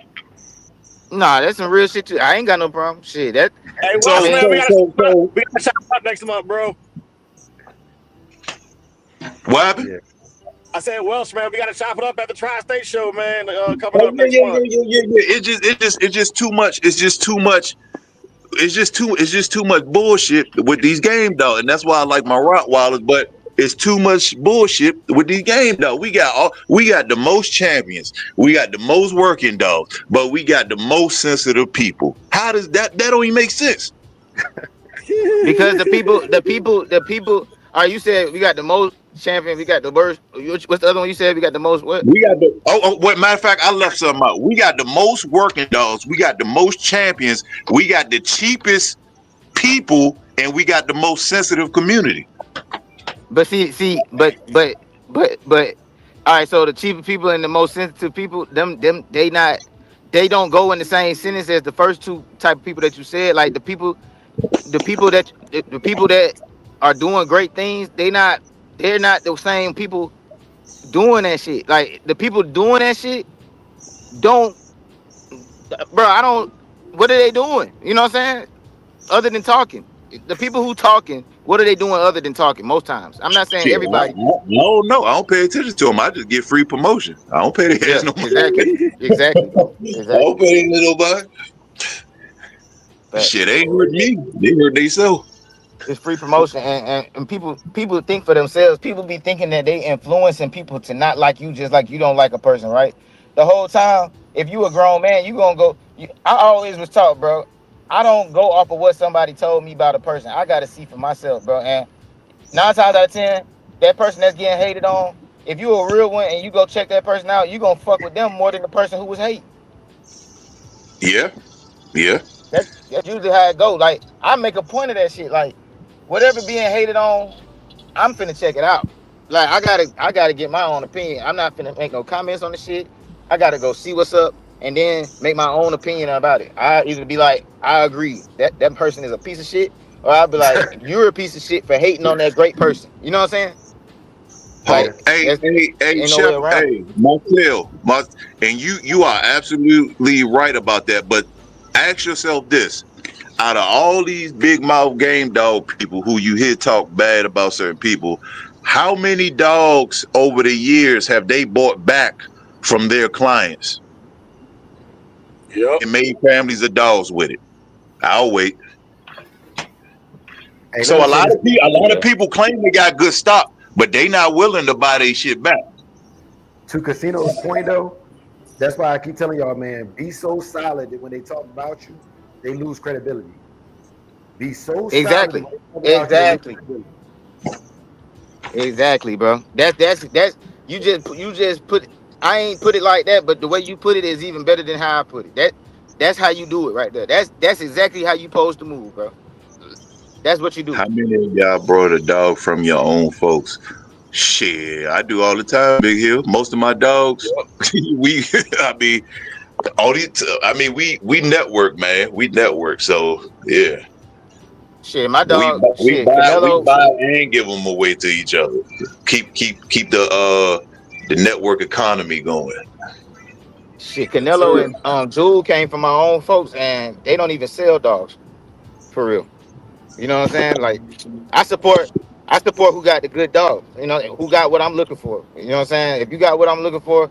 Nah, that's some real shit too. I ain't got no problem. Shit, that. Hey, Welsh, man, we gotta chop up next month, bro. What happened? Yeah. I said, Welsh, man, we got to chop it up at the Tri-State show, man. Coming up next month. It's just too much. It's just too much. It's just too much bullshit with these game dogs, and that's why I like my Rottweilers. But it's too much bullshit with these game dogs. We got the most champions. We got the most working dogs, but we got the most sensitive people. How does that don't even make sense? Because the people. All right, you said we got the most champion. We got the worst. What's the other one you said? We got the most what? We got the what? Matter of fact, I left something out. We got the most working dogs. We got the most champions. We got the cheapest people, and we got the most sensitive community. But see, but All right, so the cheaper people and the most sensitive people, they don't go in the same sentence as the first two type of people that you said. Like the people that are doing great things, they're not the same people doing that shit. Like the people doing that shit don't, bro. I don't. What are they doing? You know what I'm saying? Other than talking, the people who talking, what are they doing other than talking? Most times, I'm not saying Shit, everybody. I don't know. I don't pay attention to them. I just get free promotion. I don't pay their ass Yeah, no money. exactly. I don't pay their nobody. But Shit, they hurt me. They hurt themselves. it's free promotion, and people think for themselves. People be thinking that they influencing people to not like you, just like you don't like a person, right? The whole time, if you a grown man, you gonna go. I always was taught, bro. I don't go off of what somebody told me about a person. I gotta see for myself, bro. And 9 times out of 10, that person that's getting hated on, if you a real one and you go check that person out, you gonna fuck with them more than the person who was hating. Yeah. That's usually how it goes. Like I make a point of that shit. Like whatever being hated on, I'm finna check it out. Like I gotta get my own opinion. I'm not finna make no comments on the shit. I gotta go see what's up and then make my own opinion about it. I either be like, I agree that person is a piece of shit, or I'll be like, you're a piece of shit for hating on that great person. You know what I'm saying? Like, Hey, ain't no way Chef, around it. hey, Marcel, and you are absolutely right about that. But ask yourself this: out of all these big mouth game dog people who you hear talk bad about certain people, how many dogs over the years have they bought back from their clients Yep. and made families of dogs with it? I'll wait. Hey, So let me say this. a lot of people claim they got good stock, but they not willing to buy their shit back. To Casino's point though, that's why I keep telling y'all, man, be so solid that when they talk about you, they lose credibility. Be so Exactly. solid. When they talk about you, they lose credibility. Exactly, bro. That's you just put. I ain't put it like that, but the way you put it is even better than how I put it. That's how you do it right there. That's exactly how you supposed to move, bro. That's what you do. How many of y'all brought a dog from your own folks? Shit, I do all the time, Big Hill. Most of my dogs, we network, man. We network, so yeah. Shit, my We dog. we Shit, buy we Canelo. buy and give them away to each other. Keep the network economy going. Shit, Canelo and Jewel came from my own folks, and they don't even sell dogs for real. You know what I'm saying? Like, I support who got the good dog. You know, who got what I'm looking for. You know what I'm saying? If you got what I'm looking for,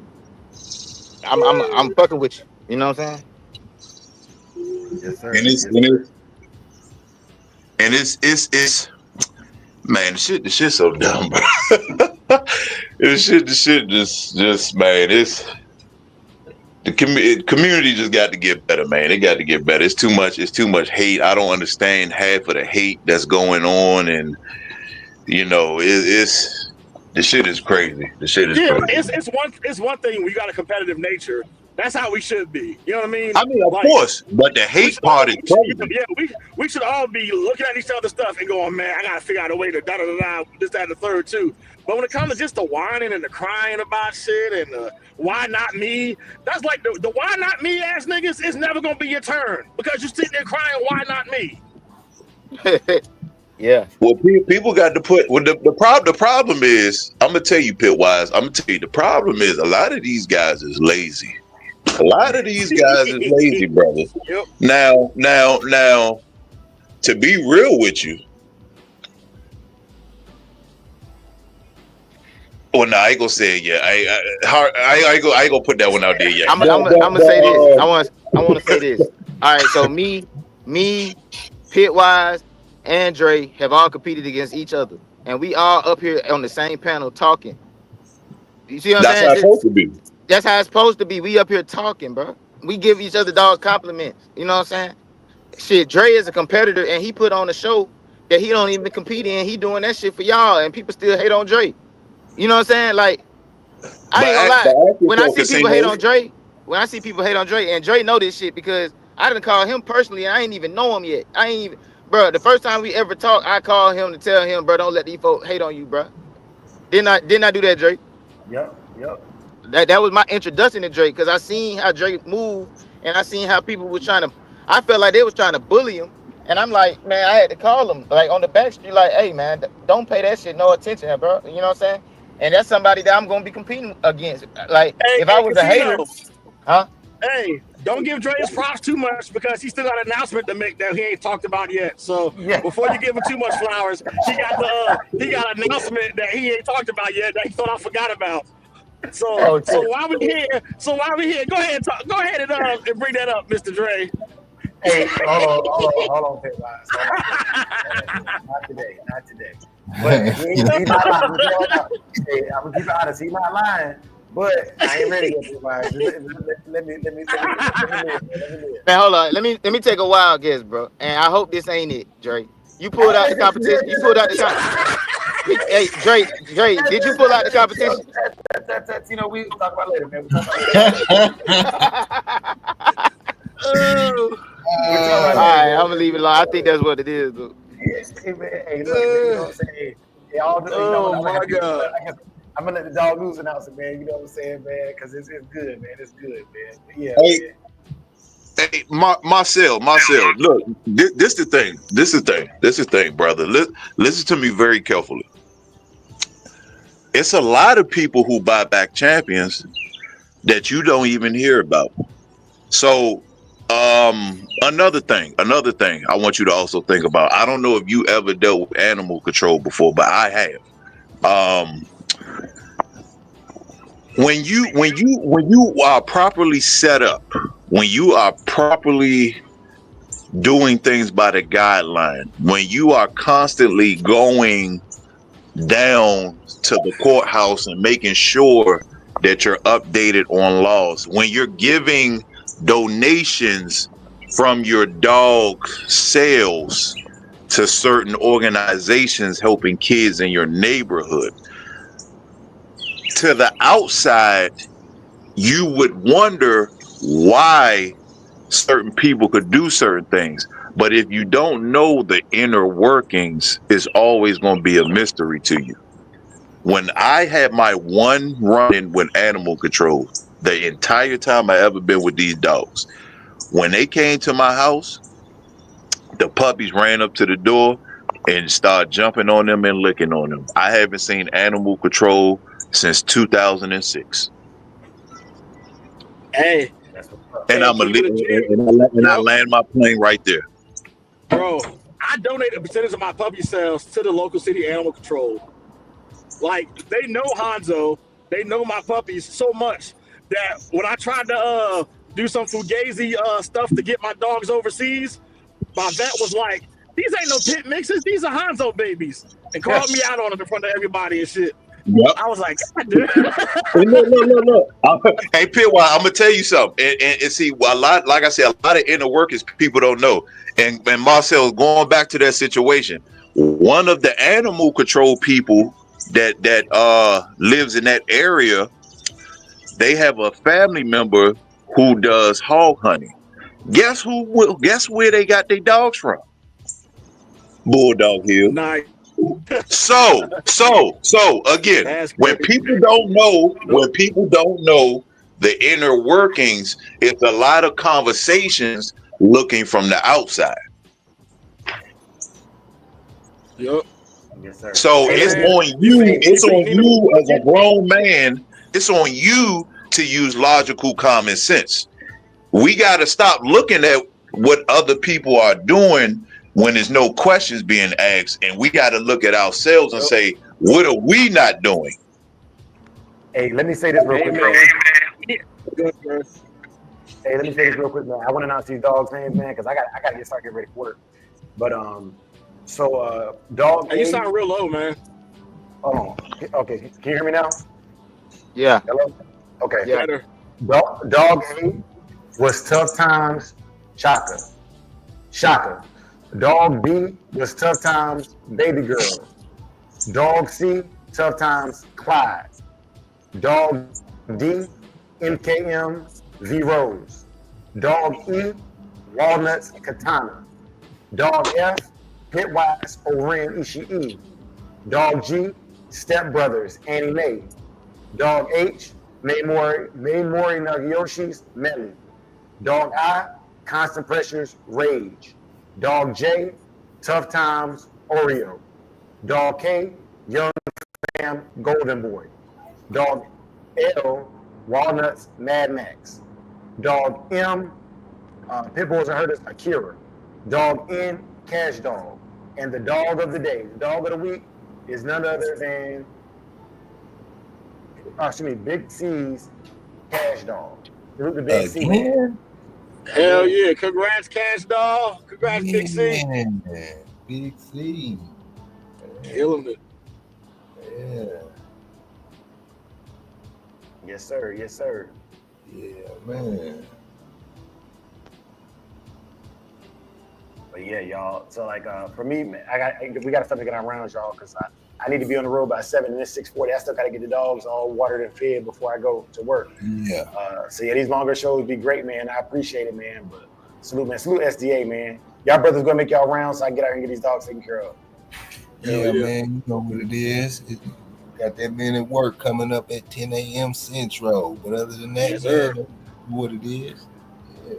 I'm fucking with you. You know what I'm saying? Yes, sir. And it's man, the shit so dumb, bro. the shit just man, it's the community just got to get better, man. They got to get better. It's too much hate. I don't understand half of the hate that's going on, and you know, it's the shit is crazy. The shit is crazy. It's one thing when you got a competitive nature. That's how we should be. You know what I mean? I mean, of course, but the hate part is crazy. We should all be looking at each other's stuff and going, man, I gotta figure out a way to this, that, and the third too. But when it comes to just the whining and the crying about shit and the why not me, that's like the why not me ass niggas is never gonna be your turn because you sit there crying, why not me? Yeah. Well, people got to put. Well, the problem is, I'm gonna tell you, Pitwise. I'm gonna tell you, the problem is a lot of these guys is lazy. A lot of these guys is lazy, brother. Yep. Now, to be real with you, well, no, I ain't gonna say it yet. I ain't gonna put that one out there yet. I'm gonna say this. I want to say this. All right, so me, Pitwise, and Dre have all competed against each other, and we all up here on the same panel talking. You see what I'm saying? That's how it's supposed to be. That's how it's supposed to be. We up here talking, bro. We give each other dogs compliments. You know what I'm saying? Shit, Dre is a competitor, and he put on a show that he don't even compete in. He doing that shit for y'all, and people still hate on Dre. You know what I'm saying? Like, I ain't gonna lie. When I see people hate on Dre, and Dre know this shit because I didn't call him personally, and I ain't even know him yet. Bro, the first time we ever talked, I called him to tell him, bro, don't let these folks hate on you, bro. Didn't I do that, Dre? Yep. Yep. That was my introduction to Drake because I seen how Drake moved and I seen how people were trying to. I felt like they was trying to bully him, and I'm like, man, I had to call him like on the back street, like, hey, man, don't pay that shit no attention, bro. You know what I'm saying? And that's somebody that I'm gonna be competing against. Like, if I Hey, was a hater, Casino. huh? Hey, don't give Dre his props too much because he still got an announcement to make that he ain't talked about yet. So Yeah. before you give him too much flowers, he got an announcement that he ain't talked about yet that he thought I forgot about. So while we here, go ahead and bring that up, Mr. Dre. Hey, hold on, Pennywise. Not today. But he's not lying. Hey, I'm gonna keep it honest. He's not lying, but I ain't ready yet, Pennywise. Let me live. Man, hold on. Let me take a wild guess, bro. And I hope this ain't it, Dre. You pulled out the competition. You pulled out the competition. Hey, Dre, did you pull out the competition? That's you know, we talk about later, man. All right, I'm gonna leave it alone. I think that's what it is, though. Hey, man, hey, look, you know what I'm saying? Hey, all the, you know, my God. I'm gonna let the dog loose announce it, man. You know what I'm saying, man? Because it's good, man. It's good, man. But yeah, Hey. man. Hey, Marcel, look, this the thing, brother. Listen to me very carefully. It's a lot of people who buy back champions that you don't even hear about. So, another thing I want you to also think about. I don't know if you ever dealt with animal control before, but I have. When you are properly set up, when you are properly doing things by the guideline, when you are constantly going down to the courthouse and making sure that you're updated on laws, when you're giving donations from your dog sales to certain organizations helping kids in your neighborhood, to the outside, you would wonder why certain people could do certain things. But if you don't know the inner workings, it's always going to be a mystery to you. When I had my one run-in with animal control, the entire time I ever been with these dogs, when they came to my house, the puppies ran up to the door and started jumping on them and licking on them. I haven't seen animal control since 2006. Hey, And I land my plane right there. bro, I donate a percentage of my puppy sales to the local city animal control. Like, they know Hanzo, they know my puppies so much that when I tried to do some fugazi stuff to get my dogs overseas, my vet was like, these ain't no pit mixes, these are Hanzo babies, and called me out on them in front of everybody and shit. Yep. I was like, God, dude. Look. Hey, Pitwise, I'm gonna tell you something. And see, a lot, like I said, a lot of inner workings people don't know. And Marcel, going back to that situation, one of the animal control people that lives in that area, they have a family member who does hog hunting. Guess where they got their dogs from? Bulldog Hill. Nice. So again, when people don't know the inner workings, it's a lot of conversations looking from the outside. Yep. Yes, sir. So it's on you as a grown man. It's on you to use logical common sense. We got to stop looking at what other people are doing when there's no questions being asked, and we got to look at ourselves and say, what are we not doing? Hey, let me say this real quick, man. Hey, let me say this real quick, man. I want to announce these dogs' names, man, because I got to get started getting ready for work. But dog. Hey, you sound real low, man. Oh, okay. Can you hear me now? Yeah. Hello. Okay. Yeah. Dog A was Tough Times Shaka. Dog B was Tough Times Baby Girl. Dog C, Tough Times Clyde. Dog D, MKM V Rose. Dog E, Walnuts Katana. Dog F, Pitwise Oren Ishii. Dog G, Step Brothers Annie Mae. Dog H, Maimori Nagiyoshi's Melly. Dog I, Constant Pressures Rage. Dog J, Tough Times Oreo. Dog K, Young Fam Golden Boy. Dog L, Walnuts Mad Max. Dog M, Pitbulls and Herders Akira. Dog N, Cash Dog. And the dog of the day, the dog of the week, is none other than Big C's Cash Dog. The Big C. Again? Hell yeah. Congrats, Cash Dog. Congrats, Big C. Yeah, Big C. Killing it. Yeah. Yes, sir. Yes, sir. Yeah, man. But yeah, y'all. So like for me, man, we got stuff to get on rounds, y'all, because I need to be on the road by 7 and it's 6:40. I still gotta get the dogs all watered and fed before I go to work. Yeah. So yeah, these longer shows be great, man. I appreciate it, man. But salute, man. Salute SDA, man. Y'all brothers gonna make y'all rounds so I can get out here and get these dogs taken care of. Yeah, man. You know what it is. Got that man at work coming up at 10 a.m. Central. But other than that, Yes, sir. man, what it is. Yeah.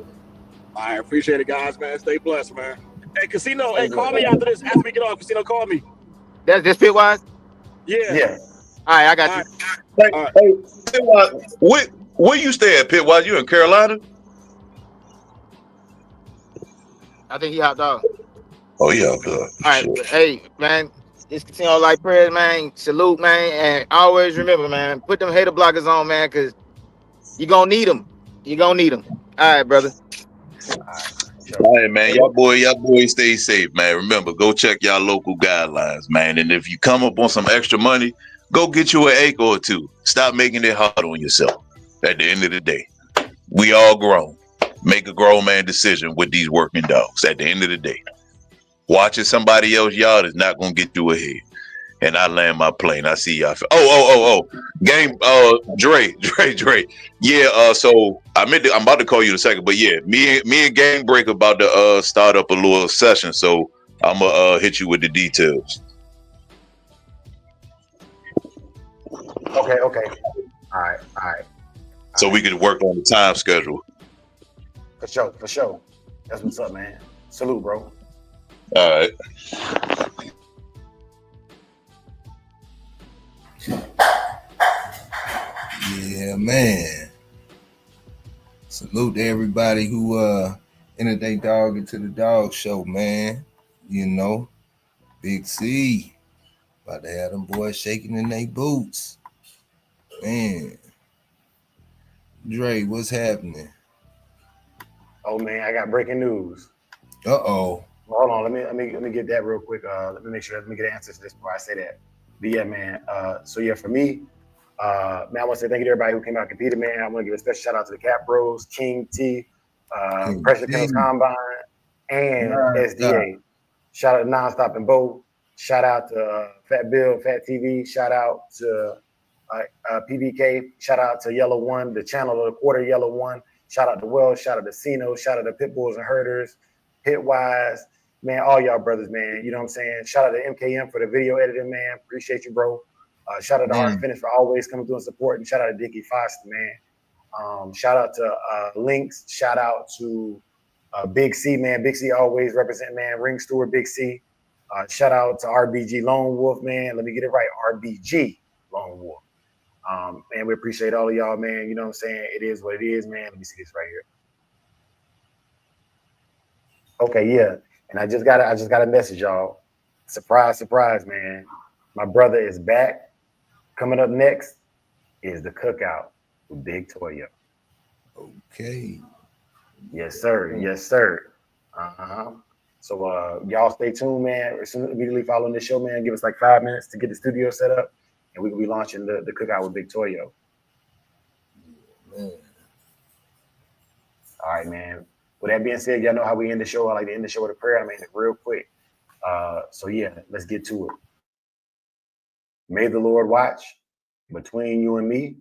I appreciate it, guys, man. Stay blessed, man. Hey, Casino, hey, call me after this. After we get off, Casino, call me. That's this Pitwise? Yeah. Yeah. All right, I got you. Hey, All right. hey, Pitwise, where you stay at, Pitwise? You in Carolina? I think he hopped off. Oh yeah, good. All right, hey, man. This Casino Like Prayers, man. Salute, man. And always remember, man, put them hater blockers on, man, because you're going to need them. You're going to need them. All right, brother. All right, man. Y'all boys stay safe, man. Remember, go check y'all local guidelines, man. And if you come up on some extra money, go get you an acre or two. Stop making it hard on yourself. At the end of the day, we all grown. Make a grown man decision with these working dogs. At the end of the day, watching somebody else's yard is not gonna get you ahead. And I land my plane. I see y'all. Game. Dre. Yeah. So I'm about to call you in a second, but yeah, me and Game Break about to start up a little session. So I'm gonna hit you with the details. Okay. All right. So we can work on the time schedule. For sure. That's what's up, man. Salute, bro. All right. Yeah, man. Salute to everybody who entered their dog into the dog show, man. You know, Big C. About to have them boys shaking in their boots. Man. Dre, what's happening? Oh man, I got breaking news. Uh-oh. Hold on, let me get that real quick. Let me get answers to this before I say that. But yeah, man. So yeah, for me, man, I want to say thank you to everybody who came out and competed, man. I want to give a special shout out to the Cap Bros, King T, Pressure Kennels Combine, and SDA. Shout out to Nonstop and Bo. Shout out to Fat Bill, Fat TV. Shout out to PBK. Shout out to Yellow One, the channel of the quarter Yellow One. Shout out to Wells. Shout out to Sino. Shout out to Pitbulls and Herders, Pitwise. Man, all y'all brothers, man. You know what I'm saying? Shout out to MKM for the video editing, man. Appreciate you, bro. Shout out to Art Finish for always coming through and supporting. Shout out to Dickie Foster, man. Shout out to Lynx. Shout out to Big C, man. Big C always represent, man. Ring Steward, Big C. Shout out to RBG Lone Wolf, man. Let me get it right. RBG Lone Wolf. Man, we appreciate all of y'all, man. You know what I'm saying? It is what it is, man. Let me see this right here. Okay, yeah. And I just got a message, y'all. Surprise, man. My brother is back. Coming up next is the cookout with Big Toyo. Okay. Yes, sir. So y'all stay tuned, man. As soon as immediately following this show, man, give us like 5 minutes to get the studio set up, and we will be launching the cookout with Big Toyo. Man. All right, man. With that being said, y'all know how we end the show. I like to end the show with a prayer. I made it real quick. So yeah, let's get to it. May the Lord watch between you and me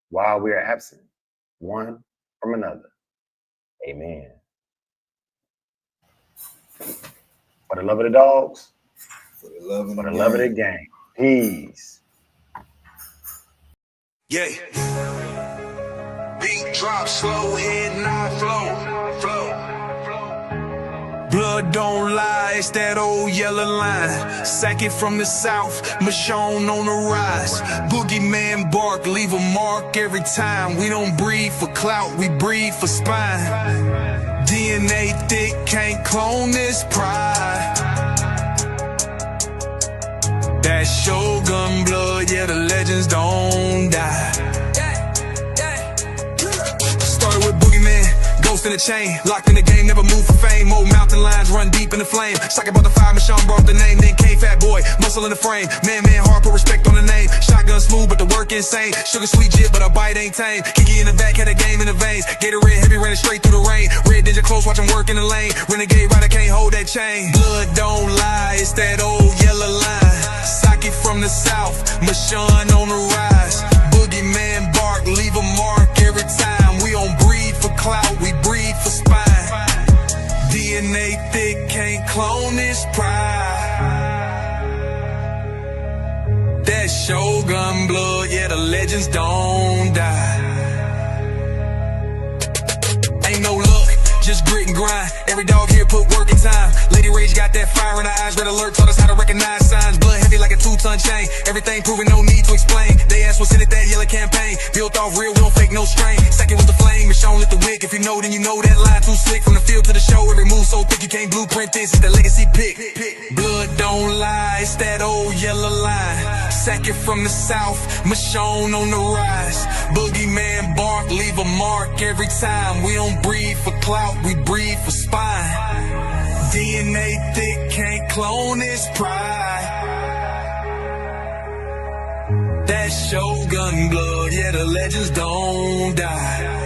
while we are absent one from another. Amen. For the love of the dogs, For the love of the gang. Peace. Yeah. Beat drop slow, head not flow. Blood don't lie, it's that old yellow line. Sack it from the south, Michonne on the rise. Boogeyman bark, leave a mark every time. We don't breathe for clout, we breathe for spine. DNA thick, can't clone this pride. That Shogun blood, yeah, the legends don't die. Started with Boogeyman, ghost in the chain. Locked in the game, never move for fame. Old mountain lions run deep in the flame. Socket about the fire, Michonne brought the name. Then came fat boy, muscle in the frame. Man, hard, put respect on the name. Shotgun smooth, but the work insane. Sugar sweet jit, but a bite ain't tame. Kiki in the back, had a game in the veins. Gatorade heavy, ran it straight through the rain. Red ninja close, watch him work in the lane. Renegade rider can't hold that chain. Blood don't lie, it's that old yellow line. Socket from the south, Michonne on the rise. Boogeyman bark, leave a mark every time. We don't breathe for clout, we breathe for spine. DNA thick, can't clone this pride. That Shogun blood, yeah, the legends don't die. Ain't no luck, just grit and grind. Every dog here put work in time. Lady Rage got that fire in her eyes. Red alert taught us how to recognize signs. Blood heavy like a 2-ton chain. Everything proven, no need to explain. They asked what's in it, that yellow campaign. Built off real, we don't fake no strain. Second was the flame, Michonne lit the wick. If you know, then you know that line too slick. From the field to the show, every move so thick you can't blueprint this. It's the legacy pick. Blood don't lie, it's that old yellow line. Sack it from the south, Michonne on the rise. Boogeyman bark, leave a mark every time. We don't breathe for clout, we breathe for spine. DNA thick, can't clone this pride. That Shogun blood, yeah, the legends don't die.